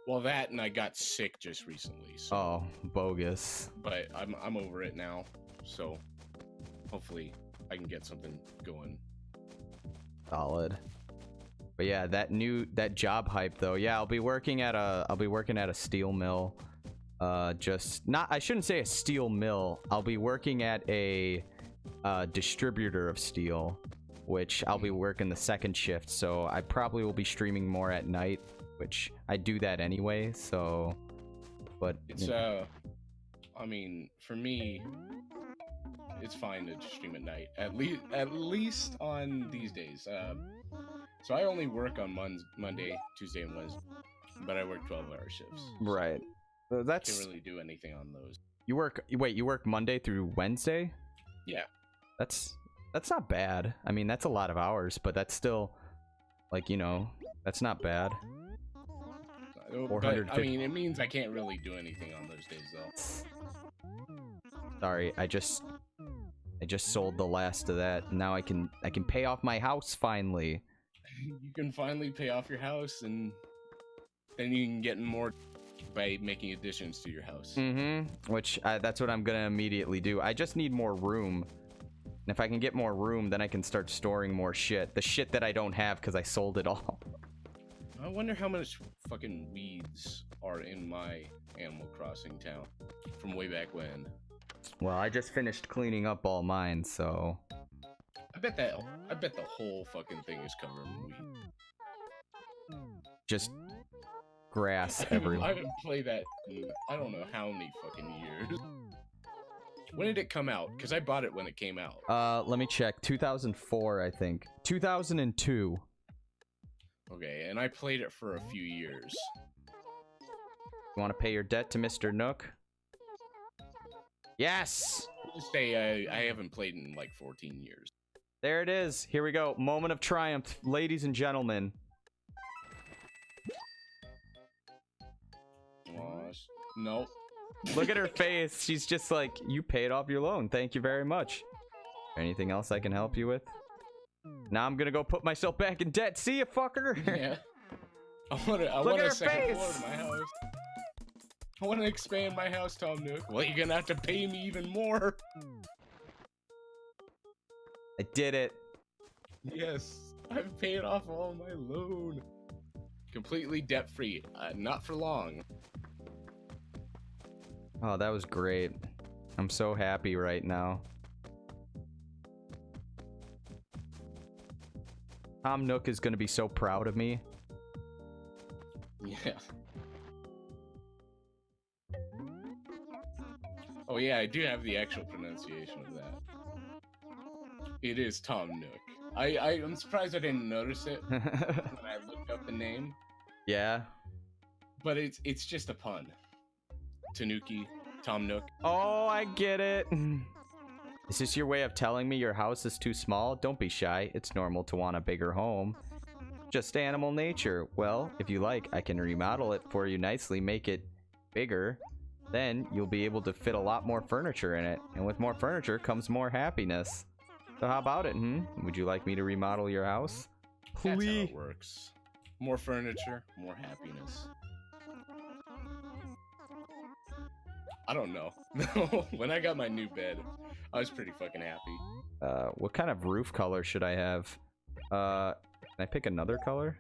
Well, that and I got sick just recently. So. Oh, bogus. But I'm over it now, so hopefully I can get something going. Solid. But yeah, that job hype though. Yeah, I'll be working at a steel mill. I shouldn't say a steel mill. I'll be working at a distributor of steel, which I'll be working the second shift. So I probably will be streaming more at night, which I do that anyway. So, but it's I mean, for me, it's fine to stream at night. At least on these days. So I only work on Monday, Tuesday, and Wednesday. but I work 12-hour shifts. Right. So that's Can't really do anything on those. you work. Wait, you work Monday through Wednesday? Yeah. That's not bad. I mean, that's a lot of hours, but that's still like, you know, that's not bad. But, I mean, it means I can't really do anything on those days, though. Sorry, I just sold the last of that. Now I can pay off my house finally. You can finally pay off your house, and then you can get more by making additions to your house. Which that's what I'm gonna immediately do. I just need more room. And if I can get more room, then I can start storing more shit. The shit that I don't have because I sold it all. I wonder how much fucking weeds are in my Animal Crossing town from way back when. Well, I just finished cleaning up all mine, so I bet the whole fucking thing is covered in weed. just grass I everywhere. haven't played that in I don't know how many fucking years. When did it come out? Because I bought it when it came out. Let me check. 2004, I think. 2002. Okay, and I played it for a few years. You want to pay your debt to Mr. Nook? Yes! I'll just say I haven't played in like 14 years. There it is. Here we go. Moment of triumph, ladies and gentlemen. Nope. Look at her face. She's just like, you paid off your loan. Thank you very much. Anything else I can help you with? Now I'm gonna go put myself back in debt. See ya, fucker. Yeah. I want a second floor to my house. I want to expand my house, Tom Nook. Well, you're gonna have to pay me even more. I did it. Yes, I've paid off all my loan. Completely debt-free. Not for long. Oh, that was great. I'm so happy right now. Tom Nook is gonna be so proud of me. Yeah. Oh yeah, I do have the actual pronunciation of that. It is Tom Nook. I'm surprised I didn't notice it when I looked up the name. Yeah. But it's just a pun. Tanuki, Tom Nook. Oh, I get it. Is this your way of telling me your house is too small? Don't be shy. It's normal to want a bigger home. Just animal nature. Well, if you like, I can remodel it for you nicely, make it bigger. Then you'll be able to fit a lot more furniture in it. And with more furniture comes more happiness. So how about it, Would you like me to remodel your house? That's how it works. More furniture, more happiness. I don't know. When I got my new bed, I was pretty fucking happy. What kind of roof color should I have? Can I pick another color?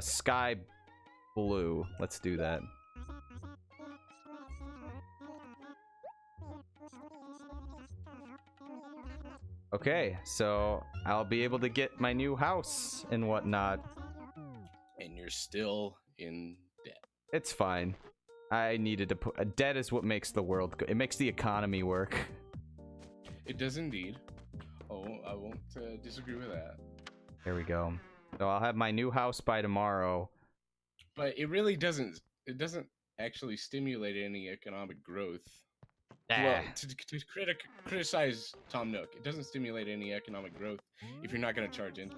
Sky blue. Let's do that. Okay, so I'll be able to get my new house and whatnot. And you're still in debt. It's fine. I needed to put... debt is what makes the world go. It makes the economy work. It does indeed. Oh, I won't disagree with that. There we go. So I'll have my new house by tomorrow. But it really doesn't... It doesn't actually stimulate any economic growth. Well, to criticize Tom Nook, it doesn't stimulate any economic growth if you're not going to charge in.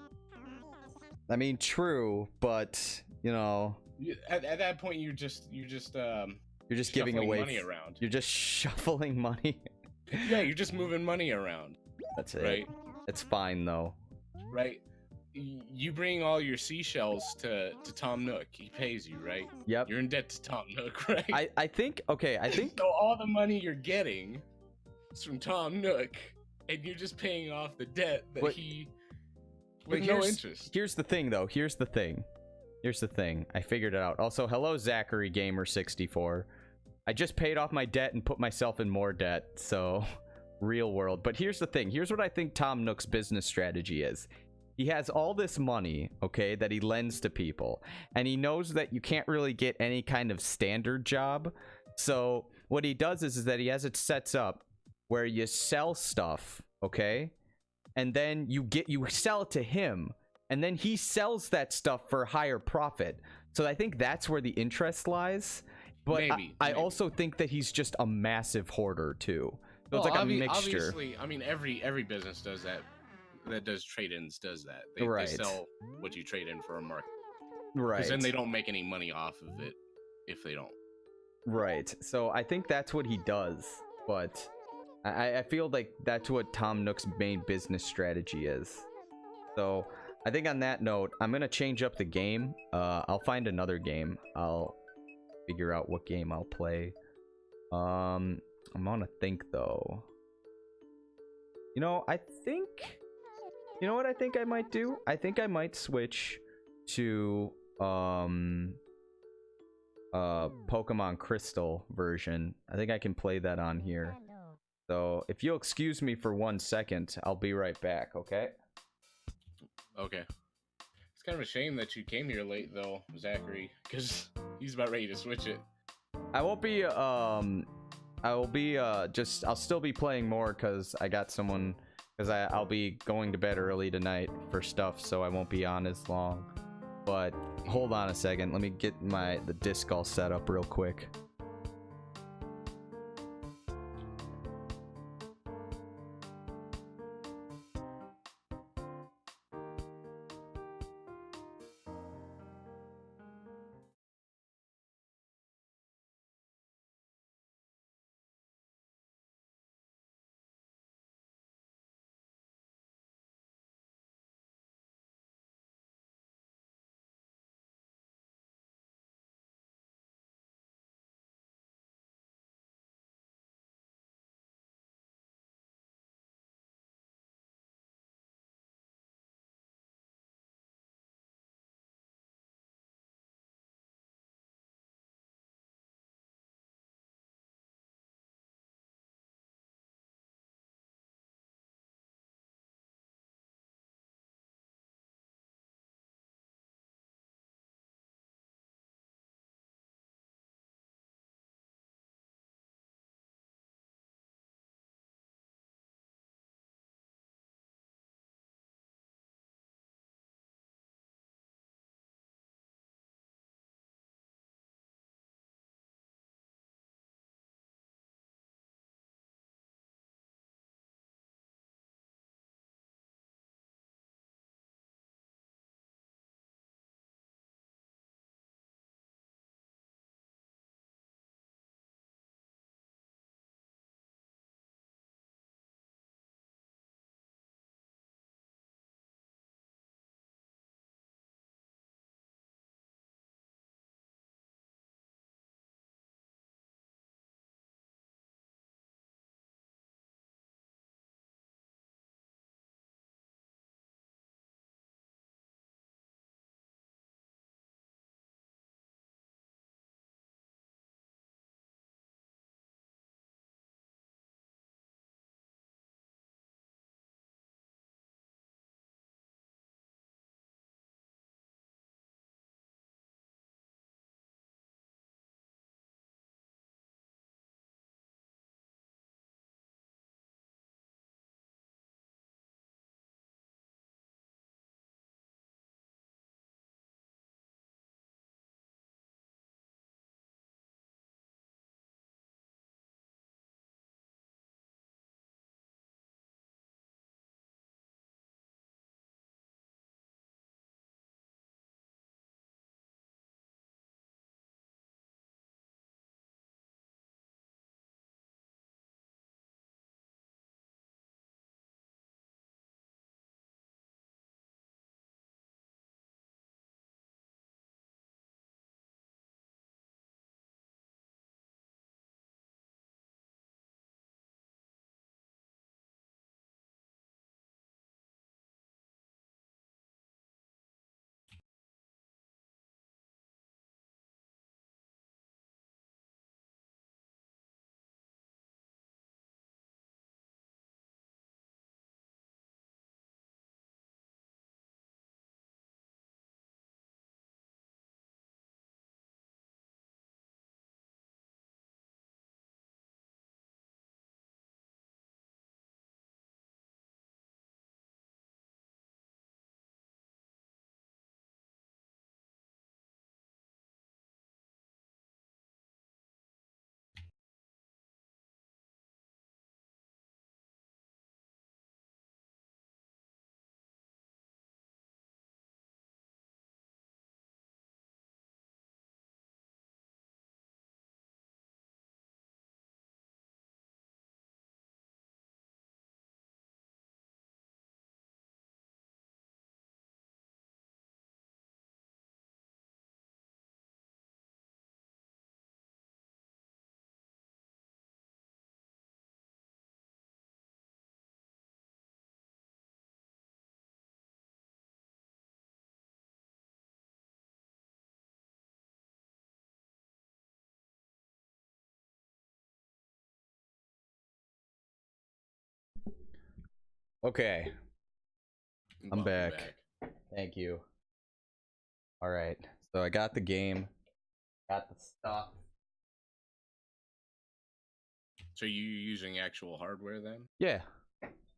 I mean, true, but, you know... At that point, you're just giving away money around. You're just shuffling money. Yeah, you're just moving money around. That's it. Right? It's fine, though. Right? You bring all your seashells to Tom Nook. He pays you, right? Yep. You're in debt to Tom Nook, right? I think... Okay, I think... So all the money you're getting is from Tom Nook, and you're just paying off the debt that he... With no interest. Here's the thing, though. Here's the thing. I figured it out. Also, hello, Zachary Gamer 64. I just paid off my debt and put myself in more debt, so real world. But here's the thing. Here's what I think Tom Nook's business strategy is. He has all this money, okay, that he lends to people, and he knows that you can't really get any kind of standard job. So what he does is that he has it sets up where you sell stuff, okay, and then you sell it to him. and then he sells that stuff for higher profit. So I think that's where the interest lies. But Maybe, I maybe. also think that he's just a massive hoarder too. So it's like a mixture. Obviously, I mean, every business does that. That does trade-ins does that. They Right. sell what you trade in for a market. Right. Because then they don't make any money off of it if they don't. Right. So I think that's what he does. But I feel like that's what Tom Nook's main business strategy is. So I think on that note, I'm going to change up the game. I'll find another game. I'll figure out what game I'll play. I'm gonna think though. You know, I think, you know what I think I might do? I think I might switch to Pokemon Crystal version. I think I can play that on here. So if you'll excuse me for 1 second, I'll be right back, okay? Okay. It's kind of a shame that you came here late though, Zachary, because he's about ready to switch it. I won't be I'll still be playing more because I got someone, because I'll be going to bed early tonight for stuff, so I won't be on as long. But hold on a second, let me get the disc all set up real quick. Okay, I'm Welcome back. Thank you. All right, so I got the game, got the stuff. So you using actual hardware then? Yeah,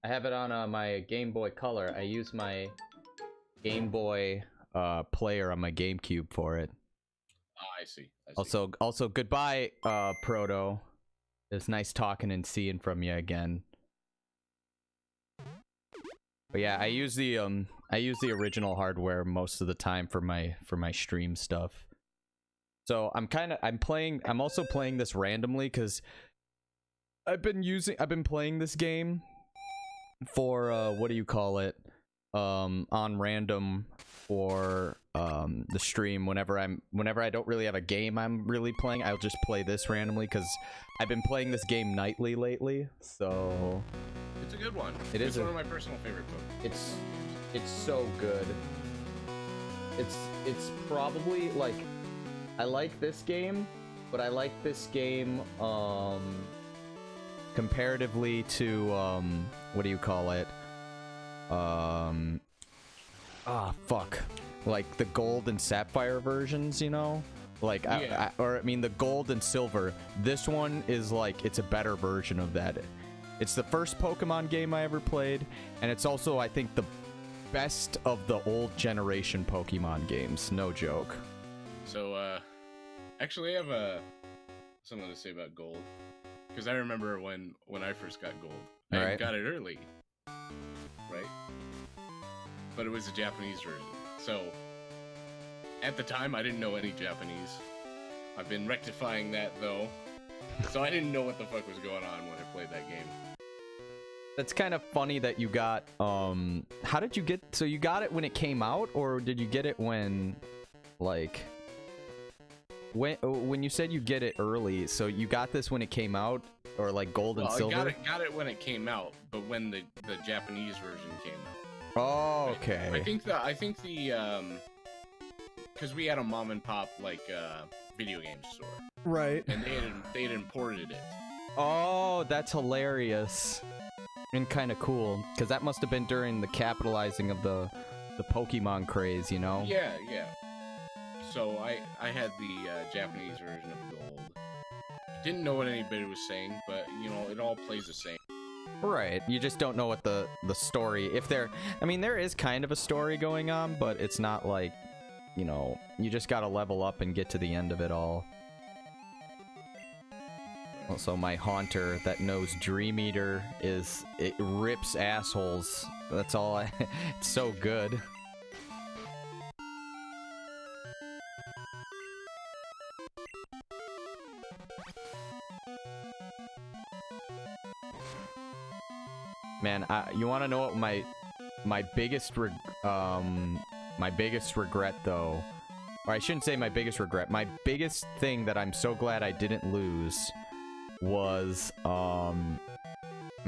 I have it on my Game Boy Color. I use my Game Boy player on my GameCube for it. I see. I see. Also, goodbye, Proto. It's nice talking and seeing from you again. But yeah, I use the original hardware most of the time for my stream stuff. So I'm also playing this randomly because I've been playing this game for what do you call it? On random for the stream whenever I don't really have a game I'm really playing. I'll just play this randomly because I've been playing this game nightly lately. So It's a good one. It's one of my personal favorite books. It's so good. It's probably like I like this game, but I like this game comparatively to what do you call it? Fuck. Like the gold and sapphire versions, you know? Like Yeah. I mean the gold and silver. This one is like it's a better version of that. It's the first Pokemon game I ever played, and it's also I think the best of the old generation Pokemon games. No joke. So, actually, I have something to say about gold, because I remember when I first got gold, I Alright. got it early, right? But it was a Japanese version. So, at the time, I didn't know any Japanese. I've been rectifying that though, so I didn't know what the fuck was going on when I played that game. That's kind of funny that you got how did you get so you got it when it came out, or did you get it when like when you said you get it early, so you got this when it came out, or like gold and silver? I got it when it came out, but when the Japanese version came out. Oh, okay. I think the because we had a mom and pop like video game store, Right. and they had imported it. Oh, that's hilarious. And kind of cool, because that must have been during the capitalizing of the Pokemon craze, you know? Yeah, yeah. So I had the Japanese version of Gold. Didn't know what anybody was saying, but you know it all plays the same. Right. You just don't know what the story. I mean, there is kind of a story going on, but it's not like, you know, you just gotta level up and get to the end of it all. Also, my Haunter that knows Dream Eater it rips assholes. That's all it's so good. Man, you want to know what my biggest regret though, or I shouldn't say my biggest regret. My biggest thing that I'm so glad I didn't lose was I'm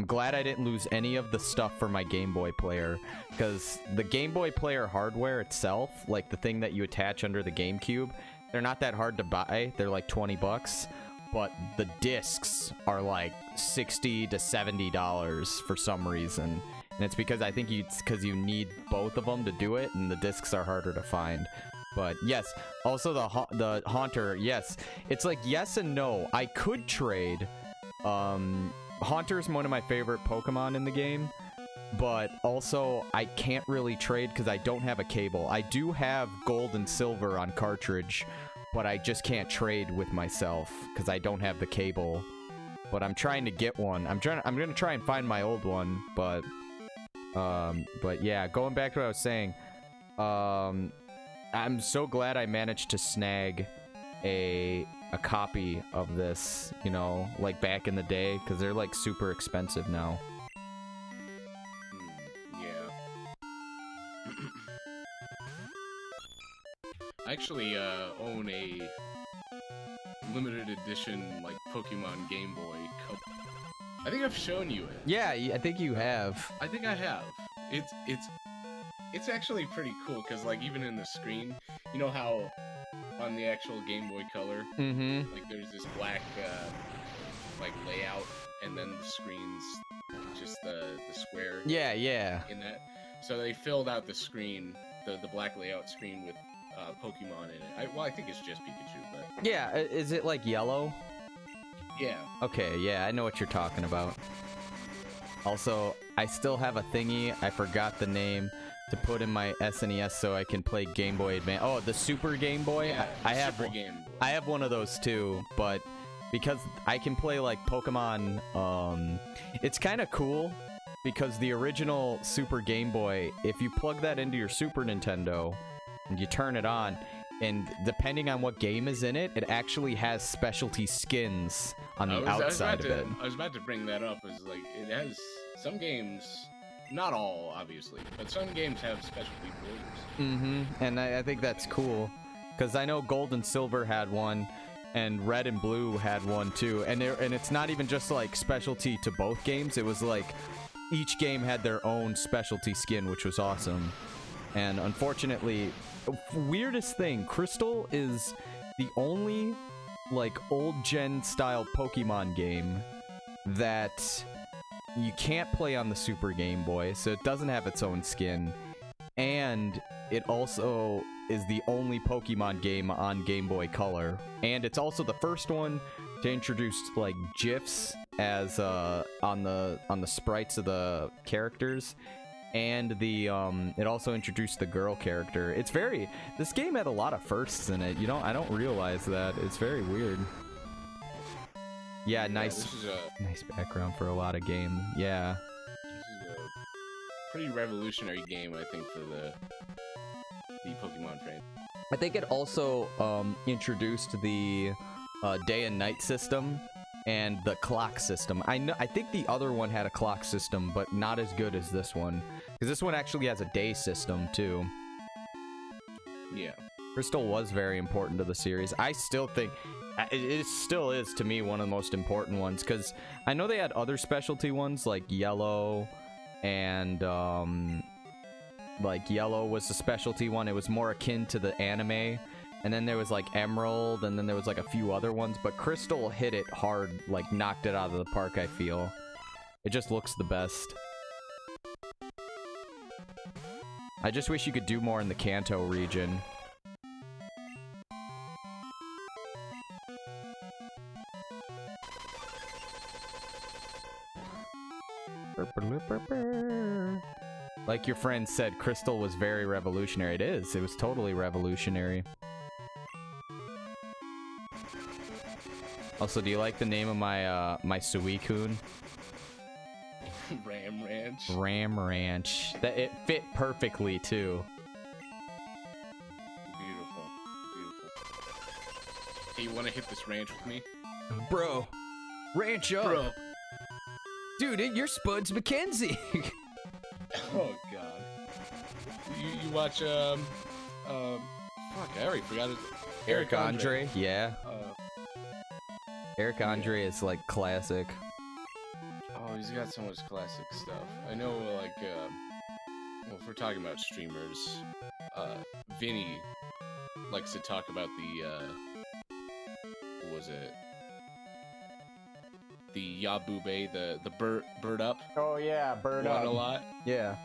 glad I didn't lose any of the stuff for my Game Boy player, because the Game Boy player hardware itself, like the thing that you attach under the GameCube, they're not that hard to buy. They're like $20, but the discs are like $60 to $70 for some reason, and it's because I think because you need both of them to do it, and the discs are harder to find. But yes, also the Haunter, yes. It's like yes and no. I could trade. Haunter is one of my favorite Pokemon in the game, but also I can't really trade because I don't have a cable. I do have gold and silver on cartridge, but I just can't trade with myself because I don't have the cable. But I'm trying to get one. I'm gonna try and find my old one, but yeah, going back to what I was saying, I'm so glad I managed to snag a copy of this, you know, like back in the day, because they're like super expensive now. Yeah. I actually own a limited edition like Pokemon Game Boy cover. I think I've shown you it. Yeah, I think you have. I think I have. It's actually pretty cool because like even in the screen, you know how on the actual Game Boy Color, Mm-hmm. like there's this black like layout, and then the screen's just the square. Yeah. In that, so they filled out the screen, the black layout screen with Pokemon in it. I think it's just Pikachu, but Yeah, is it like yellow? yeah. Okay, yeah, I know what you're talking about. Also, I still have a thingy, I forgot the name, to put in my SNES so I can play Game Boy Advance. Oh, the Super Game Boy? Yeah, I have Super Game Boy. I have one of those too, but because I can play like Pokemon, it's kind of cool because the original Super Game Boy, if you plug that into your Super Nintendo and you turn it on, and depending on what game is in it, it actually has specialty skins on the outside of it. I was about to bring that up. Is like it has some games, not all obviously, but some games have specialty flavors. And I think that's cool because I know Gold and Silver had one, and Red and Blue had one too. And it's not even just like specialty to both games. It was like each game had their own specialty skin, which was awesome. And unfortunately, weirdest thing, Crystal is the only like old gen style Pokemon game that you can't play on the Super Game Boy, so it doesn't have its own skin, and it also is the only Pokemon game on Game Boy Color, and it's also the first one to introduce like GIFs as on the sprites of the characters. And the it also introduced the girl character. This game had a lot of firsts in it. I don't realize that. It's very weird. Yeah, nice nice background for a lot of game. Yeah. This is a pretty revolutionary game, I think, for the Pokemon franchise. I think it also introduced the day and night system and the clock system. I think the other one had a clock system, but not as good as this one. Because this one actually has a day system, too. Yeah. Crystal was very important to the series. I still think... It still is, to me, one of the most important ones. Because I know they had other specialty ones, like Yellow. And, like, Yellow was the specialty one. It was more akin to the anime. And then there was, like, Emerald. And then there was, like, a few other ones. But Crystal hit it hard. Like, knocked it out of the park, I feel. It just looks the best. I just wish you could do more in the Kanto region. Like your friend said, Crystal was very revolutionary. It is. It was totally revolutionary. Also, do you like the name of my my Suicune? Ram Ranch. Ram Ranch. That it fit perfectly too. Beautiful. Hey, you want to hit this ranch with me? Bro, ranch up. Bro. Dude, you're Spuds McKenzie. Oh god. You watch fuck, I already forgot it. Eric Andre, yeah. Eric Andre is like classic. Oh, he's got so much classic stuff. I know, like, well, if we're talking about streamers, Vinny likes to talk about the, what was it? The Yabube, the bird up. Oh yeah, bird one up. A lot. Yeah.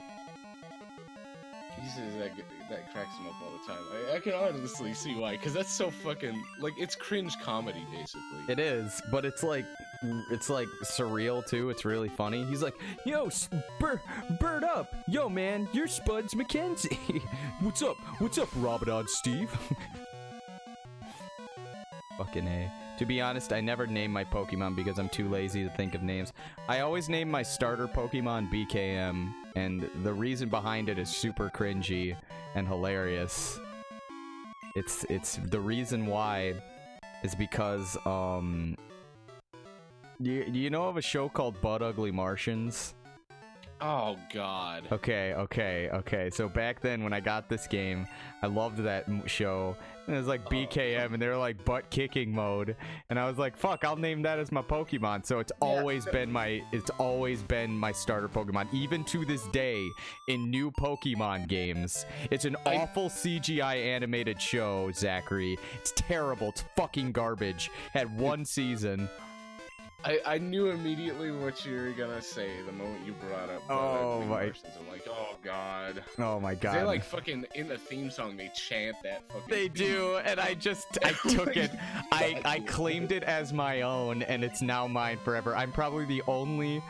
He says that cracks him up all the time. I can honestly see why, because that's so fucking, like, it's cringe comedy, basically. It is, but it's like surreal too. It's really funny. He's like, yo, bird up. Yo, man, you're Spuds McKenzie. What's up, Robodon Steve? Fucking A. To be honest, I never name my Pokemon because I'm too lazy to think of names. I always name my starter Pokemon BKM, and the reason behind it is super cringy and hilarious. It's the reason why is because do you know of a show called Butt Ugly Martians? Oh god. Okay. So back then when I got this game, I loved that show. And it was like BKM, and they were like butt kicking mode, and I was like, "Fuck, I'll name that as my Pokemon." So it's always been my starter Pokemon, even to this day in new Pokemon games. It's an awful CGI animated show, Zachary. It's terrible. It's fucking garbage. Had one season. I knew immediately what you were gonna say the moment you brought up. Oh my! Martians. I'm like, oh god. Oh my god! They like fucking in the theme song. They chant that fucking. They beat. do, and I took it. I claimed it as my own, and it's now mine forever. I'm probably the only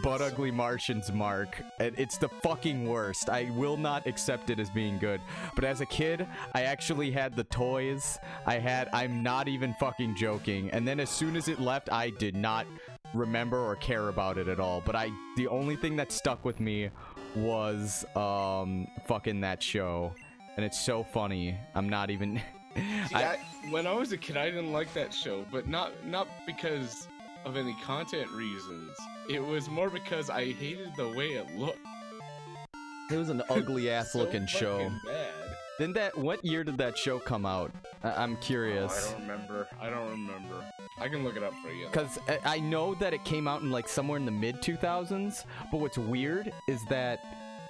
Butt Ugly Martians mark, and it's the fucking worst. I will not accept it as being good. But as a kid, I actually had the toys. I'm not even fucking joking. And then as soon as it left, I did not remember or care about it at all. But the only thing that stuck with me was fucking that show. And it's so funny. I'm not even See, when I was a kid, I didn't like that show, but not because of any content reasons. It was more because I hated the way it looked. It was an ugly ass So looking show. fucking bad. What year did that show come out? I'm curious. Oh, I don't remember. I can look it up for you. Because I know that it came out in like somewhere in the mid 2000s, but what's weird is that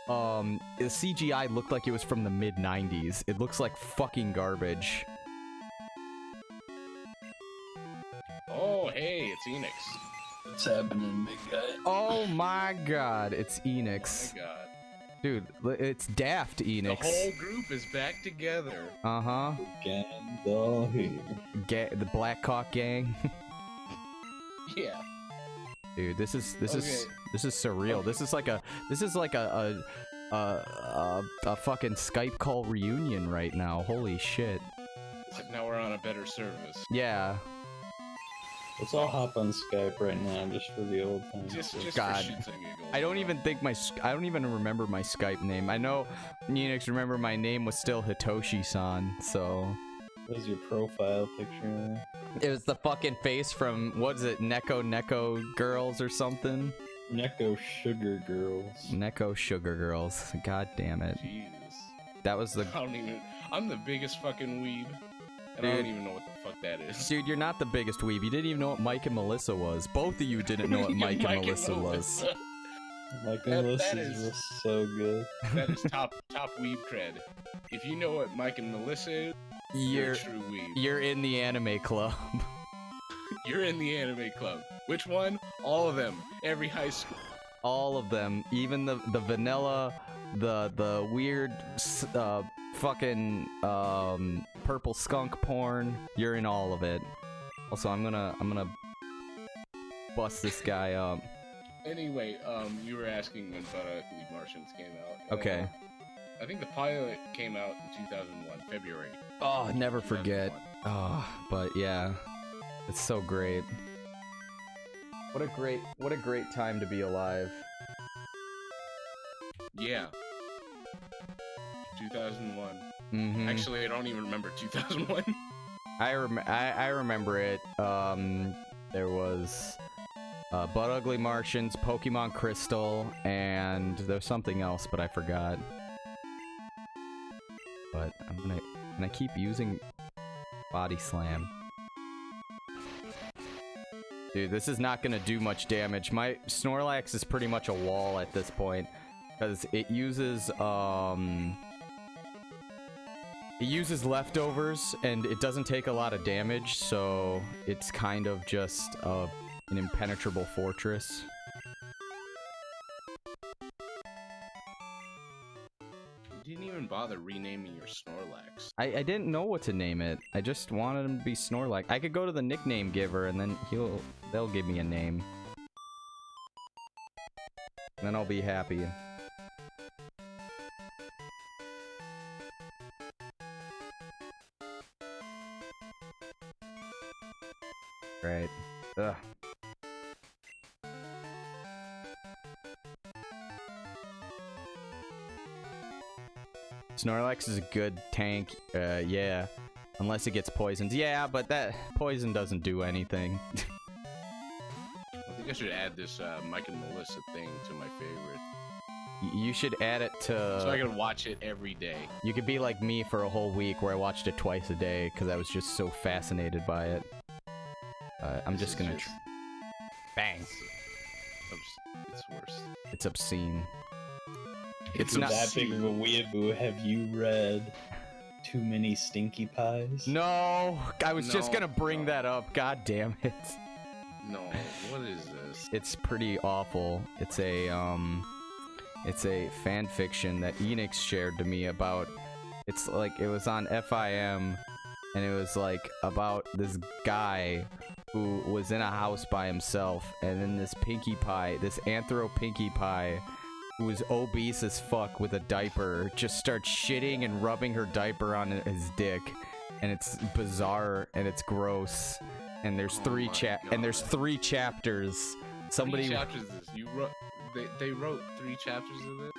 the CGI looked like it was from the mid 90s. It looks like fucking garbage. Oh, hey, it's Enix. What's happening, big guy? Oh my god, it's Enix. Oh my god. Dude, it's Daft Enix. The whole group is back together. Uh-huh. Gang's all here. The Black Hawk Gang. Yeah. Dude, this is surreal. Okay. This is like a fucking Skype call reunion right now. Holy shit. Except now we're on a better service. Yeah. Let's all hop on Skype right now, just for the old times. Just God. for shits and giggles. I don't even think I don't even remember my Skype name. I know Enix remember my name was still Hitoshi-san, so What was your profile picture? it was the fucking face from what is it, Neko Girls or something? Neko Sugar Girls. Neko Sugar Girls. God damn it. Jesus. That was the I'm the biggest fucking weeb. And I don't even know what the fuck that is. Dude, you're not the biggest weeb. You didn't even know what Mike and Melissa was. Both of you didn't know what Mike and Melissa was. Mike That- and that Melissa's is- was so good. That is top weeb cred. If you know what Mike and Melissa is, you're a true weeb. You're in the anime club. You're in the anime club. Which one? All of them. Every high school. All of them, even the vanilla, the weird fucking purple skunk porn. You're in all of it. Also, I'm gonna bust this guy up. Anyway, you were asking when Butt Ugly Martians came out. Okay. I think the pilot came out in 2001, February. Oh, never forget. 2001. Oh, but yeah, it's so great. What a great time to be alive. Yeah. 2001. Mm-hmm. Actually, I don't even remember 2001. I remember it. There was Butt Ugly Martians, Pokemon Crystal, and there's something else, but I forgot. But can I keep using Body Slam? Dude, this is not gonna do much damage. My Snorlax is pretty much a wall at this point, because it uses leftovers, and it doesn't take a lot of damage, so it's kind of just an impenetrable fortress. You didn't even bother renaming your Snorlax. I didn't know what to name it. I just wanted him to be Snorlax. I could go to the nickname giver, and then they'll give me a name. And then I'll be happy. Right. Ugh. Snorlax is a good tank, yeah. Unless it gets poisoned. Yeah, but that poison doesn't do anything. I think I should add this Mike and Melissa thing to my favorite. You should add it to... So I can watch it every day. You could be like me for a whole week where I watched it twice a day because I was just so fascinated by it. I'm just gonna... Bang! It's worse. It's obscene. It's not- that big of a weeaboo. Have you read Too Many Stinky Pies? No! I was just No, gonna bring no. that up. God damn it. No, what is this? It's pretty awful. It's a fan fiction that Enix shared to me about. It's like, it was on FIM, and it was like about this guy who was in a house by himself, and then this Pinkie Pie, this Anthro Pinkie Pie, who was obese as fuck with a diaper, just starts shitting and rubbing her diaper on his dick, and it's bizarre and it's gross. And there's three chapters. Somebody. How many chapters is this? You wrote. They wrote 3 chapters of this.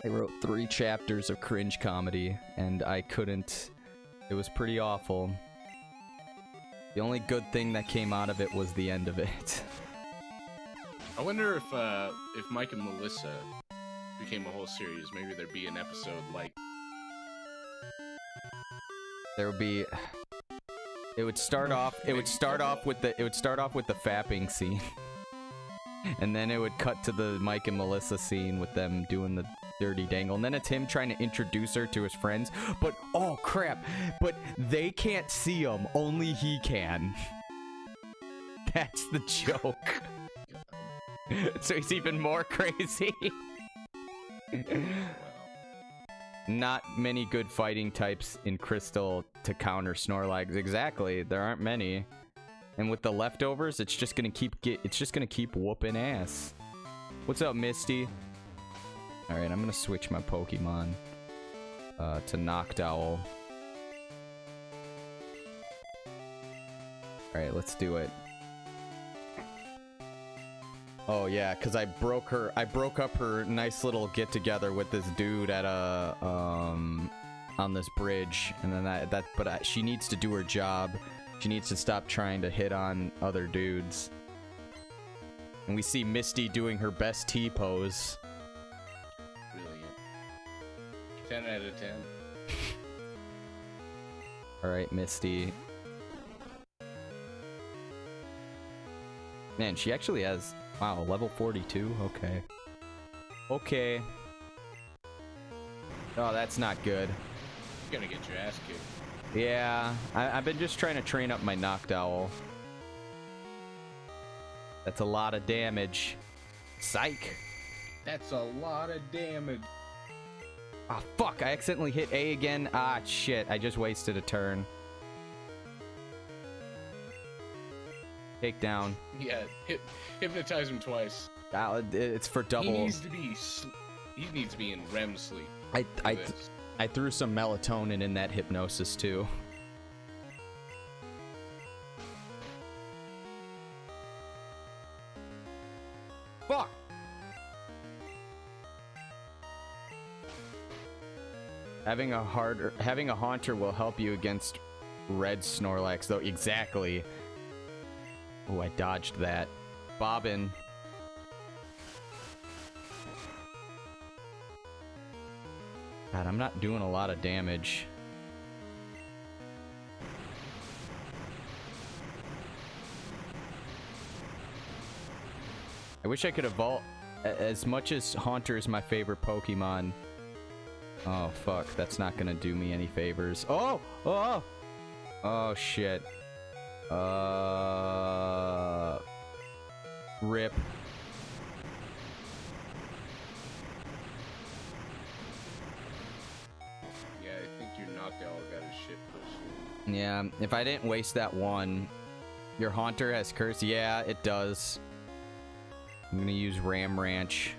They wrote 3 chapters of cringe comedy, and I couldn't. It was pretty awful. The only good thing that came out of it was the end of it. I wonder if Mike and Melissa became a whole series, maybe there'd be an episode like. There would be. It would start off. It would start off with the fapping scene, and then it would cut to the Mike and Melissa scene with them doing the dirty dangle, and then it's him trying to introduce her to his friends. But oh crap! But they can't see him. Only he can. That's the joke. So he's even more crazy. Not many good fighting types in Crystal to counter Snorlax. Exactly, there aren't many. And with the leftovers, it's just gonna keep whooping ass. What's up, Misty? All right, I'm gonna switch my Pokemon to Noctowl. All right, let's do it. Oh yeah, cause I broke up her nice little get together with this dude at a on this bridge, and then but she needs to do her job. She needs to stop trying to hit on other dudes. And we see Misty doing her best T pose. Brilliant. 10 out of 10. All right, Misty. Man, she actually has. Wow, level 42? Okay. Okay. Oh, that's not good. You're gonna get your ass kicked. Yeah, I've been just trying to train up my Noctowl. That's a lot of damage. Psych! That's a lot of damage. Ah, fuck, I accidentally hit A again. Ah, shit, I just wasted a turn. Take down. Yeah, hypnotize him twice. It's for double. He needs to be in REM sleep. I threw some melatonin in that hypnosis too. Fuck. Having a Haunter will help you against red Snorlax though. Exactly. Oh, I dodged that. Bobbin. God, I'm not doing a lot of damage. I wish I could evolve. As much as Haunter is my favorite Pokemon. Oh, fuck. That's not gonna do me any favors. Oh! Oh! Oh, shit. Rip. Yeah, I think your Noctowl got his shit pushed. Yeah, if I didn't waste that one. Your Haunter has curse? Yeah, it does. I'm gonna use Ram Ranch.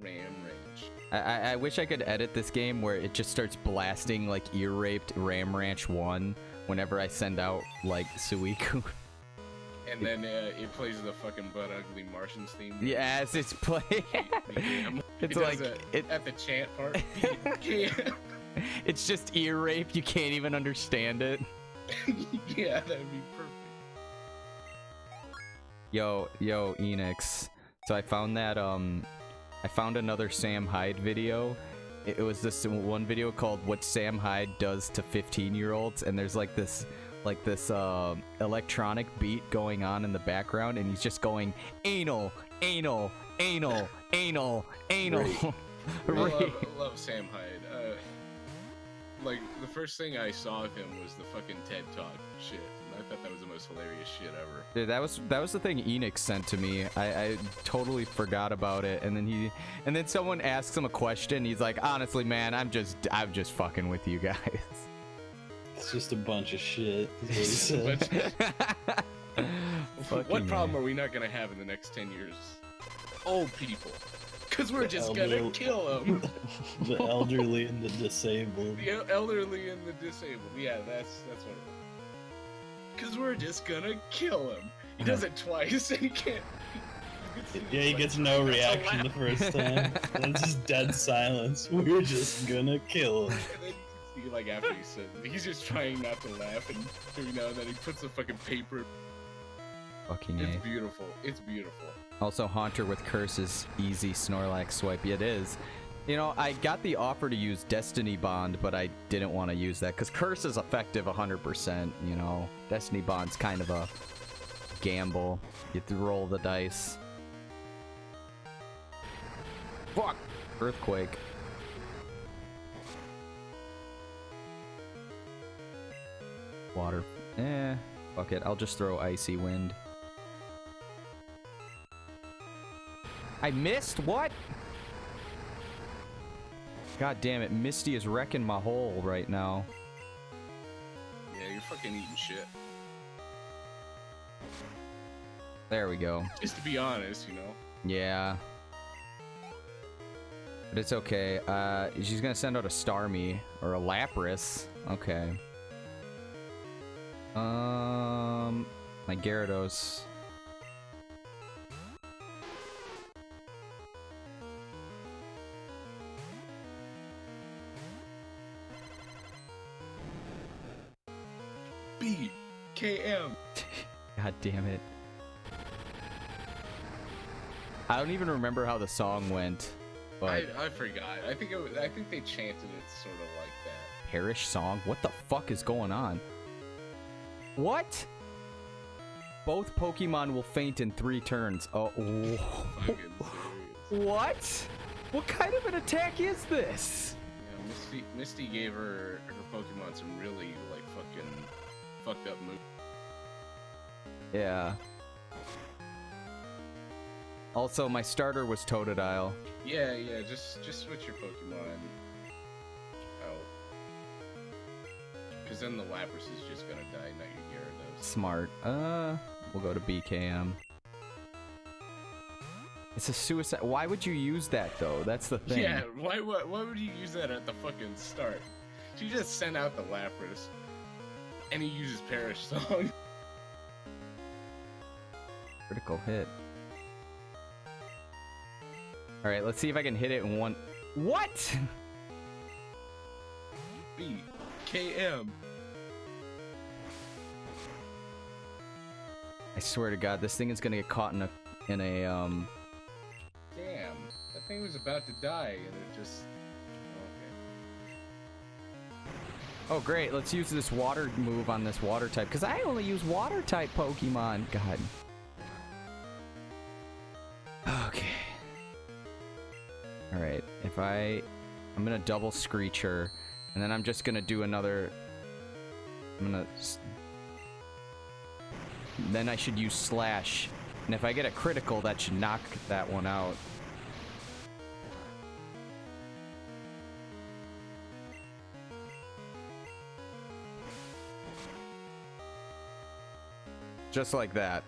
Ram Ranch. I wish I could edit this game where it just starts blasting like ear raped Ram Ranch 1 whenever I send out like Suicune. And then it plays the fucking butt ugly Martians theme. Yeah, as it's playing. It's like at the chant part. It's just ear rape. You can't even understand it. Yeah, that'd be perfect. Yo, Enix. So I found that I found another Sam Hyde video. It was this one video called "What Sam Hyde Does to 15-Year-Olds," and there's like this electronic beat going on in the background, and he's just going anal, anal, anal, anal, anal. I love Sam Hyde. Like the first thing I saw of him was the fucking TED Talk shit. I thought that was the most hilarious shit ever. Dude, that was the thing Enix sent to me. I totally forgot about it, and then someone asks him a question. He's like, honestly, man, I'm just fucking with you guys. It's just a bunch of shit. Is what he said. What problem are we not gonna have in the next 10 years? Old people. Because we're just gonna kill them. The elderly and the disabled. The elderly and the disabled. Yeah, that's what. Because we're just gonna kill him. He does it twice and he can't. Yeah, he gets no reaction the first time. And it's just dead silence. We're just gonna kill him. And then you see, like, after he says it, he's just trying not to laugh, and every now and then he puts the fucking paper. Fucking It's A. beautiful. It's beautiful. Also, Haunter with Curses, easy Snorlax swipe. It is. You know, I got the offer to use Destiny Bond, but I didn't want to use that because Curse is effective 100%. You know, Destiny Bond's kind of a gamble. You have to roll the dice. Fuck! Earthquake. Water. Fuck it. I'll just throw Icy Wind. I missed? What? God damn it. Misty is wrecking my hole right now. Yeah, you're fucking eating shit. There we go. Just to be honest, you know. Yeah. But it's okay. She's gonna send out a Starmie or a Lapras. Okay. My Gyarados. KM. God damn it. I don't even remember how the song went, but I forgot. I think they chanted it sort of like that. Perish song? What the fuck is going on? What? Both Pokemon will faint in 3 turns. Oh, whoa. Fucking serious. What? What kind of an attack is this? Yeah, Misty gave her Pokemon some really like fucking fucked up moves. Yeah. Also, my starter was Totodile. Yeah, just switch your Pokemon out. Because then the Lapras is just gonna die, not your Gyarados. Smart. We'll go to BKM. It's a suicide. Why would you use that though? That's the thing. Yeah, why would you use that at the fucking start? She just sent out the Lapras, and he uses Perish Song. Critical hit. Alright, let's see if I can hit it in one. What? KM. I swear to God, this thing is gonna get caught in a Damn, that thing was about to die, and it just. Okay. Oh great, let's use this water move on this water type, because I only use water type Pokemon. God. Okay. Alright, I'm gonna double Screecher, and then I'm just gonna do another. Then I should use Slash, and if I get a critical, that should knock that one out. Just like that.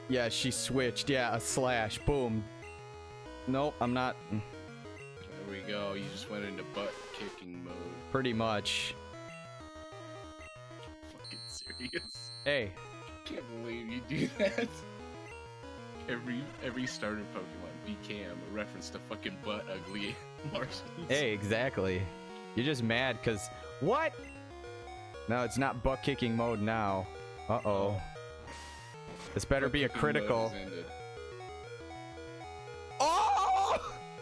Yeah, she switched. Yeah, a Slash. Boom. Nope, I'm not. There we go. You just went into butt kicking mode. Pretty much. Fucking serious. Hey. Can't believe you do that. Every starter Pokemon BKM a reference to fucking butt ugly Martians. Hey, exactly. You're just mad because what? No, it's not butt kicking mode now. Uh-oh. This better be a critical. Oh!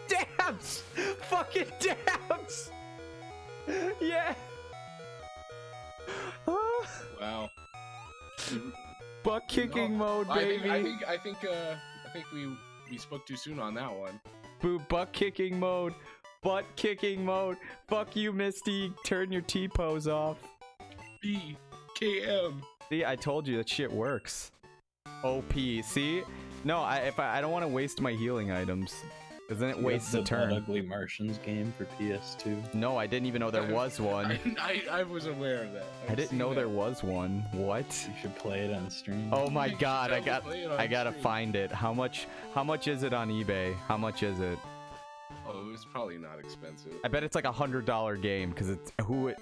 Dabs! Fucking dabs! Yeah! Wow. Butt kicking mode, baby. I think we spoke too soon on that one. Boo, butt kicking mode. Butt kicking mode. Fuck you, Misty. Turn your T-pose off. BKM. See, I told you that shit works. OP. See? No, I don't want to waste my healing items. Because then it wastes the turn. Butt Ugly Martians game for PS2. No, I didn't even know there was one. I was aware of that. I didn't know there was one. What? You should play it on stream. Oh my god, I gotta stream. find it. How much is it on eBay? How much is it? Oh, it's probably not expensive. I bet it's like $100 game because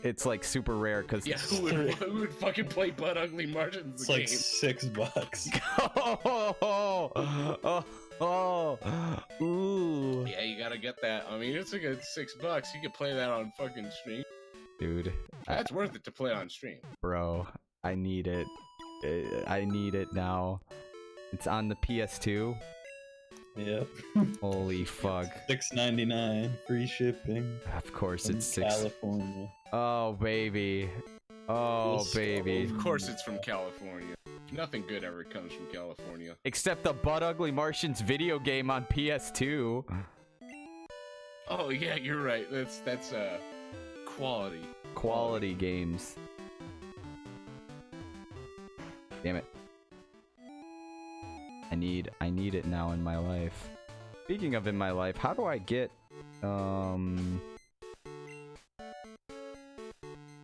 it's like super rare because Yeah, who would fucking play Butt Ugly Martians? It's like $6. Ooh. Yeah, you gotta get that. I mean, it's like a $6. You can play that on fucking stream. Dude, That's worth it to play on stream. bro, I need it. I need it now. It's on the PS2. Yep. Holy fuck. $6.99 free shipping. Of course From it's six. California. Oh baby. Oh Let's baby. Of course, it's from California. Nothing good ever comes from California. Except the Butt Ugly Martians video game on PS2. Oh yeah, you're right. That's quality. Quality games. Damn it. I need it now in my life. Speaking of in my life, how do I get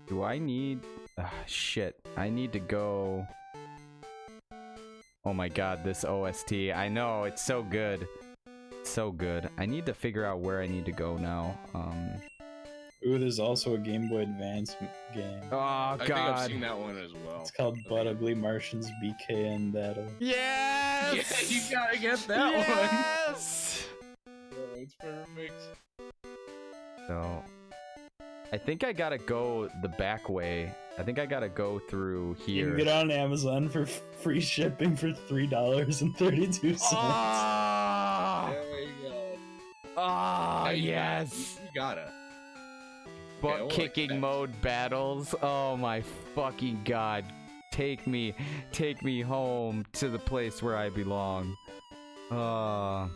do I need shit. I need to go. Oh my god, this OST. I know, it's so good. So good. I need to figure out where I need to go now. Ooh, there's also a Game Boy Advance game. Oh I think I've god. seen that one as well. It's called Butt Ugly Martians BKN Battle. Yes! Yeah, you gotta get that one. Yes! Oh, it's perfect. So, I think I gotta go the back way. I think I gotta go through You here. can get on Amazon for free shipping for $3.32. Ah! There we go. Ah, Yeah, you yes! You gotta. Butt we'll kicking accept. mode battles. Oh my fucking god. Take me home to the place where I belong. Alright.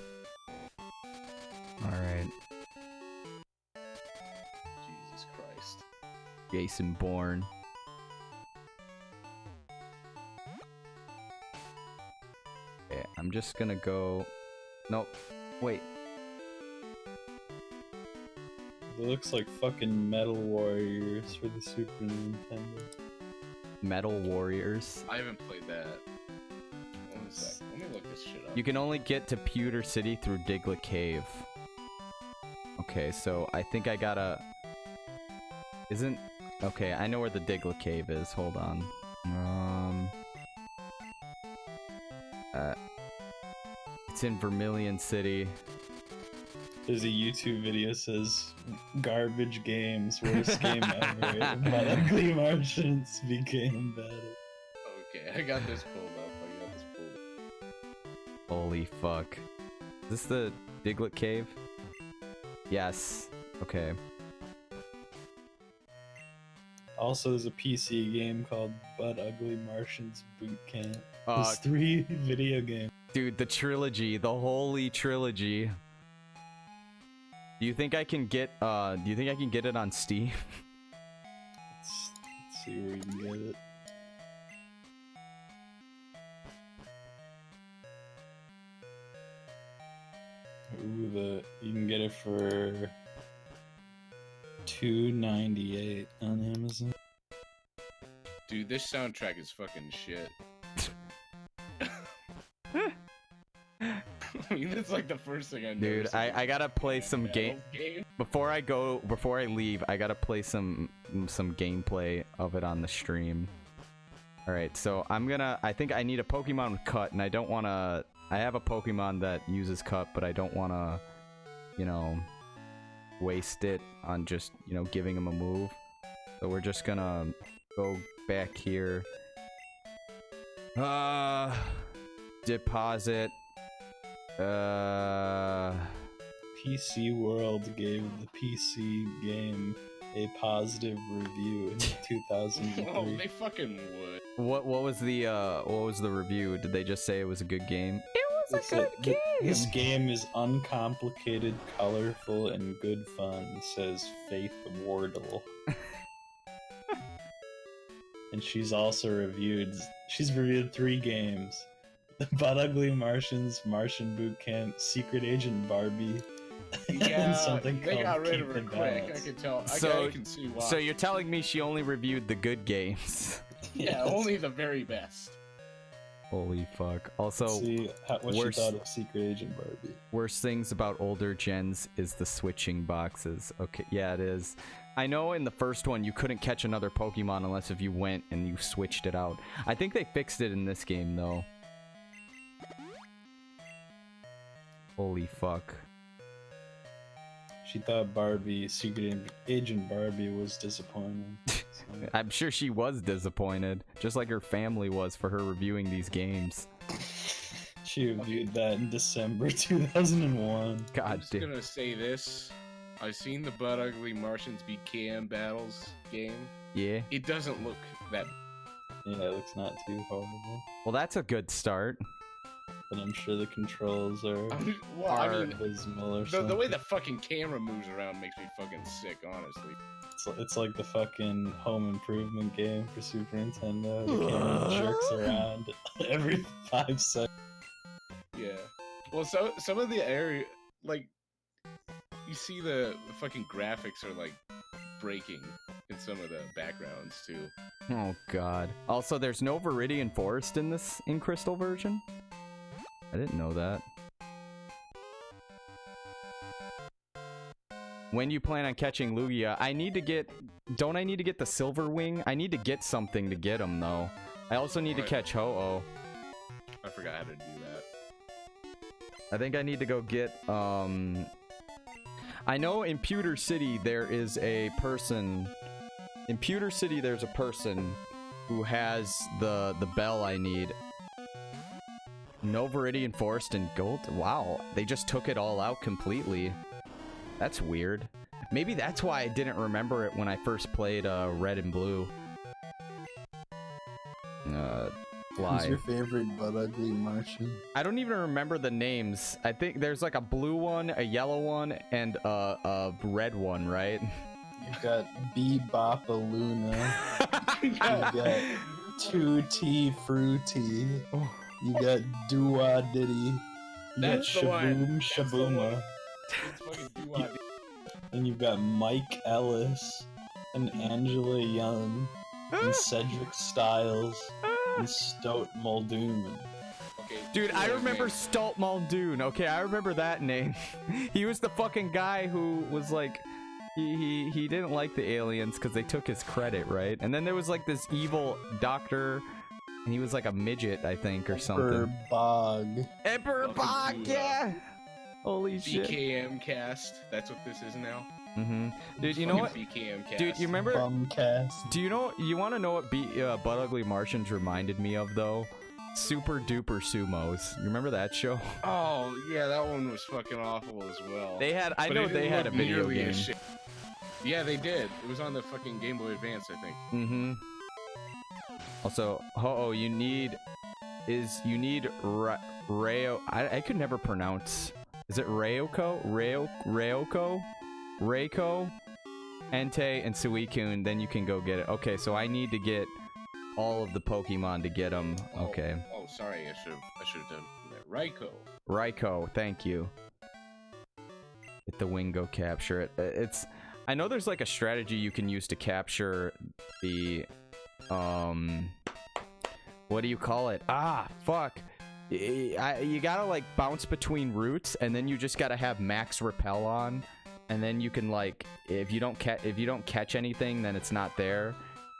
Jesus Christ. Jason Bourne. Okay, I'm just gonna go. Nope. Wait. It looks like fucking Metal Warriors for the Super Nintendo. Metal Warriors. I haven't played that. One sec. Let me look this shit up. You can only get to Pewter City through Diglett Cave. Okay, so I think I gotta... Isn't... Okay, I know where the Diglett Cave is. Hold on. It's in Vermilion City. There's a YouTube video says garbage games, worst game ever. Butt Ugly Martians BKN Battle. Okay, I got this pulled up. Holy fuck. Is this the Diglett Cave? Yes. Okay. Also, there's a PC game called Butt Ugly Martians Boot Camp. Uh, There's 3 video games. dude, the trilogy. The holy trilogy. Do you think I can get it on Steam? Let's see where you can get it. Ooh, you can get it for $2.98 on Amazon. Dude, this soundtrack is fucking shit. I mean, that's like the first thing I Dude, noticed. I gotta play some game before I leave. I gotta play some gameplay of it on the stream. All right, so I think I need a Pokemon with cut, and I don't wanna. I have a Pokemon that uses cut, but I don't wanna, you know, waste it on just, you know, giving him a move. So we're just gonna go back here. Deposit. PC World gave the PC game a positive review in 2003. Oh, they fucking would. What was the review? Did they just say it was a good game? It was is a good game. This game is uncomplicated, colorful, and good fun, says Faith Wardle. And she's reviewed 3 games. The Butt Ugly Martians, Martian Boot Camp, Secret Agent Barbie, and Yeah, something they called got rid Keep of her in quick. I Balance. can tell. So- I can see why. So you're telling me she only reviewed the good games? yeah, Yes. only the very best. Holy fuck. Also, See what worst- she thought of Secret Agent Barbie. worst things about older gens is the switching boxes. Okay, yeah, it is. I know in the first one you couldn't catch another Pokemon unless if you went and you switched it out. I think they fixed it in this game though. Holy fuck. She thought Secret Agent Barbie was disappointing. So- I'm sure she was disappointed, just like her family was for her reviewing these games. She reviewed that in December 2001. I'm God just damn. gonna say this. I've seen the Butt Ugly Martians Be Cam Battles game. Yeah. It doesn't look that. Yeah, it looks not too horrible. Well, that's a good start. But I'm sure the controls are Well, I mean, abysmal or the something. way the fucking camera moves around makes me fucking sick, honestly. It's like the fucking Home Improvement game for Super Nintendo. The camera jerks around every 5 seconds. Yeah. Well, so some of the area, like, you see the fucking graphics are like breaking in some of the backgrounds too. Oh god. Also, there's no Viridian Forest in Crystal version? I didn't know that. When you plan on catching Lugia, don't I need to get the Silver Wing? I need to get something to get him though. I also need to Right. catch Ho-Oh. I forgot how to do that. I think I need to go get, I know in Pewter City there is a person... In Pewter City there's a person who has the bell I need. No Viridian Forest and Gold? Wow, they just took it all out completely. That's weird. Maybe that's why I didn't remember it when I first played Red and Blue. Fly. Who's your favorite Butt Ugly Martian? I don't even remember the names. I think there's like a blue one, a yellow one, and a red one, right? You got Bebopaluna. You got 2T Fruity. You got Doo-Wah Diddy. You That's got the one. Shaboom That's the Shabooma. one. It's fucking doo-wah. And you've got Mike Ellis and Angela Young and Cedric Styles and Stoat Muldoon. Okay, Dude, I two remember names. Stolt Muldoon. Okay, I remember that name. He was the fucking guy who was like, he didn't like the aliens because they took his credit, right? And then there was like this evil doctor, and he was like a midget, I think, or something. Bog. Emperor Welcome Bog, to, yeah. Holy shit. BKM cast. That's what this is now. Dude, you know what? Fucking BKM cast. Dude, you remember? Bumcast. Do you know? You want to know what Butt Ugly Martians reminded me of though? Super Duper Sumos. You remember that show? Oh yeah, that one was fucking awful as well. They had. I But know it they didn't had a look video nearly game. as shit. Yeah, they did. It was on the fucking Game Boy Advance, I think. Also, you need Rayo. I could never pronounce. Is it Rayoko? Reiko, Entei, and Suicune. Then you can go get it. Okay, so I need to get all of the Pokemon to get them. Okay. Oh, sorry. I should have done that. Raikou, thank you. Get the Wingo capture it. It's. I know there's like a strategy you can use to capture the. What do you call it? Ah, fuck. You gotta like bounce between routes, and then you just gotta have max repel on, and then you can like if you don't catch anything, then it's not there,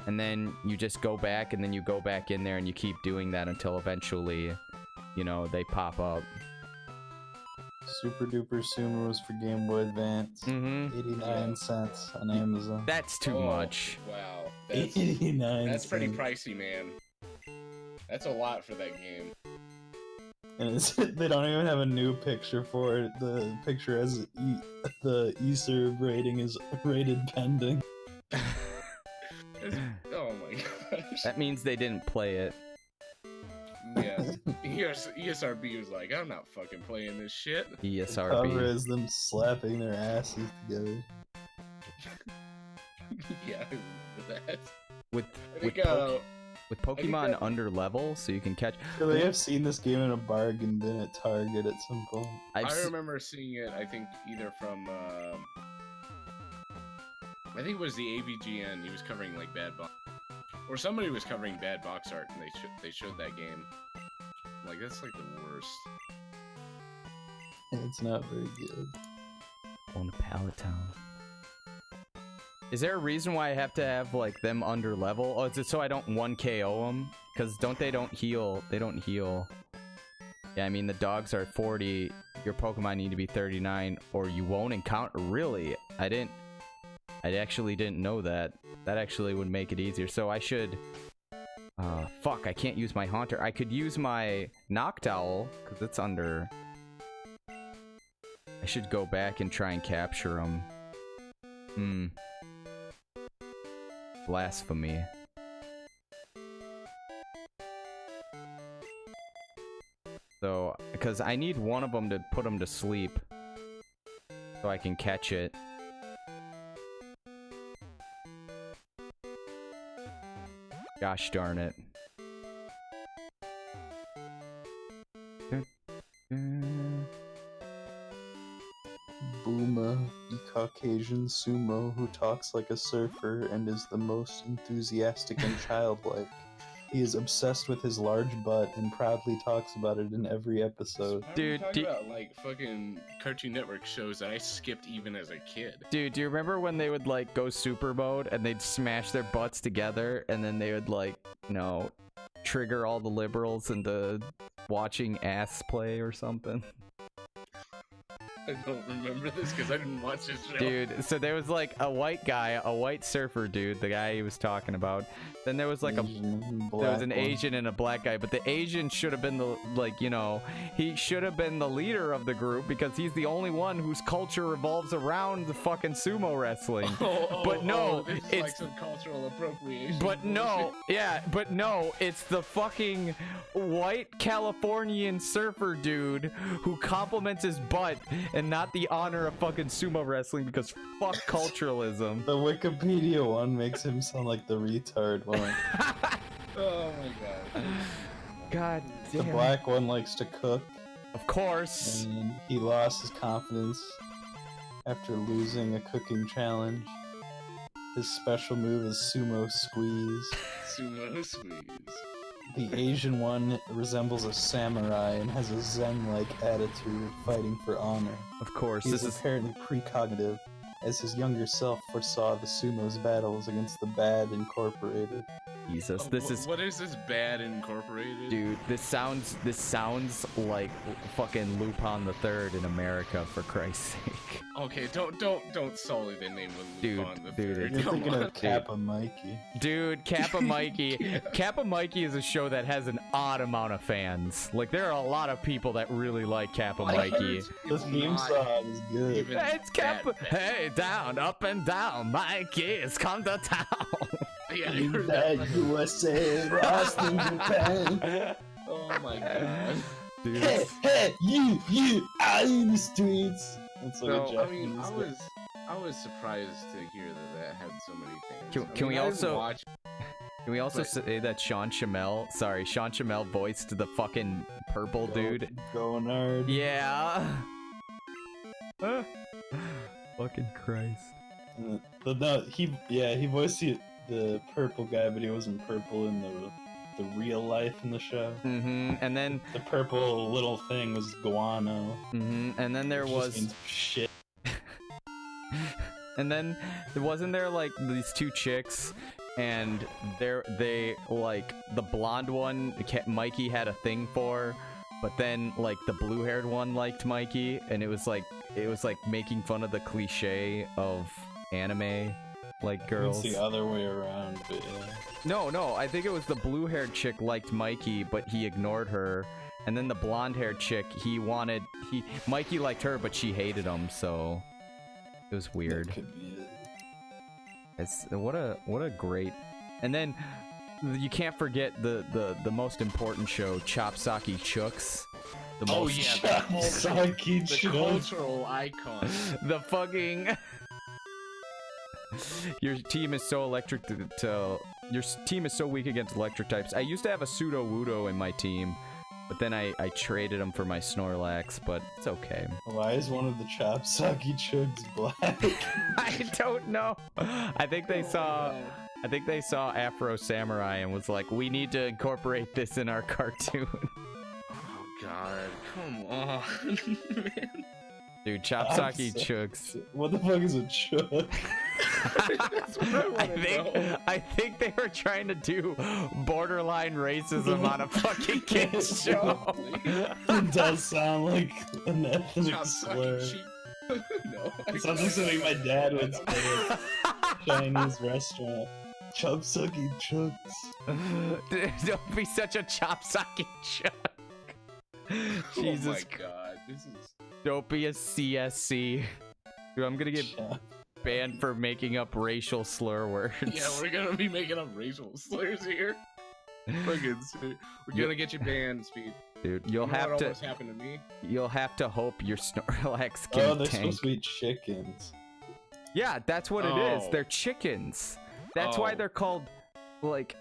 and then you just go back, and then you go back in there, and you keep doing that until eventually, you know, they pop up. Super Duper Sumos for Game Boy Advance. 89 cents on Amazon. That's too much. Wow. 89 That's pretty cents. pricey, man. That's a lot for that game. And they don't even have a new picture for it. The picture has the eServe rating is rated pending. Oh my gosh. That means they didn't play it. Yeah. ESRB was like, I'm not fucking playing this shit. Cover ESRB. is them slapping their asses together. Yeah, I remember that. With I think, with Pokemon under level, so you can catch. So they have seen this game in a bargain bin at Target at some point. I've I se- remember seeing it. I think either from, I think it was the AVGN. He was covering like bad box, or somebody was covering bad box art, and they showed that game. Like that's like the worst. It's not very good. On a Pallet Town. Is there a reason why I have to have like them under level? Oh, is it so I don't 1KO them? Because don't heal? They don't heal. Yeah, I mean the dogs are 40. Your Pokemon need to be 39, or you won't encounter. Really? I actually didn't know that. That actually would make it easier. So I should. Fuck! I can't use my Haunter. I could use my Noctowl because it's under. I should go back and try and capture them. Blasphemy. So, because I need one of them to put them to sleep so I can catch it. Gosh darn it. Booma, the Caucasian sumo who talks like a surfer and is the most enthusiastic and childlike. He is obsessed with his large butt and proudly talks about it in every episode. Dude, talk about like fucking Cartoon Network shows that I skipped even as a kid. Dude, do you remember when they would like go super mode and they'd smash their butts together and then they would like, you know, trigger all the liberals into watching ass play or something? I don't remember this because I didn't watch this show. Dude, so there was like a white guy, a white surfer dude, the guy he was talking about. Then there was like there was an Asian and a black guy, but the Asian should have been the, like, you know, he should have been the leader of the group because he's the only one whose culture revolves around the fucking sumo wrestling. But no, this is it's like some cultural appropriation. But no, yeah, but no, it's the fucking white Californian surfer dude who compliments his butt and not the honor of fucking sumo wrestling because fuck culturalism. The Wikipedia one makes him sound like the retard one. Oh my god. God The damn. black one likes to cook, Of course. and he lost his confidence after losing a cooking challenge. His special move is sumo squeeze. Sumo squeeze. The Asian one resembles a samurai and has a zen-like attitude, fighting for honor. Of course. He This is is apparently precognitive, as his younger self foresaw the sumo's battles against the Bad Incorporated. Jesus. This is What is this Bad Incorporated? dude, this sounds like fucking Lupin the Third in America, for Christ's sake. Okay, don't sully the name of Dude, Lupin the dude, Third. You're Come thinking on. of Kappa Mikey. Dude, Kappa Mikey. Yeah. Kappa Mikey is a show that has an odd amount of fans. Like, there are a lot of people that really like Kappa I heard Mikey. it's The theme not song is good. even It's that Kappa. bad. Hey, down, up and down. Mikey's come to town. Yeah, I In heard that that. USA, lost in Japan. Oh my god. Dude. Hey, you, out in the streets. It's like So, a I Japanese mean, guy. I was surprised to hear that had so many fans. Can- I can mean, we I didn't also- watch? Can we also But- say that Sean Shamel voiced the fucking purple dude? Going hard. Yeah. Fucking Christ. He voiced the purple guy, but he wasn't purple in the real life in the show. And then, The purple little thing was guano. and then there which just was. means shit. And then wasn't there like these two chicks, and they like the blonde one Mikey had a thing for, but then like the blue-haired one liked Mikey, and it was like making fun of the cliche of anime like girls. It's the other way around, but yeah. No, I think it was the blue-haired chick liked Mikey, but he ignored her. And then the blonde-haired chick, Mikey liked her, but she hated him, so it was weird. That could be it. It's what a great. And then you can't forget the most important show, Chopsaki Chooks. The Oh most, yeah, Saki the Chooks. cultural icon. the fucking. Your team is so electric your team is so weak against electric types. I used to have a Pseudo Wudo in my team, but then I traded him for my Snorlax, but it's okay. Why is one of the Chopsaki Chooks black? I don't know. I think they saw Afro Samurai and was like, we need to incorporate this in our cartoon. Oh god, come on, man. Dude, Chopsaki Chooks. What the fuck is a chook? That's what I wanna know. I think they were trying to do borderline racism on a fucking kids show. It does sound like an ethnic slur. Chopsaki sheep. No. It sounds like something my dad would say at a Chinese restaurant. Chopsaki Chooks. Dude, don't be such a Chopsaki Chook. Jesus Oh my god, this is. Don't be a CSC. Dude, I'm gonna get banned for making up racial slur words. Yeah, we're gonna be making up racial slurs here. Fucking, we're gonna get you banned, Speed. Dude, You you'll know have what to. almost happened to me? You'll have to hope your Snorlax can Oh, they're tank. supposed to be chickens. Yeah, that's what it is. Oh. They're chickens. That's why Oh. they're called, like,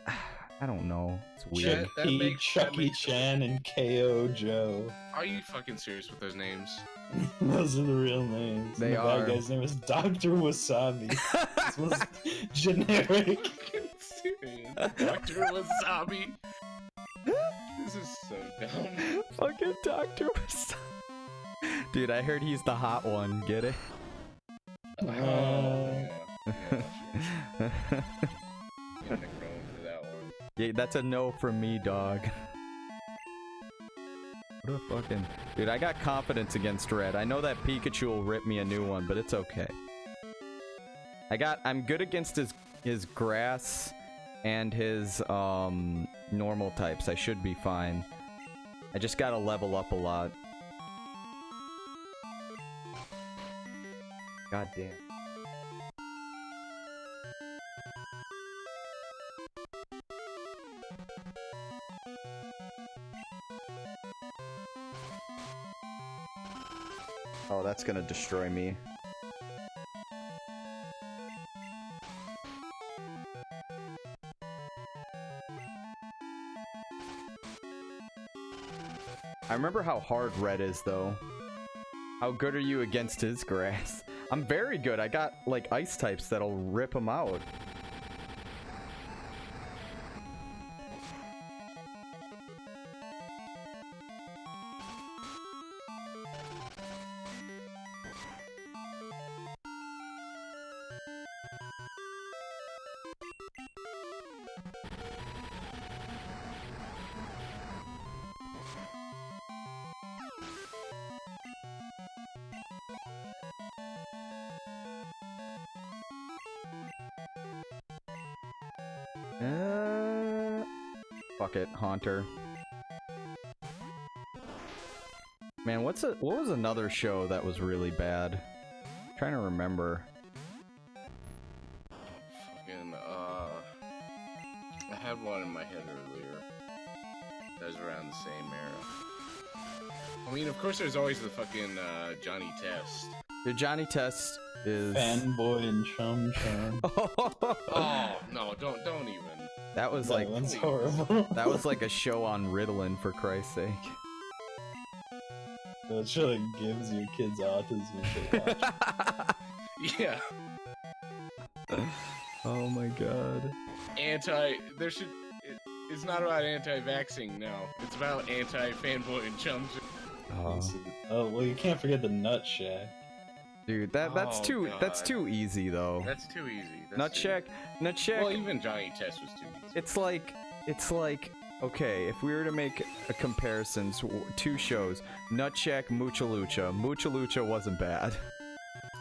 I don't know. It's weird. That Chucky, makes Chucky Chan, and KO Joe. Are you fucking serious with those names? Those are the real names. They And the are. bad guy's name is Dr. Wasabi. This was generic. Fucking serious. Dr. Wasabi. This is so dumb. Fucking Dr. Wasabi. Dude, I heard he's the hot one. Get it? Yeah, sure. Getting a groan for that one. Yeah, that's a no from me, dog. What a fucking... Dude, I got confidence against Red. I know that Pikachu will rip me a new one, but it's okay. I'm good against his grass and his normal types. I should be fine. I just gotta level up a lot. God damn. Oh, that's gonna destroy me. I remember how hard Red is, though. How good are you against his grass? I'm very good. I got, like, ice types that'll rip him out. Fuck it, Haunter. Man, what was another show that was really bad? I'm trying to remember. Fucking, I had one in my head earlier. That was around the same era. I mean, of course, there's always the fucking, Johnny Test. Dude, Johnny Test is... Fanboy and Chum Chum. Oh, no, don't even. That was That like... one's horrible. That was like a show on Ritalin, for Christ's sake. That show that gives your kids autism if they watch it. Yeah. Oh my god. It's not about anti-vaxxing now. It's about anti-fanboy and chums. Oh, well, you can't forget the Nut Shack. Dude, that's Oh, too God. easy though. That's too easy. Nut Shack. Well, even Johnny Test was too easy. It's like, okay, if we were to make a comparison, two shows, Nut Shack, Mucha Lucha. Mucha Lucha wasn't bad.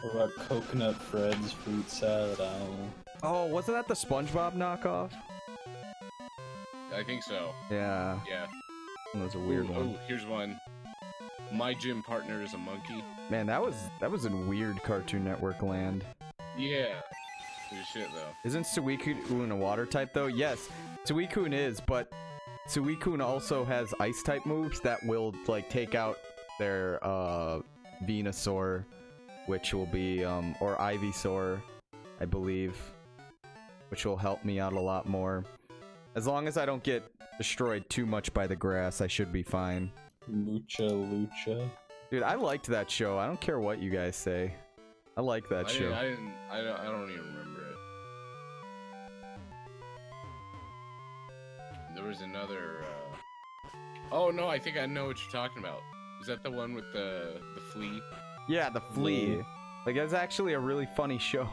What about Coconut Fred's Fruit Salad Island? Oh, wasn't that the SpongeBob knockoff? I think so. Yeah, Yeah. that was a weird Ooh, one. Oh, here's one. My gym partner is a monkey. Man, that was in weird Cartoon Network land. Yeah. Good shit though. Isn't Suicune a water type though? Yes, Suicune is, but Suicune also has ice type moves that will like take out their Venusaur, which will be or Ivysaur, I believe, which will help me out a lot more. As long as I don't get destroyed too much by the grass, I should be fine. Mucha Lucha. Dude, I liked that show. I don't care what you guys say. I like that show. I don't even remember it. There was another. Oh no, I think I know what you're talking about. Is that the one with the flea? Yeah, the flea. Like, it's actually a really funny show.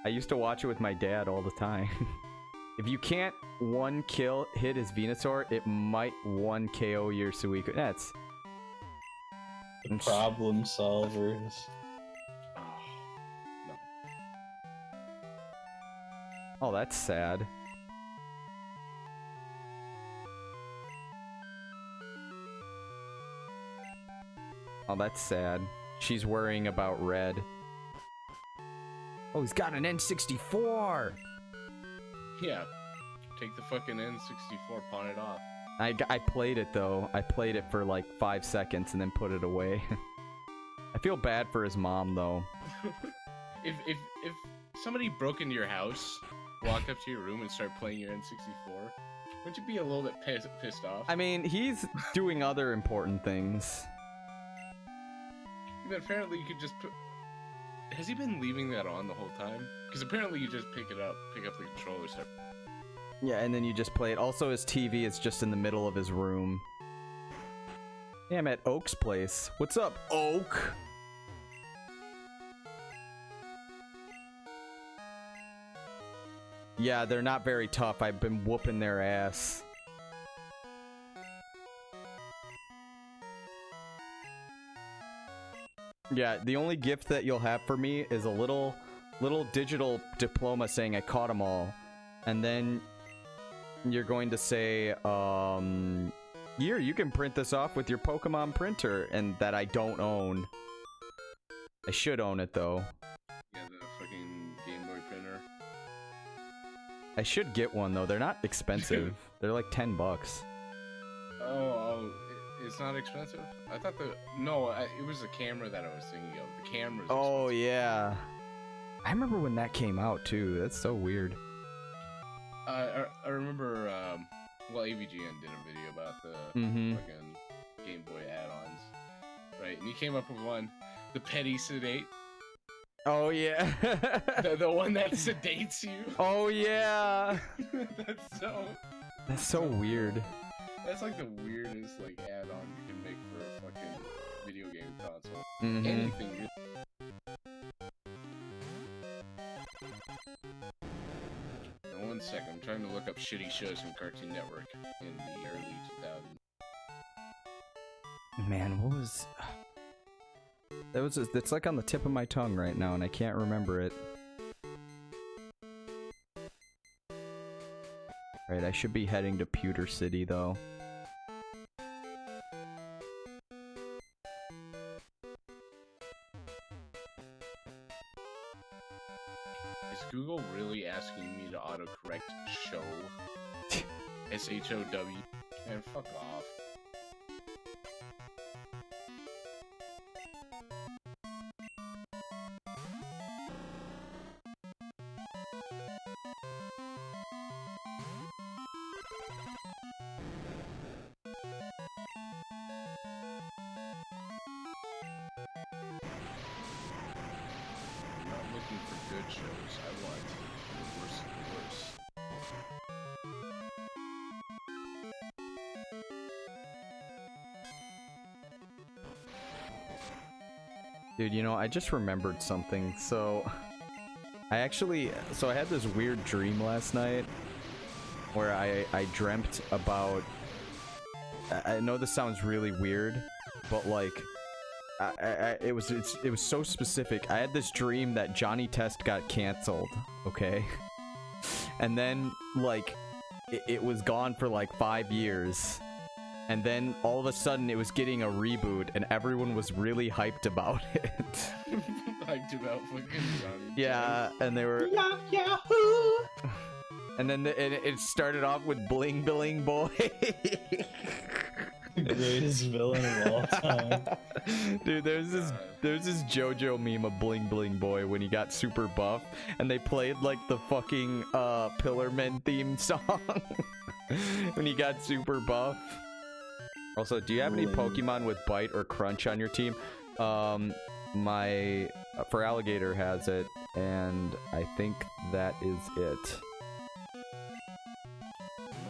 I used to watch it with my dad all the time. If you can't one kill hit his Venusaur, it might one KO your Suicune. That's The problem solvers. No. oh, that's sad. Oh, that's sad. She's worrying about Red. Oh, he's got an N64. Yeah. Take the fucking N64, pawn it off. I played it though. I played it for like 5 seconds and then put it away. I feel bad for his mom though. If somebody broke into your house, walked up to your room and started playing your N64, wouldn't you be a little bit pissed off? I mean, he's doing other important things. But apparently you could just put... Has he been leaving that on the whole time? Because apparently you just pick up the controller, start... Yeah, and then you just play it. Also, his TV is just in the middle of his room. Yeah, I'm at Oak's place. What's up, Oak? Yeah, they're not very tough. I've been whooping their ass. Yeah, the only gift that you'll have for me is a little digital diploma saying I caught them all. And then you're going to say, here, you can print this off with your Pokemon printer, and that I don't own. I should own it, though. Yeah, the fucking Game Boy printer. I should get one, though. They're not expensive. They're like $10. Oh, it's not expensive? I thought it was the camera that I was thinking of. The camera's Oh, expensive. yeah. I remember when that came out, too. That's so weird. I remember, well, AVGN did a video about the fucking Game Boy add-ons, right? And he came up with one, the Petty Sedate. Oh, yeah. the one that sedates you. Oh, yeah. That's so weird. That's like the weirdest like add-on you can make for a fucking video game console. Mm-hmm. Anything. Now, one second, I'm trying to look up shitty shows from Cartoon Network in the early 2000s. Man, what was... That was just, it's like on the tip of my tongue right now, and I can't remember it. Right, I should be heading to Pewter City, though. Is Google really asking me to autocorrect show? S-H-O-W? Man, fuck off. For good shows, I want the worst of the worst. Dude, you know, I just remembered something. So, I had this weird dream last night where I dreamt about... I know this sounds really weird, but like... it was so specific. I had this dream that Johnny Test got canceled, okay? And then, like, it was gone for like 5 years. And then all of a sudden it was getting a reboot and everyone was really hyped about it. hyped about fucking Johnny. Yeah, and they were. Yahoo! And then it started off with Bling Bling Boy. The greatest villain of all time. Dude, there's this JoJo meme of Bling Bling Boy when he got super buff, and they played like the fucking Pillarmen theme song when he got super buff. Also, do you have any Pokemon with Bite or Crunch on your team? My for Alligator has it, and I think that is it.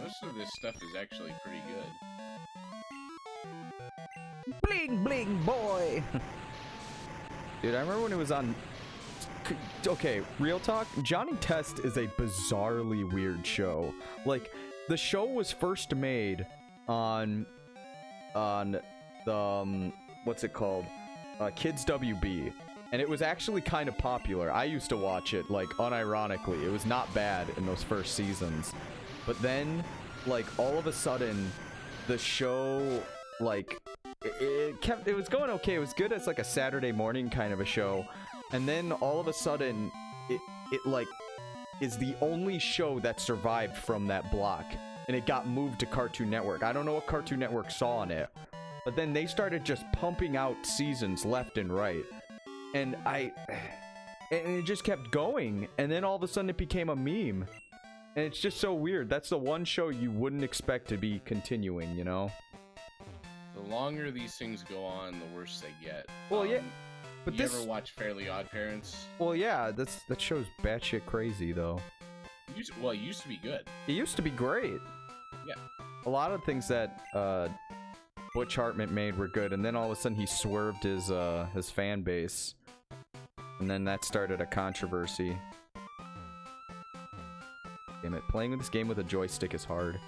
Most of this stuff is actually pretty good. Bling Bling Boy! Dude, I remember when it was on... Okay, real talk, Johnny Test is a bizarrely weird show. Like, the show was first made on the, what's it called? Kids WB. And it was actually kind of popular. I used to watch it, like, unironically. It was not bad in those first seasons. But then, like, all of a sudden, the show, like... It was going okay. It was good as like a Saturday morning kind of a show, and then all of a sudden it like is the only show that survived from that block, and it got moved to Cartoon Network. I don't know what Cartoon Network saw in it, but then they started just pumping out seasons left and right, and it just kept going, and then all of a sudden it became a meme, and it's just so weird. That's the one show you wouldn't expect to be continuing, you know? The longer these things go on, the worse they get. Well, yeah, but you ever watch Fairly Odd Parents? Well, yeah, that show's batshit crazy, though. It used to be good. It used to be great. Yeah. A lot of things that Butch Hartman made were good, and then all of a sudden he swerved his fan base, and then that started a controversy. Damn it, playing this game with a joystick is hard.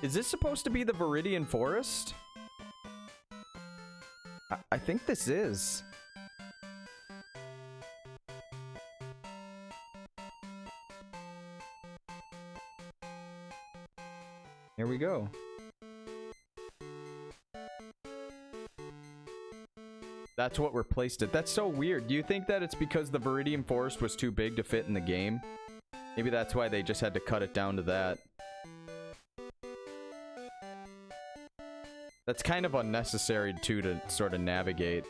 Is this supposed to be the Viridian Forest? I think this is. Here we go. That's what replaced it. That's so weird. Do you think that it's because the Viridian Forest was too big to fit in the game? Maybe that's why they just had to cut it down to that. That's kind of unnecessary too to sort of navigate.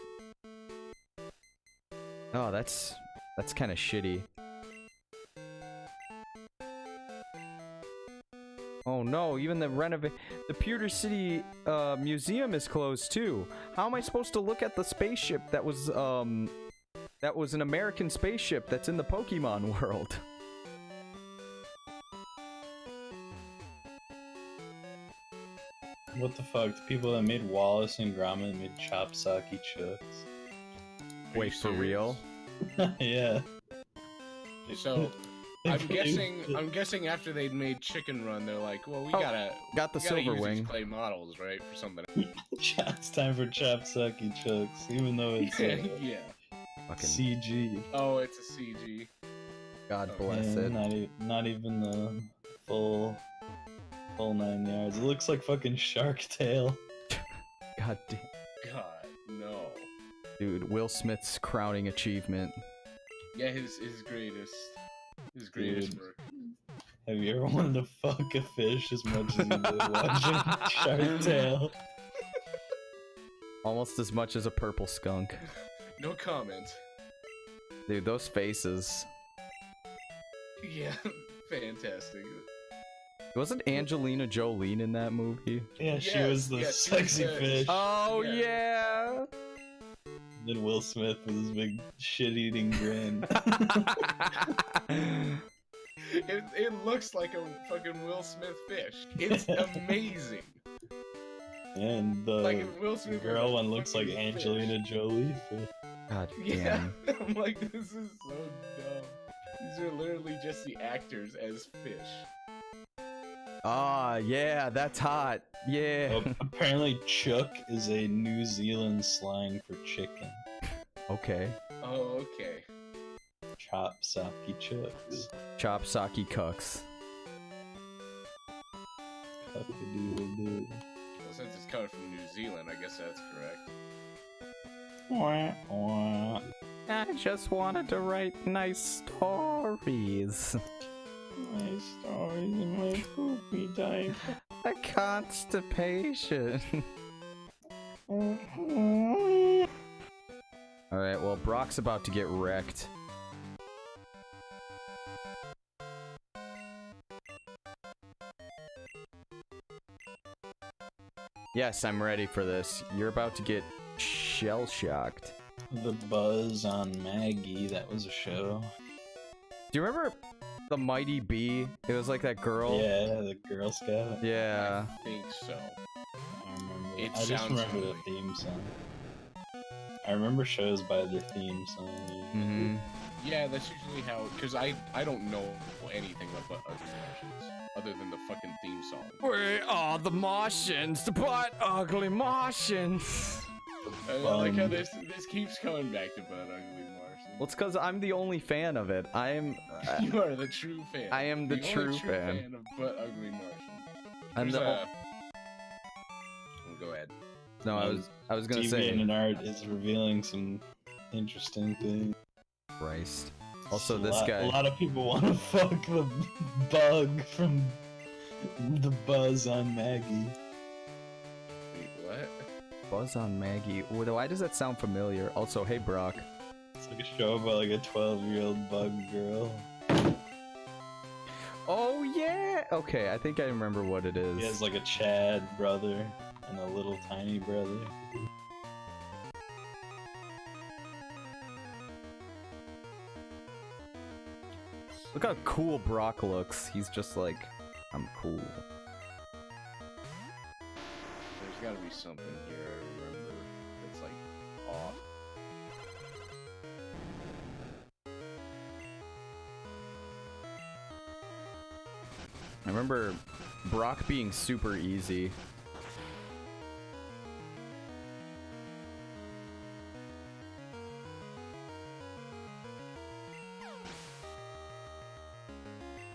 Oh, that's kind of shitty. Oh no, even the Pewter City Museum is closed too. How am I supposed to look at the spaceship that was an American spaceship that's in the Pokemon world? What the fuck? The people that made Wallace and Gromit made Chopsocky Chucks. Wait, for real? Yeah. So, I'm guessing after they'd made Chicken Run, they're like, well, we gotta Silver use Wing these clay models, right, for something. It's time for Chopsocky Chucks, even though it's yeah. Fucking CG. Oh, it's a CG. God bless And it. not even the full 9 yards. It looks like fucking Shark Tale. God damn. God, no. Dude, Will Smith's crowning achievement. Yeah, his greatest work. Have you ever wanted to fuck a fish as much as you did watching Shark Tale? Almost as much as a purple skunk. No comment. Dude, those faces. Yeah, fantastic. Wasn't Angelina Jolie in that movie? Yeah, she was the sexy fish. Oh, yeah! Then Will Smith with his big shit-eating grin. It looks like a fucking Will Smith fish. It's amazing. And the Like if Will Smith girl was a one looks like fucking fish. Angelina Jolie. God Yeah, damn. I'm like, this is so dumb. These are literally just the actors as fish. Ah, yeah, that's hot. Yeah. Oh, apparently Chook is a New Zealand slang for chicken. Okay. Oh, okay. Chopsocky Chucks. Chopsocky cucks. Cock-a-doodle dude. Well, since it's coming from New Zealand, I guess that's correct. Wah, wah. I just wanted to write nice stories. My stories in my poopy diaper. A constipation. Alright, well, Brock's about to get wrecked. Yes, I'm ready for this. You're about to get shell-shocked. The Buzz on Maggie, that was a show. Do you remember the Mighty Bee? It was like that girl. Yeah, the Girl Scout. Yeah. I think so. I remember. It I just sounds remember familiar. the theme song. I remember shows by their theme song. Mm-hmm. Yeah, that's usually how. Because I don't know anything about Ugly Martians other than the fucking theme song. We are the Martians, but ugly Martians. I like how this keeps coming back to Butt Ugly Martians. Well, it's because I'm the only fan of it. I am. You are the true fan. I am the only true fan. of Butt Ugly Martians. I'm the. Well, go ahead. No, I was gonna say. Deviant Art is revealing some interesting things. Christ. Also, A this lot- guy. A lot of people want to fuck the bug from the Buzz on Maggie. Wait, what? Buzz on Maggie. Why does that sound familiar? Also, hey Brock. It's like a show about like a 12-year-old bug girl. Oh yeah. Okay, I think I remember what it is. He has like a Chad brother and a little tiny brother. Look how cool Brock looks. He's just like, I'm cool. There's gotta be something here I remember that's like off. I remember Brock being super easy.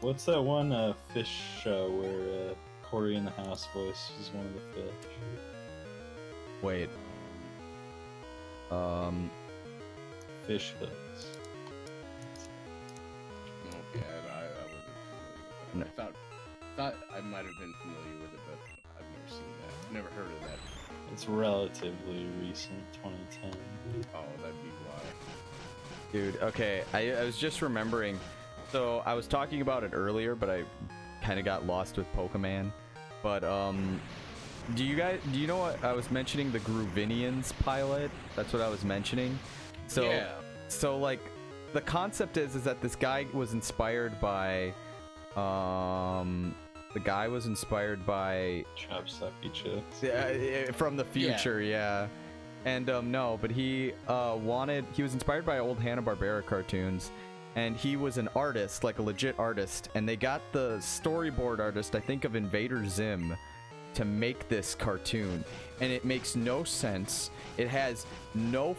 What's that one fish show where Corey in the House voices one of the fish? Wait. Fish hooks. Oh god, I wasn't familiar with that. I thought I might have been familiar with it, but I've never seen that. Never heard of that. It's relatively recent, 2010. Oh, that'd be why. Dude, okay, I was just remembering. So I was talking about it earlier, but I kind of got lost with Pokemon. But do you know what I was mentioning? The Groovinians pilot. That's what I was mentioning. So Yeah. so like the concept is that this guy was inspired by the guy was inspired by Chopsucky chips. from the future, yeah. And no, but he was inspired by old Hanna-Barbera cartoons, and he was an artist, like a legit artist, and they got the storyboard artist, I think of Invader Zim, to make this cartoon, and it makes no sense. It has no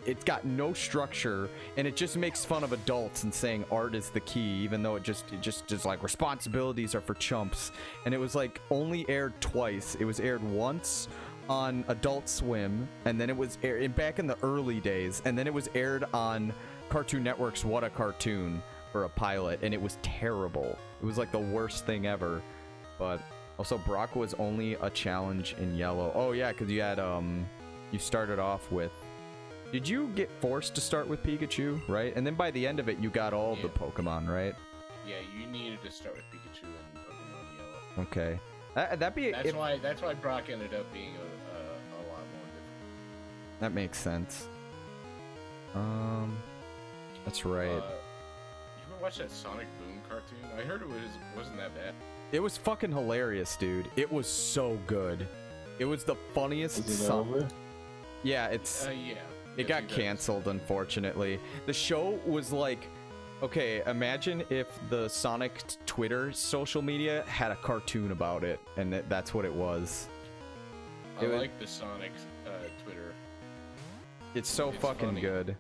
it's got no structure, and it just makes fun of adults and saying art is the key, even though it just is like responsibilities are for chumps. And it was like only aired twice. It was aired once on Adult Swim, and then it was aired back in the early days, and then it was aired on Cartoon Network's What a Cartoon for a pilot, and it was terrible. It was like the worst thing ever. But also, Brock was only a challenge in yellow. Oh yeah, because you had you started off with. Did you get forced to start with Pikachu, right? And then by the end of it, you got all of the Pokemon, right? Yeah, you needed to start with Pikachu and Pokemon Yellow. Okay. That's why Brock ended up being a lot more different. That makes sense. That's right. You ever watch that Sonic Boom cartoon? I heard it wasn't that bad. It was fucking hilarious, dude. It was so good. It was the funniest. Is it over? Yeah, it's. Yeah. It got canceled, unfortunately. The show was like, okay, imagine if the Sonic Twitter social media had a cartoon about it, and that's what it was. I like the Sonic Twitter. It's so fucking funny. good.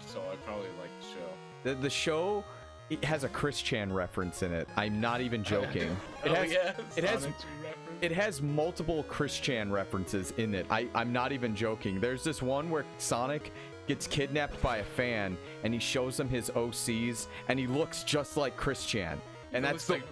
So I probably like the show. The show, it has a Chris Chan reference in it. I'm not even joking. It has it has Sonic 2 reference. it has multiple Chris Chan references in it. I'm not even joking. There's this one where Sonic gets kidnapped by a fan and he shows him his OCs and he looks just like Chris Chan. And that's the...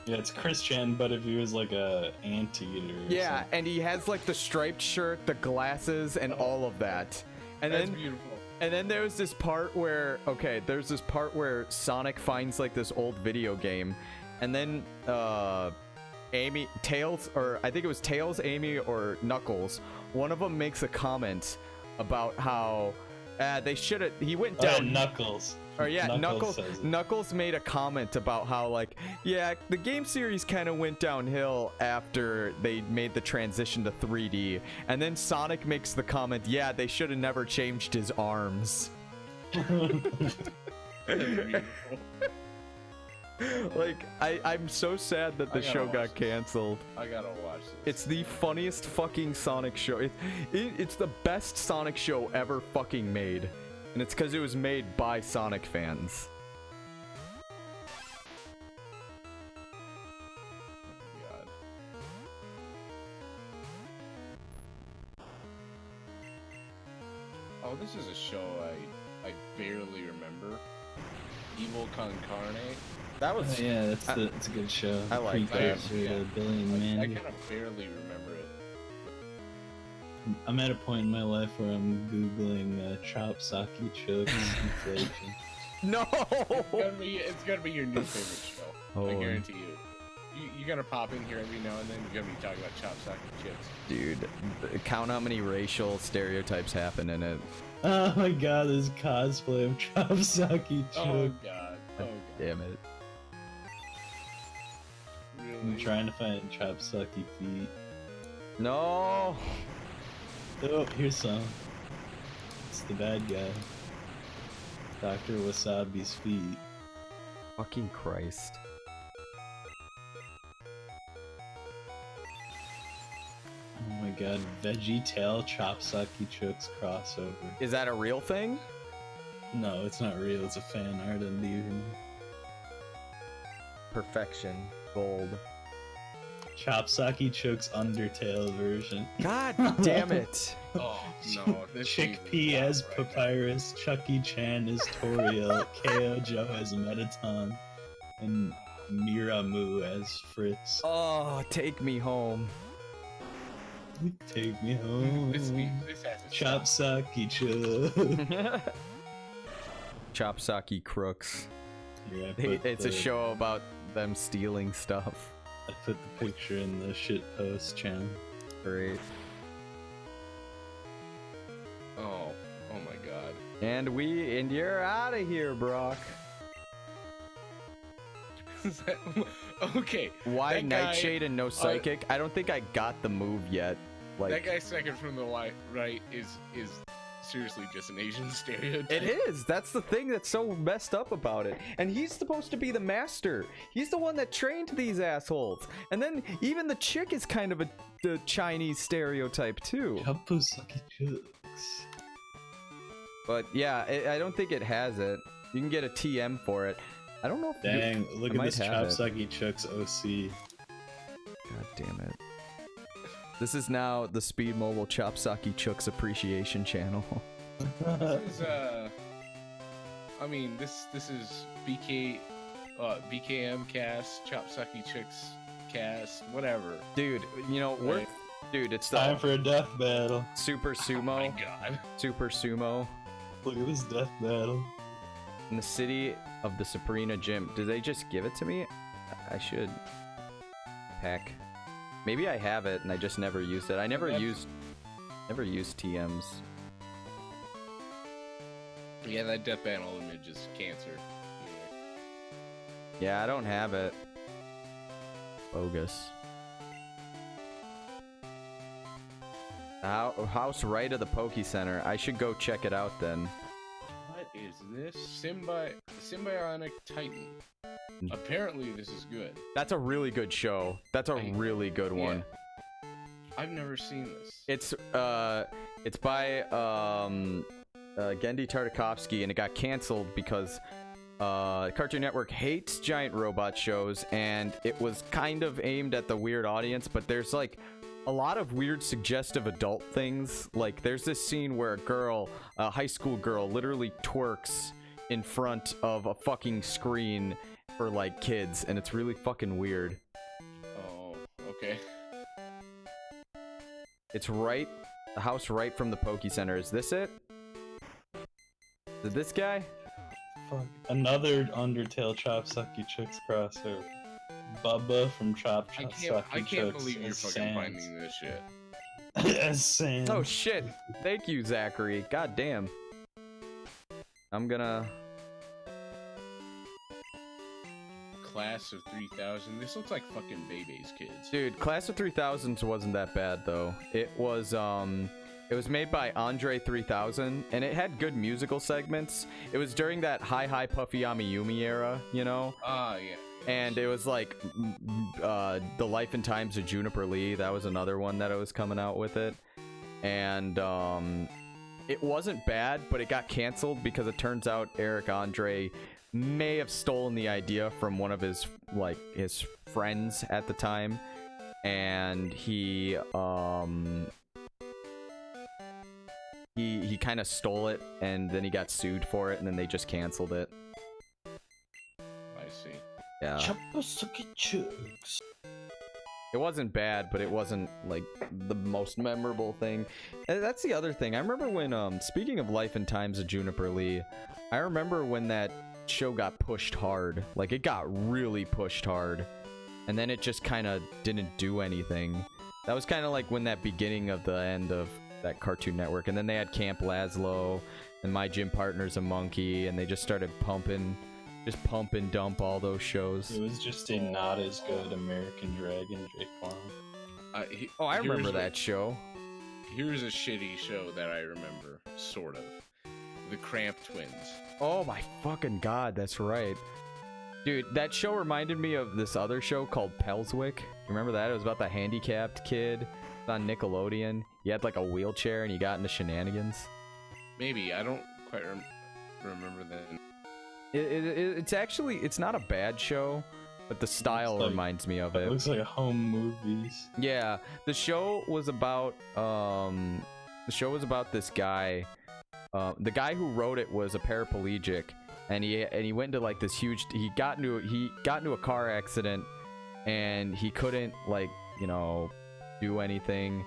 Yeah, it's Chris Chan, but if he was like a anteater. Yeah, something. and he has like the striped shirt, the glasses, and all of that. And That's then beautiful. and then there's this part where Sonic finds like this old video game, and then Tails, or I think it was Tails, Amy, or Knuckles, one of them makes a comment about how they should have. He went down. Knuckles. Or yeah, Knuckles says it. Knuckles made a comment about how like, yeah, the game series kind of went downhill after they made the transition to 3D, and then Sonic makes the comment, yeah, they should have never changed his arms. Like, I'm so sad that the show got canceled. I gotta watch this. It's the funniest fucking Sonic show. It's the best Sonic show ever fucking made. And it's because it was made by Sonic fans. God. Oh, this is a show I barely remember. Evil Con Carne. That was... yeah, that's a good show. I like that. Yeah. Billion Man. I kind of barely remember it. I'm at a point in my life where I'm googling chop sake chokes inflation. No! It's gonna be your new favorite show. Oh. I guarantee you. You're gonna pop in here every now and then. You're gonna be talking about chop sake chips. Dude, count how many racial stereotypes happen in it. Oh my god, this cosplay of chop sake choke. Oh god. Oh god. Damn it. I'm Really? trying to find chop sake feet. No! Oh, here's some. It's the bad guy. Dr. Wasabi's feet. Fucking Christ. Oh my god, Veggie Tail Chop Sake Chooks crossover. Is that a real thing? No, it's not real, it's a fan art of the evening. Perfection. Gold. Chop Sake Chooks Undertale version. God damn it. Oh no. This Chickpea as Papyrus, Chucky Chan as Toriel, KO Joe as Metaton, and Miramu as Fritz. Oh, take me home. Take me home. This has to Chop stop. Sake Chook. Chop Sake Crooks. Here, I put It's a show about them stealing stuff. I put the picture in the shitpost channel. Great. Oh my god. And you're out of here, Brock. Okay. Why that guy- Nightshade and no Psychic? I don't think I got the move yet. That Like, guy second from the right is seriously just an Asian stereotype. it is. That's the thing that's so messed up about it. And he's supposed to be the master. He's the one that trained these assholes. And then even the chick is kind of the Chinese stereotype too. Chop Sake Chooks. But yeah, I don't think it has it. You can get a TM for it. I don't know if Dang, look I at might this have Chop it. Sake Chooks OC. God damn it. This is now the Speedmobile Chop Sake Chooks appreciation channel. This is I mean this is BKM cast, Chop Sake Chicks cast, whatever. Dude, you know, Right. dude, it's Time the for a death battle. Super Oh my Sumo. god. Super Sumo. Look at this death battle. In the city of the Sabrina Gym. Did they just give it to me? I should. Heck. Maybe I have it and I just never used it. I never used TMs. Yeah, that death battle image is cancer. Yeah, I don't have it. Bogus. House right of the Poke Center. I should go check it out then. What is this? Symbionic Titan. Apparently this is good. That's a really good show. That's a really good one. I've never seen this. It's by Gendy Tartakovsky, and it got canceled because Cartoon Network hates giant robot shows, and it was kind of aimed at the weird audience, but there's like a lot of weird suggestive adult things. Like there's this scene where a high school girl literally twerks in front of a fucking screen for like kids, and it's really fucking weird. Oh, okay. It's right, the house right from the Poke Center. Is this it? Is it this guy? Fuck. Another Undertale Chop Sucky Chicks crossover. Bubba from Chop I Sucky can't Chicks believe you're as fucking Sans. finding this shit. As Sans. Oh shit! Thank you, Zachary. God damn. I'm gonna. Class of 3000. This looks like fucking Bebe's Kids. Dude, Class of 3000s wasn't that bad though. It was made by Andre 3000, and it had good musical segments. It was during that Hi Puffy Amiyumi era, you know? Ah, yeah. And it was like The Life and Times of Juniper Lee. That was another one that I was coming out with it. And it wasn't bad, but it got canceled because it turns out Eric Andre may have stolen the idea from one of his friends at the time, and he kind of stole it, and then he got sued for it, and then they just canceled it. I see. Yeah. Chop Sucky Chicks. It wasn't bad, but it wasn't like the most memorable thing. And that's the other thing. I remember when speaking of Life and Times of Juniper Lee, I remember when that show got pushed hard. Like it got really pushed hard, and then it just kind of didn't do anything. That was kind of like when that beginning of the end of that Cartoon Network, and then they had Camp Lazlo and My Gym Partner's a Monkey, and they just started pump and dump all those shows. It was just a not as good American Dragon Jake Long. I remember that show. Here's a shitty show that I remember, sort of. The Cramp Twins. Oh my fucking god, that's right. Dude, that show reminded me of this other show called Pelswick. Remember that? It was about the handicapped kid. It was on Nickelodeon. You had like a wheelchair and you got into shenanigans. Maybe. I don't quite remember that. It's not a bad show, but the style reminds me of it. It looks like home movies. Yeah, the show was about this guy. The guy who wrote it was a paraplegic, and he went into like this huge. He got into a car accident, and he couldn't do anything,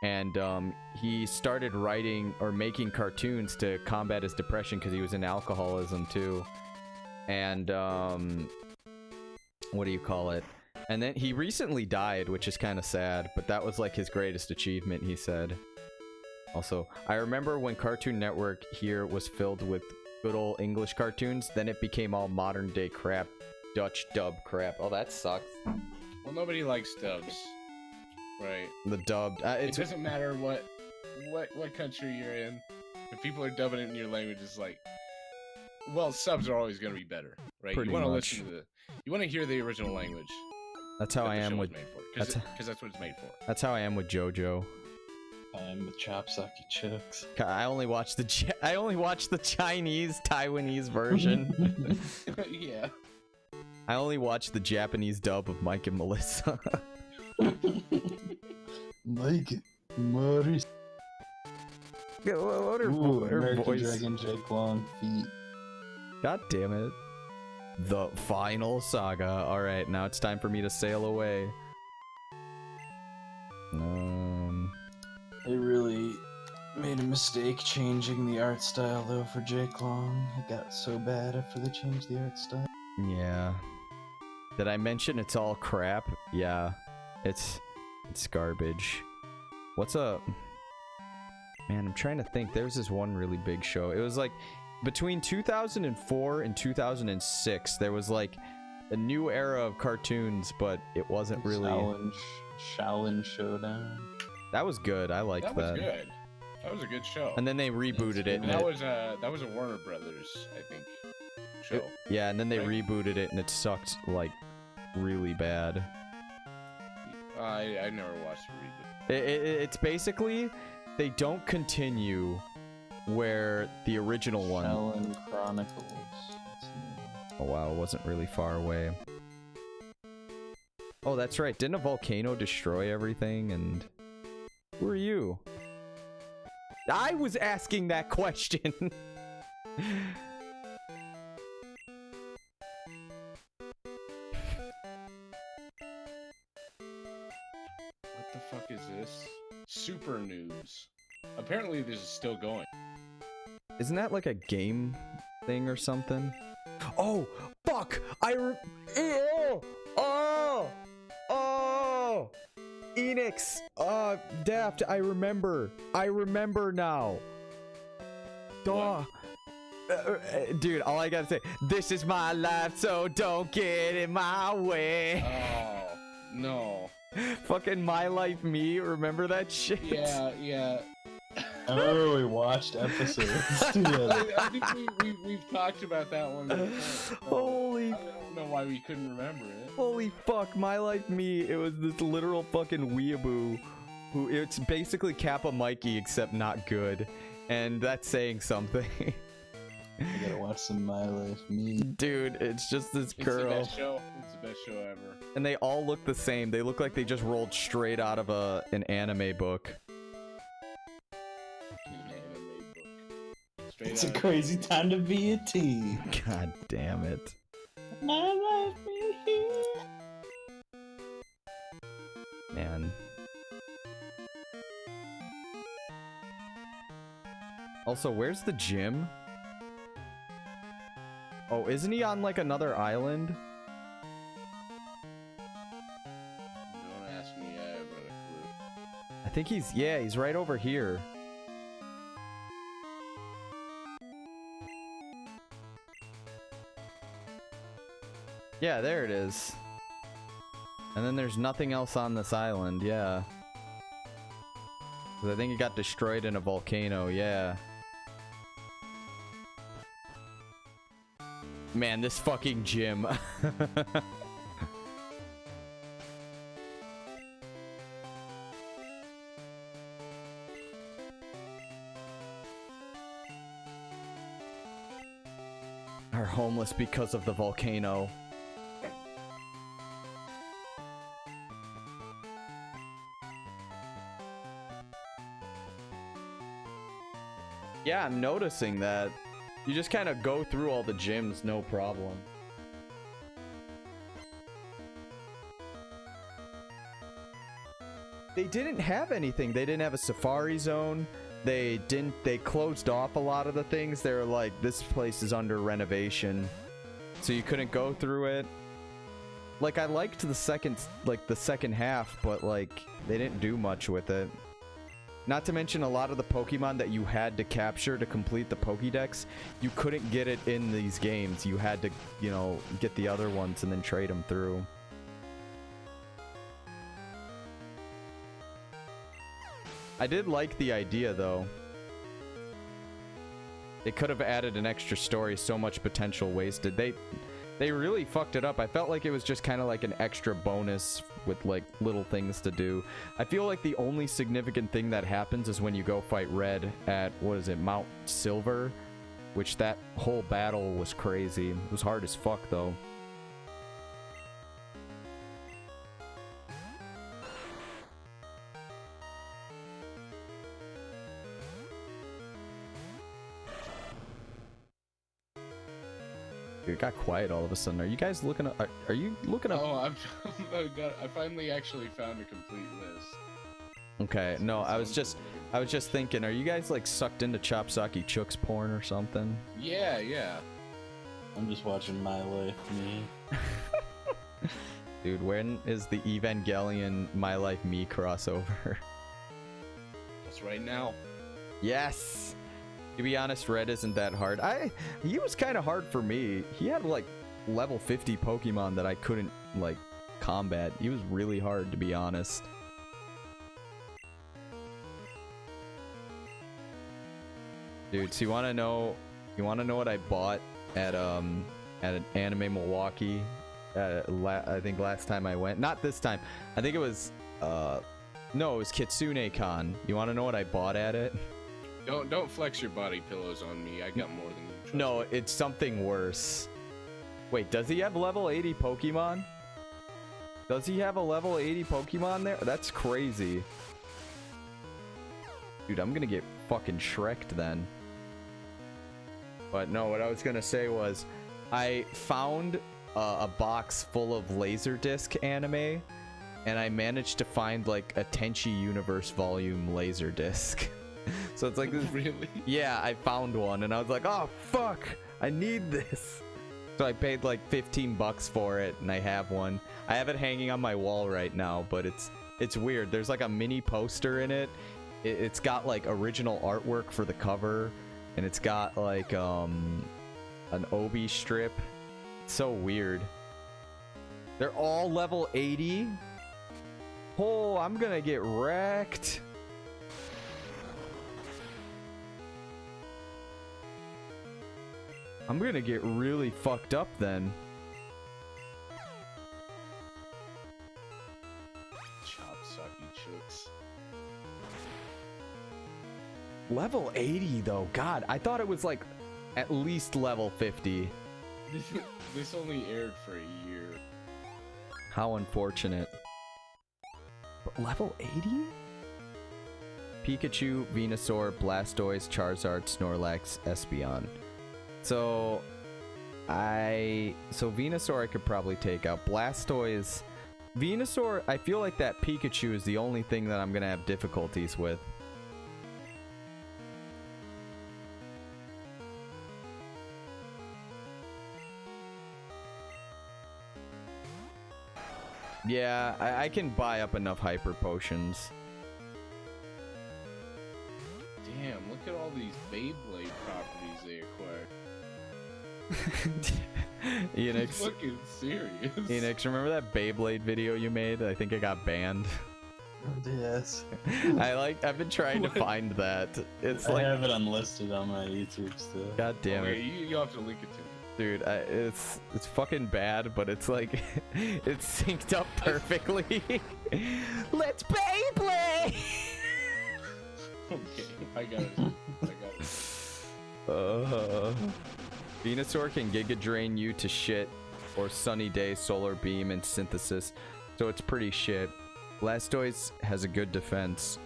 and he started writing or making cartoons to combat his depression because he was in alcoholism too, and what do you call it? And then he recently died, which is kind of sad, but that was like his greatest achievement, he said. Also, I remember when Cartoon Network here was filled with good old English cartoons, then it became all modern day crap, Dutch dub crap. Oh, that sucks. Well, nobody likes dubs, right? The dubbed. It doesn't matter what country you're in. If people are dubbing it in your language, it's like, well, subs are always going to be better, right? Pretty you want to much. listen to you want to hear the original language. That's how I am with. Because that's what it's made for. That's how I am with JoJo. I'm with Chop Sucky Chicks. I only watch the Chinese Taiwanese version. Yeah. I only watch the Japanese dub of Mike and Melissa. Mike, Maurice. What are American voice? Dragon Jake Long feet. God damn it. The final saga. Alright, now it's time for me to sail away. They really made a mistake changing the art style though for Jake Long. It got so bad after they changed the art style. Yeah. Did I mention it's all crap? Yeah. It's garbage. What's up? Man, I'm trying to think. There was this one really big show. It was like between 2004 and 2006, there was like a new era of cartoons, but it wasn't really. Shaolin Showdown. That was good. I liked that. That was good. That was a good show. And then they rebooted it. And that was a Warner Brothers, I think, show. Yeah, and then they rebooted it, and it sucked like really bad. I never watched the reboot. It's basically they don't continue where the original one. Shaolin Chronicles. Oh wow, it wasn't really far away. Oh, that's right. Didn't a volcano destroy everything? And who are you? I was asking that question. What the fuck is this? Super Noobs. Apparently this is still going. Isn't that like a game thing or something? Oh, fuck! Oh! Enix! Daft, I remember now. Duh. Dude, all I gotta say, this is my life, so don't get in my way. Oh, no. Fucking My Life Me, remember that shit? Yeah. I remember we watched episodes together. I think we've talked about that one before. Holy, I don't know why we couldn't remember it. holy fuck, My Life Me, it was this literal fucking weeaboo who, it's basically Kappa Mikey except not good, and that's saying something. I gotta watch some My Life Me. Dude, it's just this It's the girl, best show. It's the best show ever. and they all look the same. They look like they just rolled straight out of an anime book. An anime book. Straight It's a out of- crazy time to be a teen. God damn it. My Life Me. Man. Also, where's the gym? Oh, isn't he on like another island? Don't ask me, I haven't a clue. I think he's right over here. Yeah, there it is. And then there's nothing else on this island, yeah. 'Cause I think it got destroyed in a volcano, yeah. Man, this fucking gym. Are homeless because of the volcano. Yeah, I'm noticing that. You just kind of go through all the gyms, no problem. They didn't have anything. They didn't have a safari zone. They closed off a lot of the things. They were like, this place is under renovation. So you couldn't go through it. Like, I liked the second half, but like, they didn't do much with it. Not to mention a lot of the Pokemon that you had to capture to complete the Pokédex, you couldn't get it in these games. You had to, you know, get the other ones and then trade them through. I did like the idea, though. They could have added an extra story, so much potential wasted. They really fucked it up. I felt like it was just kind of like an extra bonus with like little things to do. I feel like the only significant thing that happens is when you go fight Red at, what is it, Mount Silver? Which that whole battle was crazy. It was hard as fuck though. It got quiet all of a sudden. Are you guys looking up? Are you looking up? Oh, I finally actually found a complete list. Okay, no, I was just thinking, are you guys like sucked into Chopsaki Chook's porn or something? Yeah. I'm just watching My Life Me. Dude, when is the Evangelion My Life Me crossover? That's right now. Yes! To be honest, Red isn't that hard. He was kind of hard for me. He had like level 50 Pokemon that I couldn't like combat. He was really hard, to be honest. Dude, so you want to know what I bought at an Anime Milwaukee? I think last time I went. Not this time. I think it was no, it was Kitsune Con. You want to know what I bought at it? Don't flex your body pillows on me. I got more than you. No, it's something worse. Wait, does he have level 80 Pokemon? Does he have a level 80 Pokemon there? That's crazy. Dude, I'm gonna get fucking Shrek'd then. But no, what I was gonna say was, I found a box full of Laserdisc anime, and I managed to find like a Tenchi Universe volume Laserdisc. So it's like this. Really? Yeah, I found one, and I was like, oh fuck, I need this. So I paid like 15 bucks for it, and I have one. I have it hanging on my wall right now, but it's weird. There's like a mini poster in it. It's got like original artwork for the cover, and it's got like an Obi strip. It's so weird. They're all level 80. Oh, I'm gonna get wrecked. I'm gonna get really fucked up then. Chop sucky chooks. Level 80 though. God, I thought it was like at least level 50. This only aired for a year. How unfortunate. But level 80? Pikachu, Venusaur, Blastoise, Charizard, Snorlax, Espeon. So Venusaur I could probably take out. Blastoise, Venusaur, I feel like that Pikachu is the only thing that I'm gonna have difficulties with. Yeah, I can buy up enough hyper potions. Damn, look at all these Beyblade properties they acquired. Enix, Fucking serious. Enix, remember that Beyblade video you made? I think it got banned. Yes. I've been trying to find that. It's I like, have it unlisted on my YouTube still. god damn Okay, it. you have to link it to me. Dude, it's fucking bad, but it's like, it's synced up perfectly. Let's Beyblade! Okay, I got it. Venusaur can Giga Drain you to shit, or Sunny Day, Solar Beam, and Synthesis, so it's pretty shit. Blastoise has a good defense,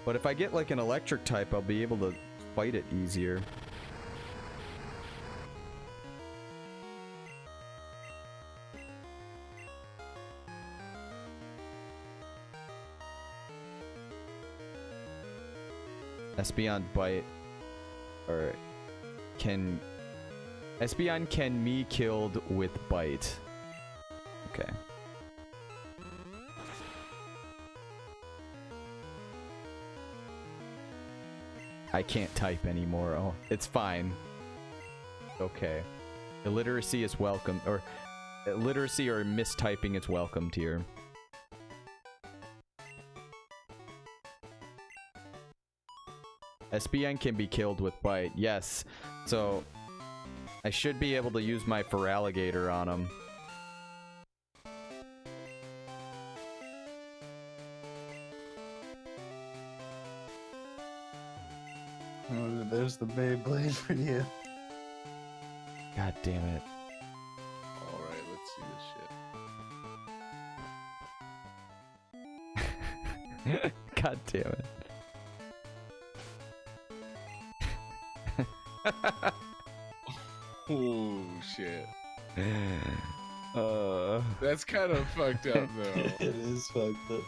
but if I get like an electric type, I'll be able to fight it easier. Espeon bite, or Espeon can me killed with bite. Okay. I can't type anymore. Oh, it's fine. Okay. Illiteracy is welcome, or illiteracy or mistyping is welcomed here. Espeon can be killed with bite. Yes. So I should be able to use my Feraligatr on him. Oh, there's the Beyblade for you. God damn it. Alright, let's see this shit. God damn it. Oh shit. Uh, That's kind of fucked up though. It is fucked up.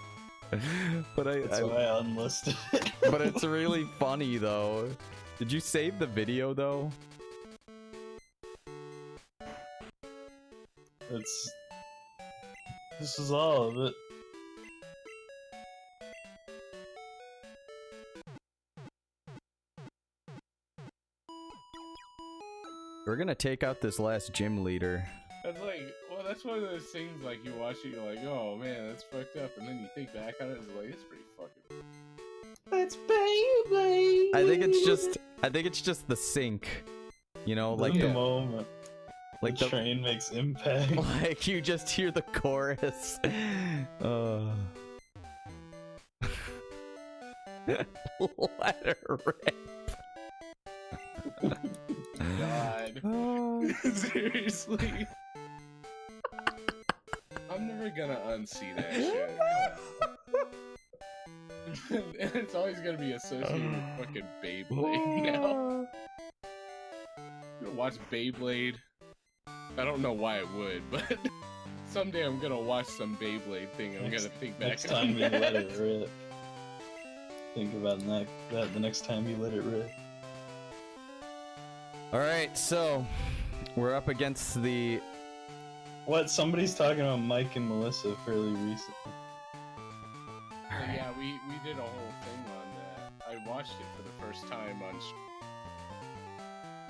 but That's why I unlisted it. but it's really funny though. Did you save the video though? This is all of it. We're gonna take out this last gym leader. That's like, well, that's one of those things like you watch it, you're like, oh man, that's fucked up, and then you think back on it, it's like, it's pretty fucking. That's Beyblade. I think it's just the sync. You know, like the the moment. like the train makes impact. like you just hear the chorus. Let her rip. God. Seriously. never gonna unsee that shit. And it's always gonna be associated with fucking Beyblade now. You gonna watch Beyblade? I don't know why I would, but someday I'm gonna watch some Beyblade thing. I'm gonna think back Next on time you that. let it rip. Think about that the next time you let it rip. All right, so we're up against the. What? Somebody's talking about Mike and Melissa fairly recently. Yeah, we did a whole thing on that. I watched it for the first time on.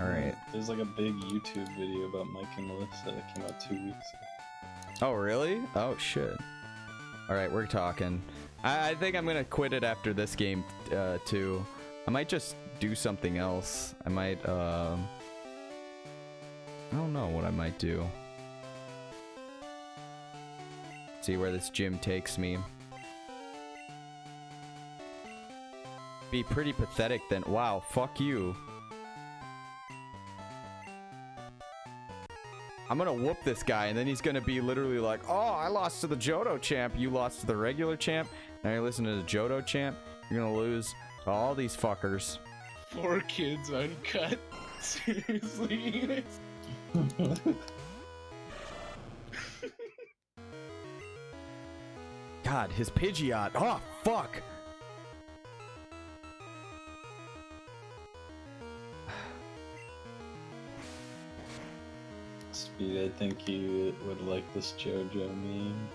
All right. There's like a big YouTube video about Mike and Melissa that came out 2 weeks ago. Oh really? Oh shit. All right, we're talking. I think I'm gonna quit it after this game too. I might just do something else. I might I don't know what I might do. See where this gym takes me. Be pretty pathetic then. Wow, fuck you. I'm gonna whoop this guy, and then he's gonna be literally like, oh, I lost to the Johto champ. You lost to the regular champ. Now you listen to the Johto champ. You're gonna lose to all these fuckers. 4 Kids Uncut. Seriously. God, his Pidgeot. Oh, fuck. Speed, I think you would like this JoJo meme.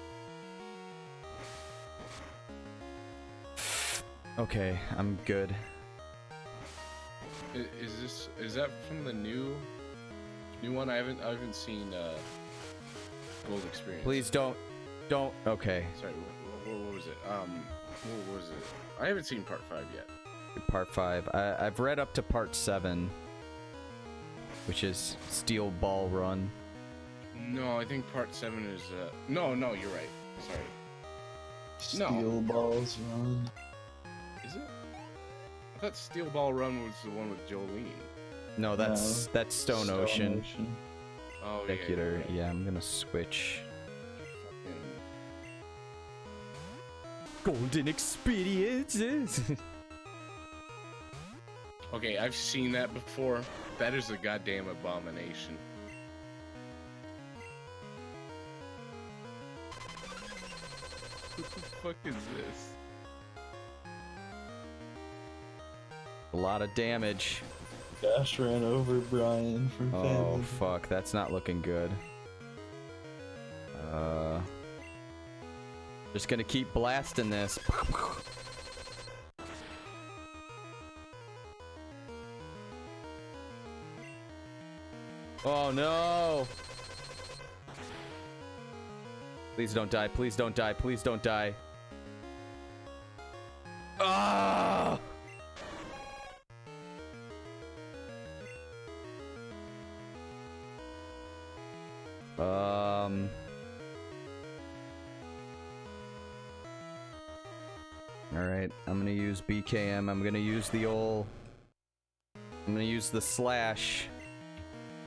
Okay, I'm good. Is that from the new one? I haven't seen Gold Experience. Please don't. Okay. Sorry, what was it? What was it? I haven't seen part 5 yet. Part 5. I've read up to part 7, which is Steel Ball Run. No, I think part 7 is no, you're right. Sorry. Steel Balls Run. Is it? I thought Steel Ball Run was the one with Jolene. No, that's Stone Ocean. Oh, Executor. yeah. Yeah, I'm gonna switch. Fucking... Golden experiences. Okay, I've seen that before. That is a goddamn abomination. What the fuck is this? A lot of damage. Josh ran over Brian from Oh Family. fuck, that's not looking good. Just gonna keep blasting this. Oh no! Please don't die, please don't die, please don't die. Ah! Alright, I'm gonna use BKM. I'm gonna use the ult. I'm gonna use the slash.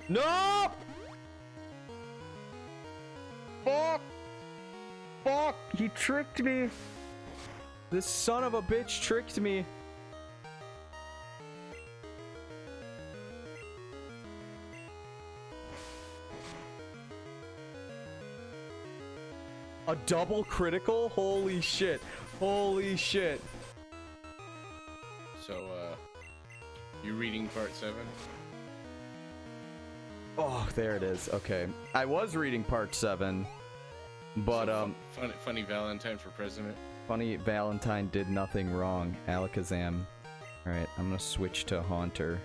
No! Fuck! Fuck! He tricked me! This son of a bitch tricked me. A double critical? Holy shit. Holy shit. So, you reading part 7? Oh, there it is. Okay. I was reading part 7, but, So, funny Valentine for president. Funny Valentine did nothing wrong. Alakazam. Alright, I'm gonna switch to Haunter.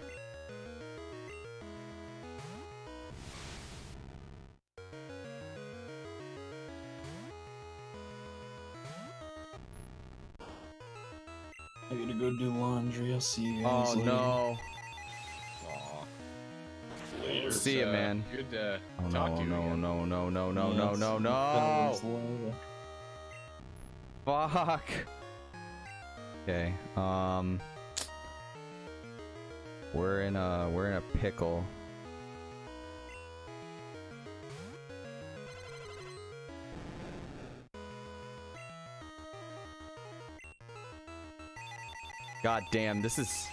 I gotta go do laundry. I'll see you guys Oh later. no. Aw. Later. See ya, man. Good Oh talk no, to you no, again. no, no, no, no, Yeah, no, it's- no, it no. feels low. Fuck. Okay. We're in a pickle. God damn, this is...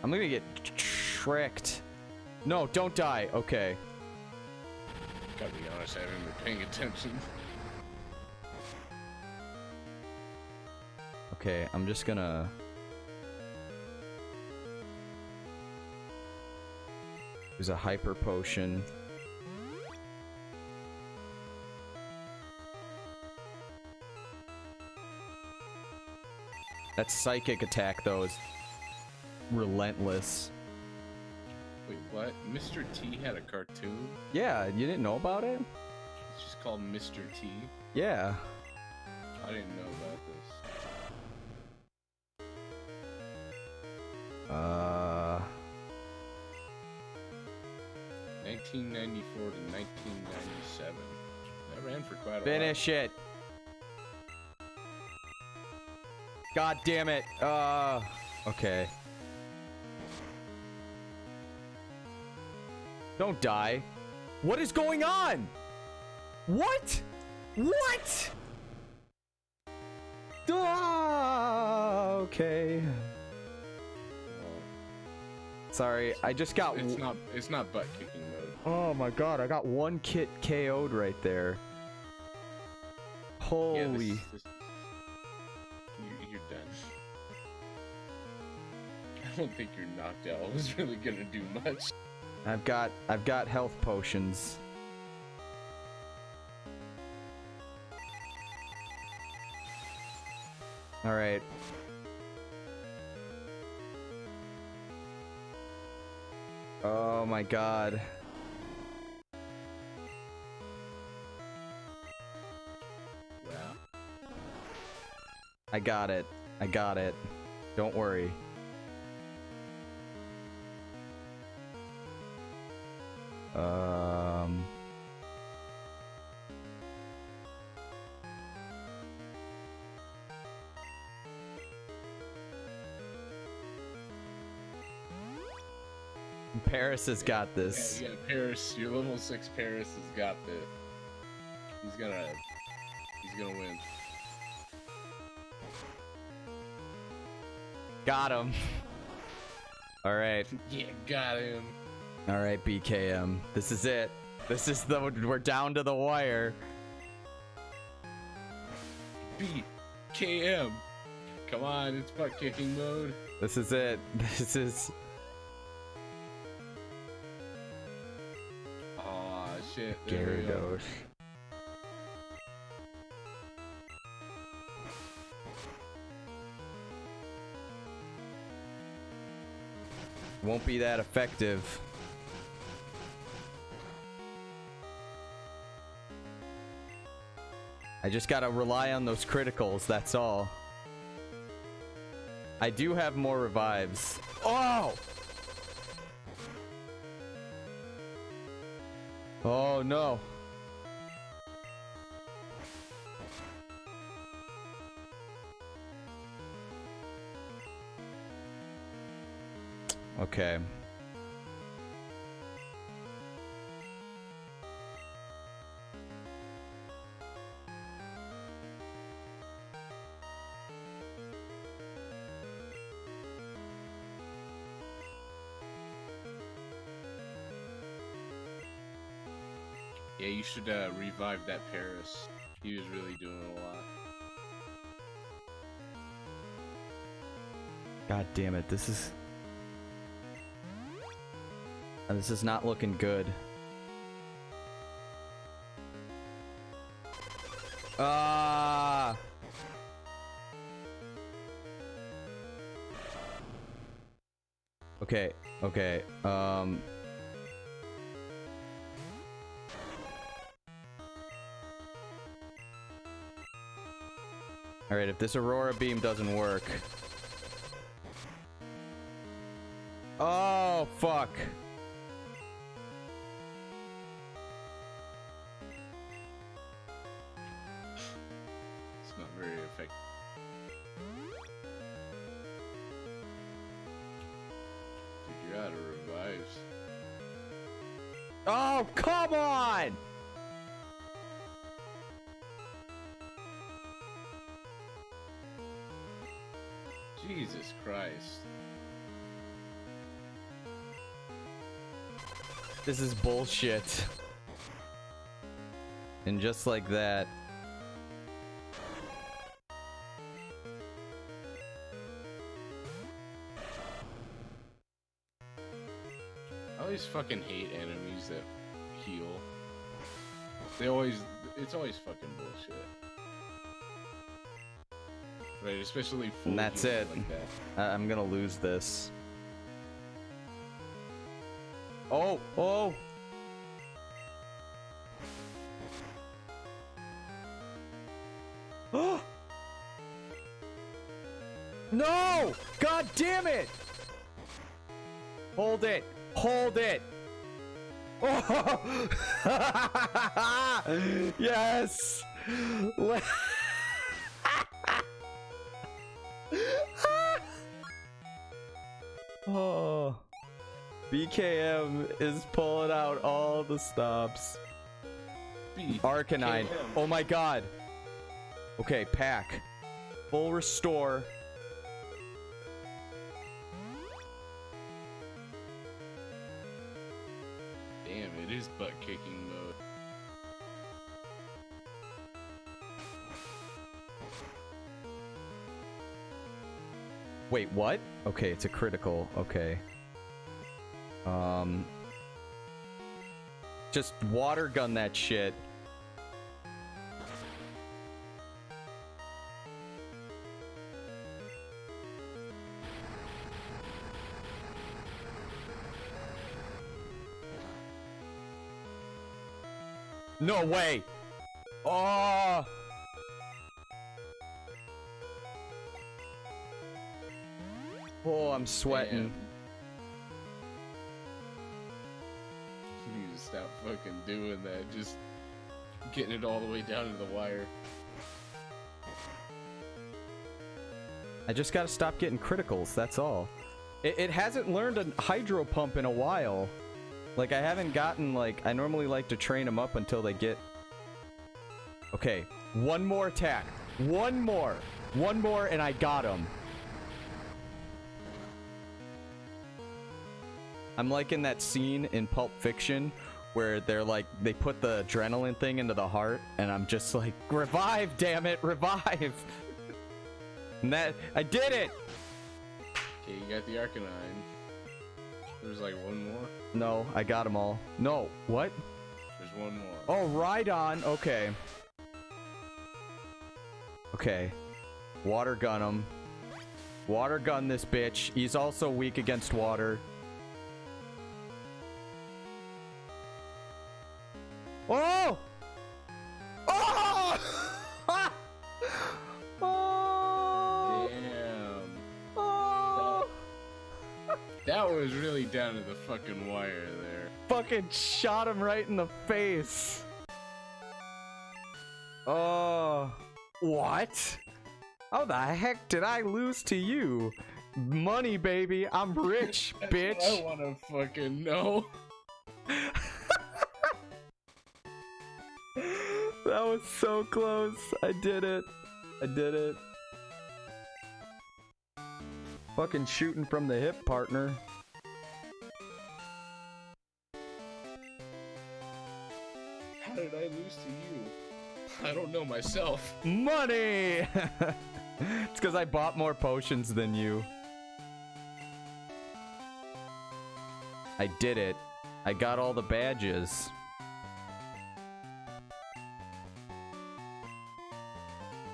I'm gonna get tricked. No, don't die. Okay. Gotta be honest, I haven't been paying attention. Okay, I'm just gonna... use a hyper potion. That psychic attack, though, is relentless. Wait, what? Mr. T had a cartoon? Yeah, you didn't know about it? It's just called Mr. T? Yeah. I didn't know about this. 1994 to 1997. That ran for quite a while. Finish it. God damn it. Okay. Don't die. What is going on? What? What? Okay. Sorry, I just got... It's not butt kicking mode. Oh my god, I got one kit KO'd right there. Holy... Yeah, you're done. I don't think your knockdown was really gonna do much. I've got health potions. All right. Oh my god. Wow. I got it. I got it. Don't worry. Paris has got this. Yeah, Paris, your level 6 Paris has got this. He's gonna win. Got him. All right. Yeah, got him. All right, BKM. This is it. This is we're down to the wire. BKM. Come on, it's butt kicking mode. This is it. This is... Aw, shit. There we go. Gyarados. Won't be that effective. I just gotta rely on those criticals, that's all. I do have more revives. Oh! Oh no. Okay. Yeah, you should revive that Paris. He was really doing a lot. God damn it, this is not looking good. Ah! Okay, okay. All right, if this Aurora Beam doesn't work. Oh, fuck. It's not very effective. Dude, you're out of revives. Oh, come on! Jesus Christ. This is bullshit. And just like that. I always fucking hate enemies that heal. They always, it's always fucking bullshit. Right, especially full And that's healing it. like that. I'm gonna lose this. Oh, oh! Oh! No! God damn it! Hold it! Hold it! Oh! Yes! Oh, BKM is pulling out all the stops. Arcanine. Oh my god. Okay, pack. Full restore. Damn, it is butt kicking mode. Wait, what? Okay, it's a critical. Okay. Just water gun that shit. No way. Oh. Oh, I'm sweating. You need to stop fucking doing that. Just getting it all the way down to the wire. I just gotta stop getting criticals, that's all. It hasn't learned a hydro pump in a while. Like, I haven't gotten, like, I normally like to train them up until they get... Okay, one more attack. One more. One more and I got him. I'm like in that scene in Pulp Fiction where they're like, they put the adrenaline thing into the heart and I'm just like, revive, damn it, revive. And that, I did it. Okay, you got the Arcanine. There's like one more. No, I got them all. No, what? There's one more. Oh, right on. Okay. Okay. Water gun him. Water gun this bitch. He's also weak against water. Oh! Oh! Oh! Damn. Oh! That was really down to the fucking wire there. Fucking shot him right in the face. Oh. What? How the heck did I lose to you? Money, baby. I'm rich, bitch. I wanna fucking know. That was so close. I did it. I did it. Fucking shooting from the hip, partner. How did I lose to you? I don't know myself. Money! It's because I bought more potions than you. I did it. I got all the badges.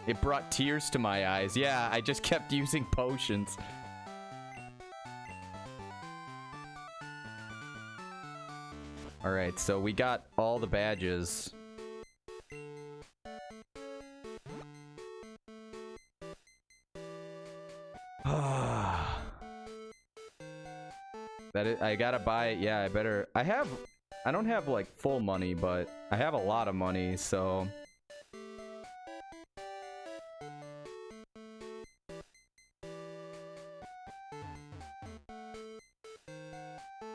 It brought tears to my eyes. Yeah, I just kept using potions. Alright, so we got all the badges. I gotta buy it. Yeah, I don't have like full money, but I have a lot of money, so.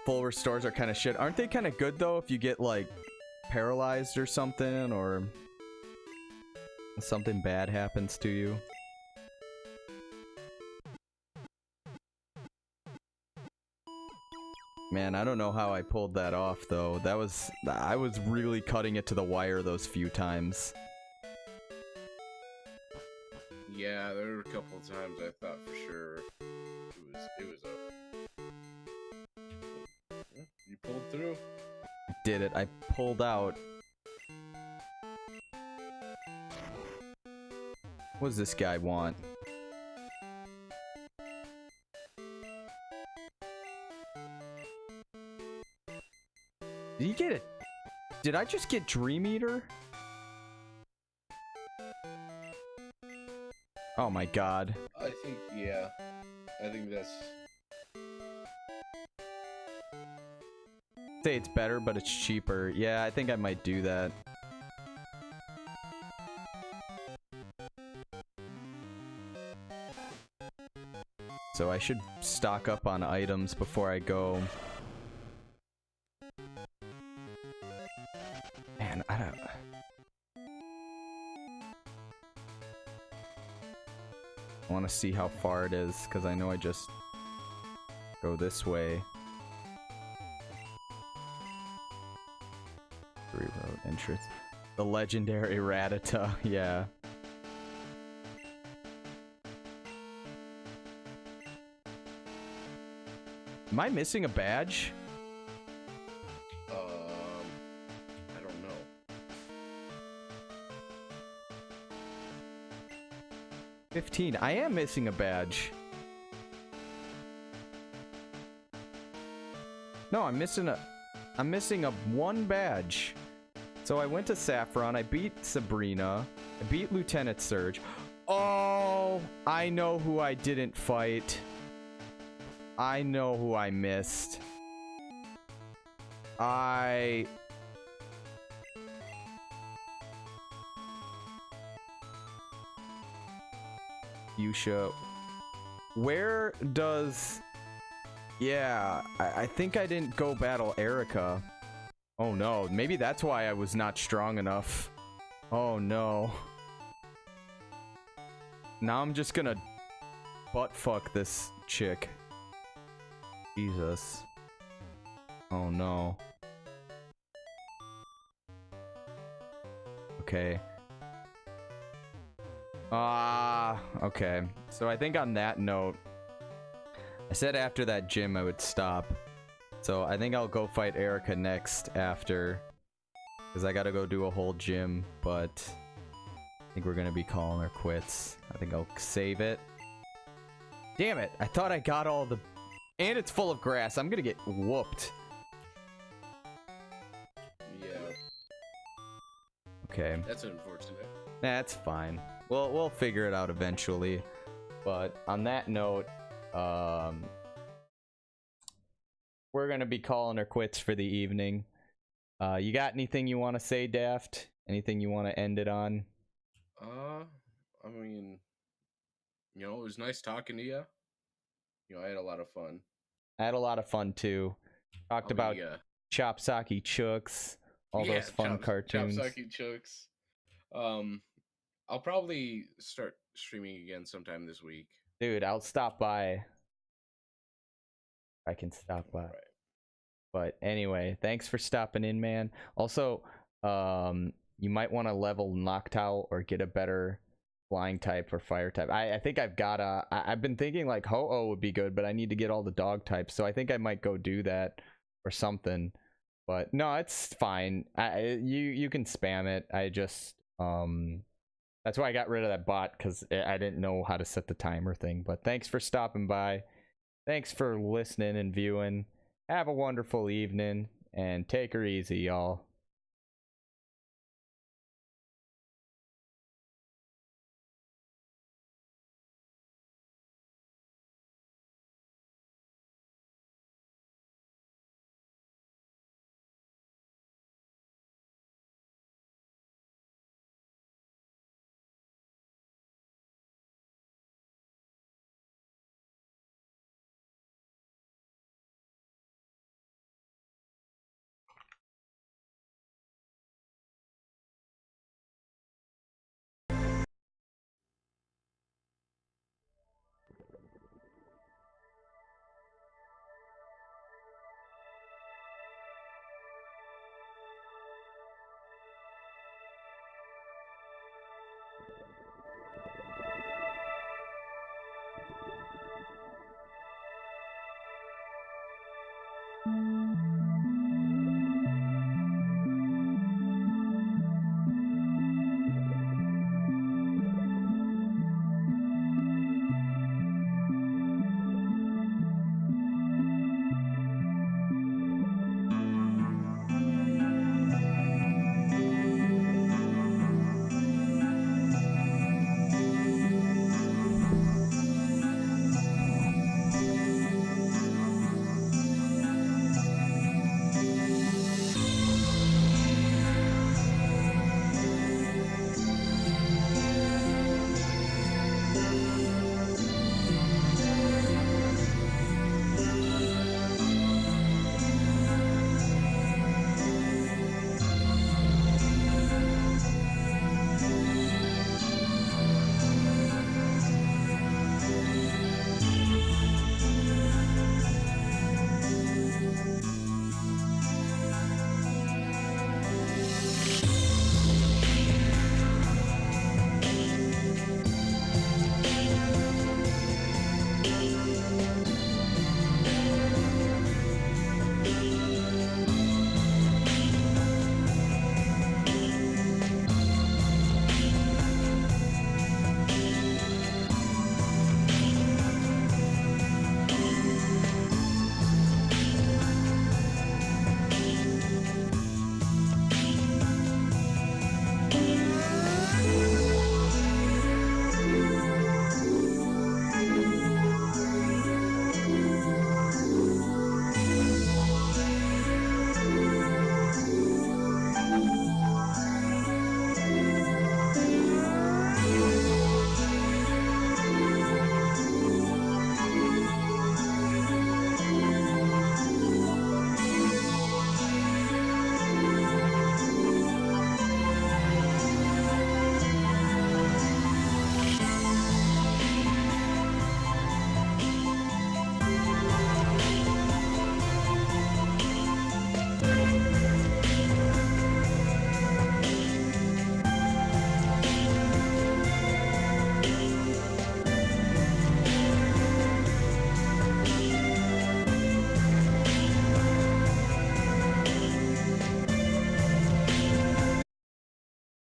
Full restores are kind of shit. Aren't they kind of good though if you get like paralyzed or something, or something bad happens to you? Man, I don't know how I pulled that off though. I was really cutting it to the wire those few times. Yeah, there were a couple of times I thought for sure it was over. Yeah, you pulled through. I did it. I pulled out. What does this guy want? Did he get it? Did I just get Dream Eater? Oh my god. I think, yeah. I think that's... Say it's better, but it's cheaper. Yeah, I think I might do that. So I should stock up on items before I go. Man, I don't... I want to see how far it is, because I know I just go this way. Road entrance. The legendary Rattata, yeah. Am I missing a badge? I don't know. $15. I am missing a badge. No, I'm missing a one badge. So I went to Saffron, I beat Sabrina, I beat Lieutenant Surge. Oh, I know who I didn't fight. I know who I missed. Fuchsia. Where does... Yeah, I think I didn't go battle Erica. Oh no, maybe that's why I was not strong enough. Oh no. Now I'm just gonna butt fuck this chick. Jesus. Oh no. Okay. Okay. So I think on that note, I said after that gym I would stop. So I think I'll go fight Erica next after, because I gotta go do a whole gym, but I think we're gonna be calling her quits. I think I'll save it. Damn it, I thought I got all the... And it's full of grass. I'm gonna get whooped. Yeah. Okay. That's unfortunate. That's fine. We'll figure it out eventually. But on that note, we're gonna be calling her quits for the evening. You got anything you want to say, Daft? Anything you want to end it on? I mean, you know, it was nice talking to you. You know, I had a lot of fun. I had a lot of fun too. Talked about Chopsaki Chooks, all those fun cartoons. Chopsaki Chooks. I'll probably start streaming again sometime this week. Dude, I'll stop by. I can stop by. Right. But anyway, thanks for stopping in, man. Also, you might want to level Noctowl or get a better flying type or fire type. I think I've got I've been thinking like Ho-Oh would be good, but I need to get all the dog types, so I think I might go do that or something. But no, it's fine. You can spam it. I just that's why I got rid of that bot, because I didn't know how to set the timer thing. But thanks for stopping by. Thanks for listening and viewing. Have a wonderful evening and take her easy, y'all.